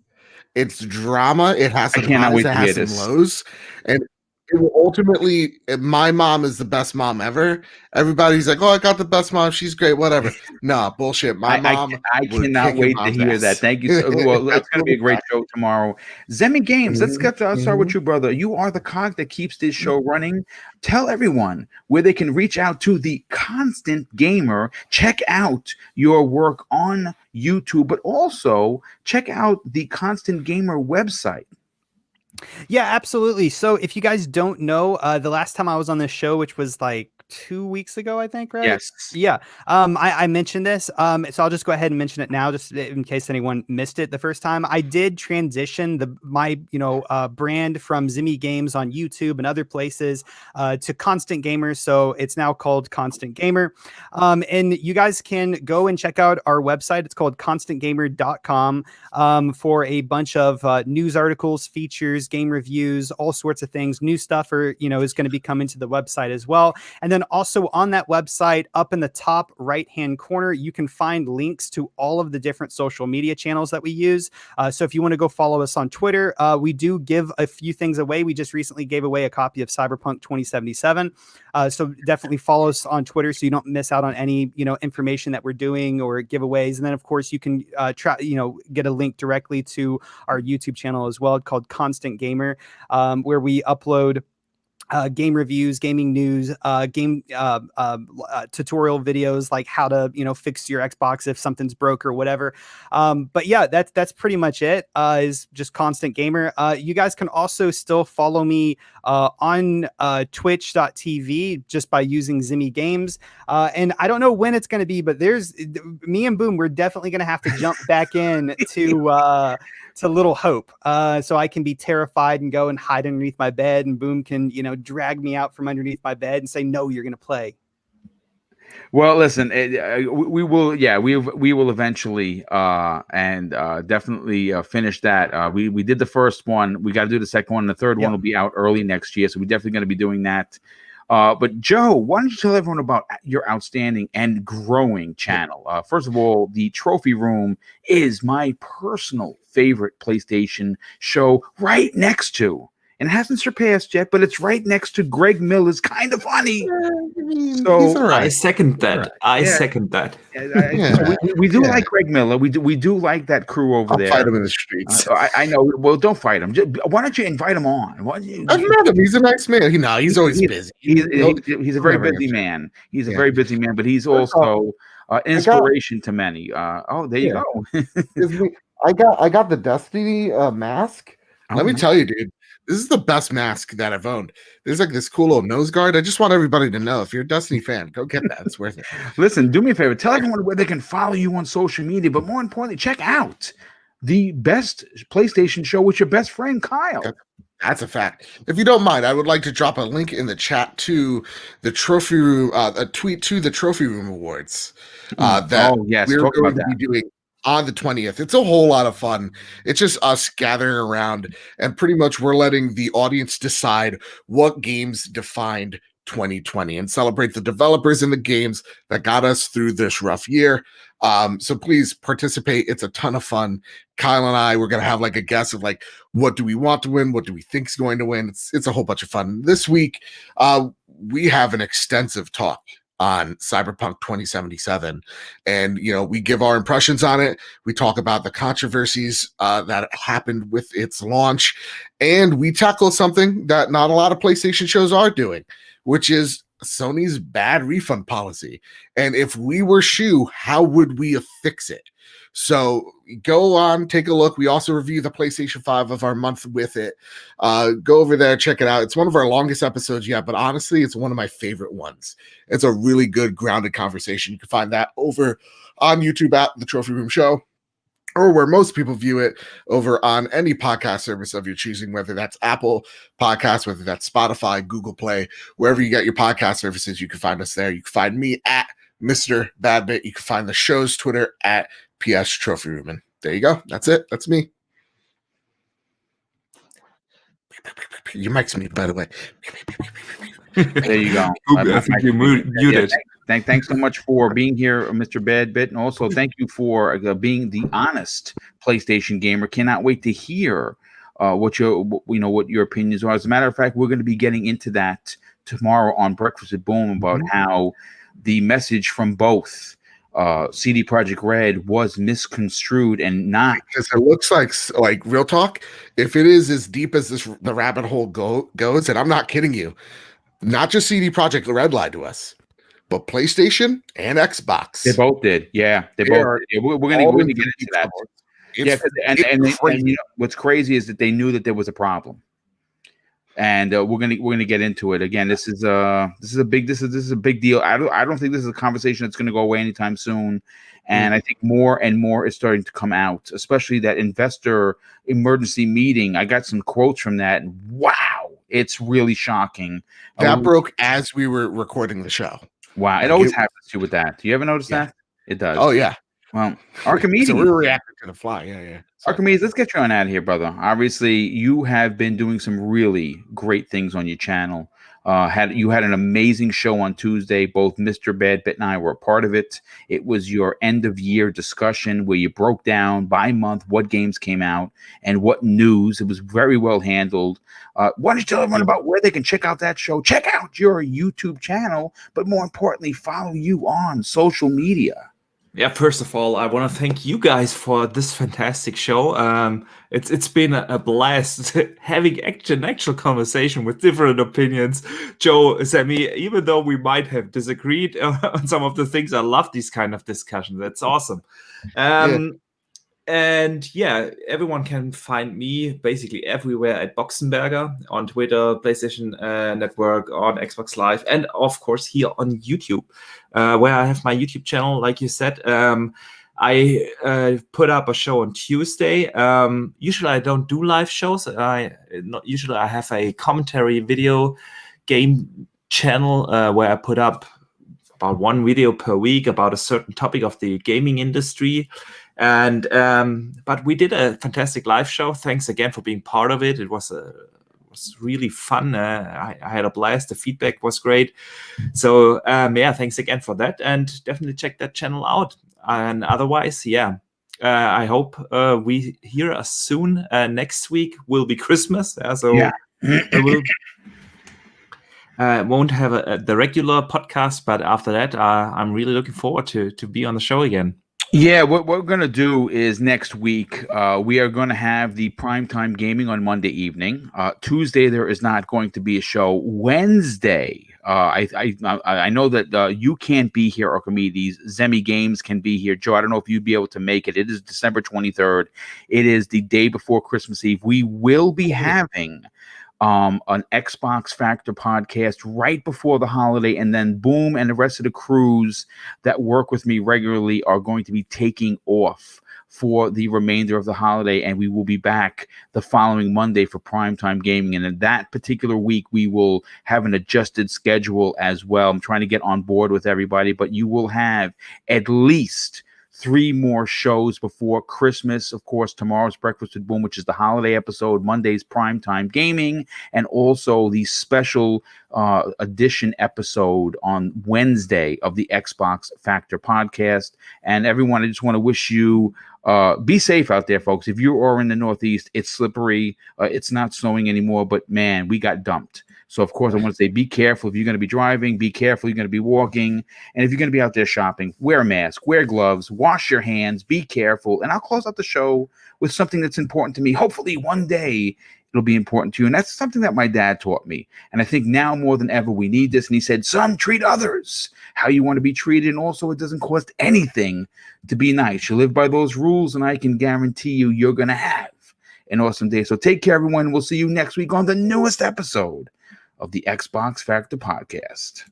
S4: It's drama. It has some highs, it has some lows, and it will ultimately. My mom is the best mom ever. Everybody's like, "Oh, I got the best mom. She's great." Whatever. Nah, bullshit. My mom.
S1: I cannot wait to hear that. Thank you. Well, it's going to be a great show tomorrow. Zemi Games. Let's start with you, brother. You are the cog that keeps this show running. Tell everyone where they can reach out to the Constant Gamer. Check out your work on YouTube, but also check out the Constant Gamer website.
S2: Yeah, absolutely. So if you guys don't know, the last time I was on this show, which was like 2 weeks ago, I think, right?
S1: Yes.
S2: Yeah. I mentioned this. So I'll just go ahead and mention it now, just in case anyone missed it the first time. I did transition my brand from Zimmy Games on YouTube and other places to Constant Gamer. So it's now called Constant Gamer. And you guys can go and check out our website. It's called constantgamer.com for a bunch of news articles, features, game reviews, all sorts of things. New stuff is going to be coming to the website as well. And then also on that website, up in the top right-hand corner, you can find links to all of the different social media channels that we use. So if you want to go follow us on Twitter, we do give a few things away. We just recently gave away a copy of Cyberpunk 2077. So definitely follow us on Twitter so you don't miss out on any, information that we're doing or giveaways. And then, of course, you can get a link directly to our YouTube channel as well, called Constant Gamer, where we upload game reviews, gaming news, game tutorial videos, like how to fix your Xbox if something's broke or whatever. But yeah, that's pretty much it. Is just Constant Gamer. You guys can also still follow me on twitch.tv just by using Zimmy Games. And I don't know when it's going to be, but me and Boom, we're definitely going to have to jump back in to Little Hope, so I can be terrified and go and hide underneath my bed, and Boom can drag me out from underneath my bed and say, "No, you're going to play."
S1: Well, listen, we will eventually and definitely finish that. We did the first one. We got to do the second one. And the third one will be out early next year, so we're definitely going to be doing that. But Joe, why don't you tell everyone about your outstanding and growing channel? First of all, the Trophy Room is my personal favorite PlayStation show, right next to, and it hasn't surpassed yet, but it's right next to Greg Miller's Kind of Funny. So
S3: I second that. Second that.
S1: We do like Greg Miller. We do like that crew over there.
S4: Fight him in the streets.
S1: I know. Well, don't fight him. Why don't you invite him on?
S4: I've met him. He's a nice man. He's always busy.
S1: He's a very busy man. He's a very busy man, but he's also inspiration to many. There you go.
S4: I got the Destiny mask. Let me tell you, dude. This is the best mask that I've owned. There's like this cool little nose guard. I just want everybody to know, if you're a Destiny fan, go get that. It's worth it.
S1: Listen, do me a favor. Tell everyone where they can follow you on social media, but more importantly, check out the best PlayStation show with your best friend, Kyle.
S4: That's a fact. If you don't mind, I would like to drop a link in the chat to the Trophy Room, a tweet to the Trophy Room Awards that we're going to be doing on the 20th. It's a whole lot of fun. It's just us gathering around, and pretty much we're letting the audience decide what games defined 2020 and celebrate the developers and the games that got us through this rough year. So please participate. It's a ton of fun. Kyle and I, we're going to have like a guess of like, what do we want to win? What do we think is going to win? It's a whole bunch of fun. This week, we have an extensive talk on Cyberpunk 2077. And, we give our impressions on it. We talk about the controversies that happened with its launch. And we tackle something that not a lot of PlayStation shows are doing, which is Sony's bad refund policy. And if we were Shu, how would we fix it? So go on, take a look. We also review the PlayStation 5 of our month with it. Go over there, check it out. It's one of our longest episodes yet, but honestly, it's one of my favorite ones. It's a really good, grounded conversation. You can find that over on YouTube at The Trophy Room Show, or where most people view it, over on any podcast service of your choosing, whether that's Apple Podcasts, whether that's Spotify, Google Play, wherever you get your podcast services, you can find us there. You can find me at Mr. Badbit. You can find the show's Twitter at PS Trophy Room. And there you go. That's it. That's me. Your mic's muted, by the way.
S1: There you go.
S3: I think you're muted.
S1: Thanks so much for being here, Mr. Badbit, and also thank you for being the honest PlayStation gamer. Cannot wait to hear what your opinions are. As a matter of fact, we're going to be getting into that tomorrow on Breakfast at Boom about how the message from both CD Projekt Red was misconstrued and not.
S4: Because it looks like real talk. If it is as deep as the rabbit hole goes, and I'm not kidding you, not just CD Projekt Red lied to us, but PlayStation and Xbox.
S1: They both did. Yeah, they both did. We're going to get into that. And what's crazy is that they knew that there was a problem. And we're gonna get into it again. This is a big deal. I don't think this is a conversation that's going to go away anytime soon. And I think more and more is starting to come out, especially that investor emergency meeting. I got some quotes from that. And wow, it's really shocking.
S4: That broke as we were recording the show.
S1: Wow, it always happens to you with that. Do you ever notice that? It does.
S4: Oh yeah.
S1: Well, Archimedes.
S4: So we were reacting to the fly. Yeah.
S1: Archimedes, let's get you on out of here, brother. Obviously, you have been doing some really great things on your channel. You had an amazing show on Tuesday. Both Mr. Badbit and I were a part of it. It was your end of year discussion where you broke down by month what games came out and what news. It was very well handled. Why don't you tell everyone about where they can check out that show? Check out your YouTube channel, but more importantly, follow you on social media.
S3: Yeah, first of all, I want to thank you guys for this fantastic show. It's been a blast having actual conversation with different opinions. Joe, Sammy, even though we might have disagreed on some of the things, I love these kind of discussions. That's awesome. And yeah, everyone can find me basically everywhere at Boxenberger on Twitter, PlayStation Network, on Xbox Live, and of course here on YouTube, where I have my YouTube channel. Like you said, I put up a show on Tuesday. Usually I don't do live shows. Usually I have a commentary video game channel where I put up about one video per week about a certain topic of the gaming industry. And but we did a fantastic live show. Thanks again for being part of it. It was really fun. I had a blast. The feedback was great. So thanks again for that, and definitely check that channel out. And otherwise, I hope we hear us soon. Next week will be Christmas, won't have the regular podcast, but after that, I'm really looking forward to be on the show again.
S1: Yeah, what we're going to do is next week, we are going to have the primetime gaming on Monday evening. Tuesday, there is not going to be a show. Wednesday, I know that you can't be here, Archimedes. Zemi Games can be here. Joe, I don't know if you'd be able to make it. It is December 23rd. It is the day before Christmas Eve. We will be having an Xbox Factor podcast right before the holiday, and then Boom and the rest of the crews that work with me regularly are going to be taking off for the remainder of the holiday, and we will be back the following Monday for primetime gaming. And in that particular week, we will have an adjusted schedule as well. I'm trying to get on board with everybody, but you will have at least 3 more shows before Christmas. Of course, tomorrow's Breakfast with Boom, which is the holiday episode, Monday's primetime gaming, and also the special edition episode on Wednesday of the Xbox Factor podcast. And everyone, I just want to wish you be safe out there, folks. If you are in the Northeast, it's slippery. It's not snowing anymore, but man, we got dumped. So, of course, I want to say be careful. If you're going to be driving, be careful. You're going to be walking. And if you're going to be out there shopping, wear a mask, wear gloves, wash your hands, be careful. And I'll close out the show with something that's important to me. Hopefully one day it'll be important to you. And that's something that my dad taught me. And I think now more than ever, we need this. And he said, son, treat others how you want to be treated. And also, it doesn't cost anything to be nice. You live by those rules, and I can guarantee you're going to have an awesome day. So take care, everyone. We'll see you next week on the newest episode of the Xbox Factor podcast.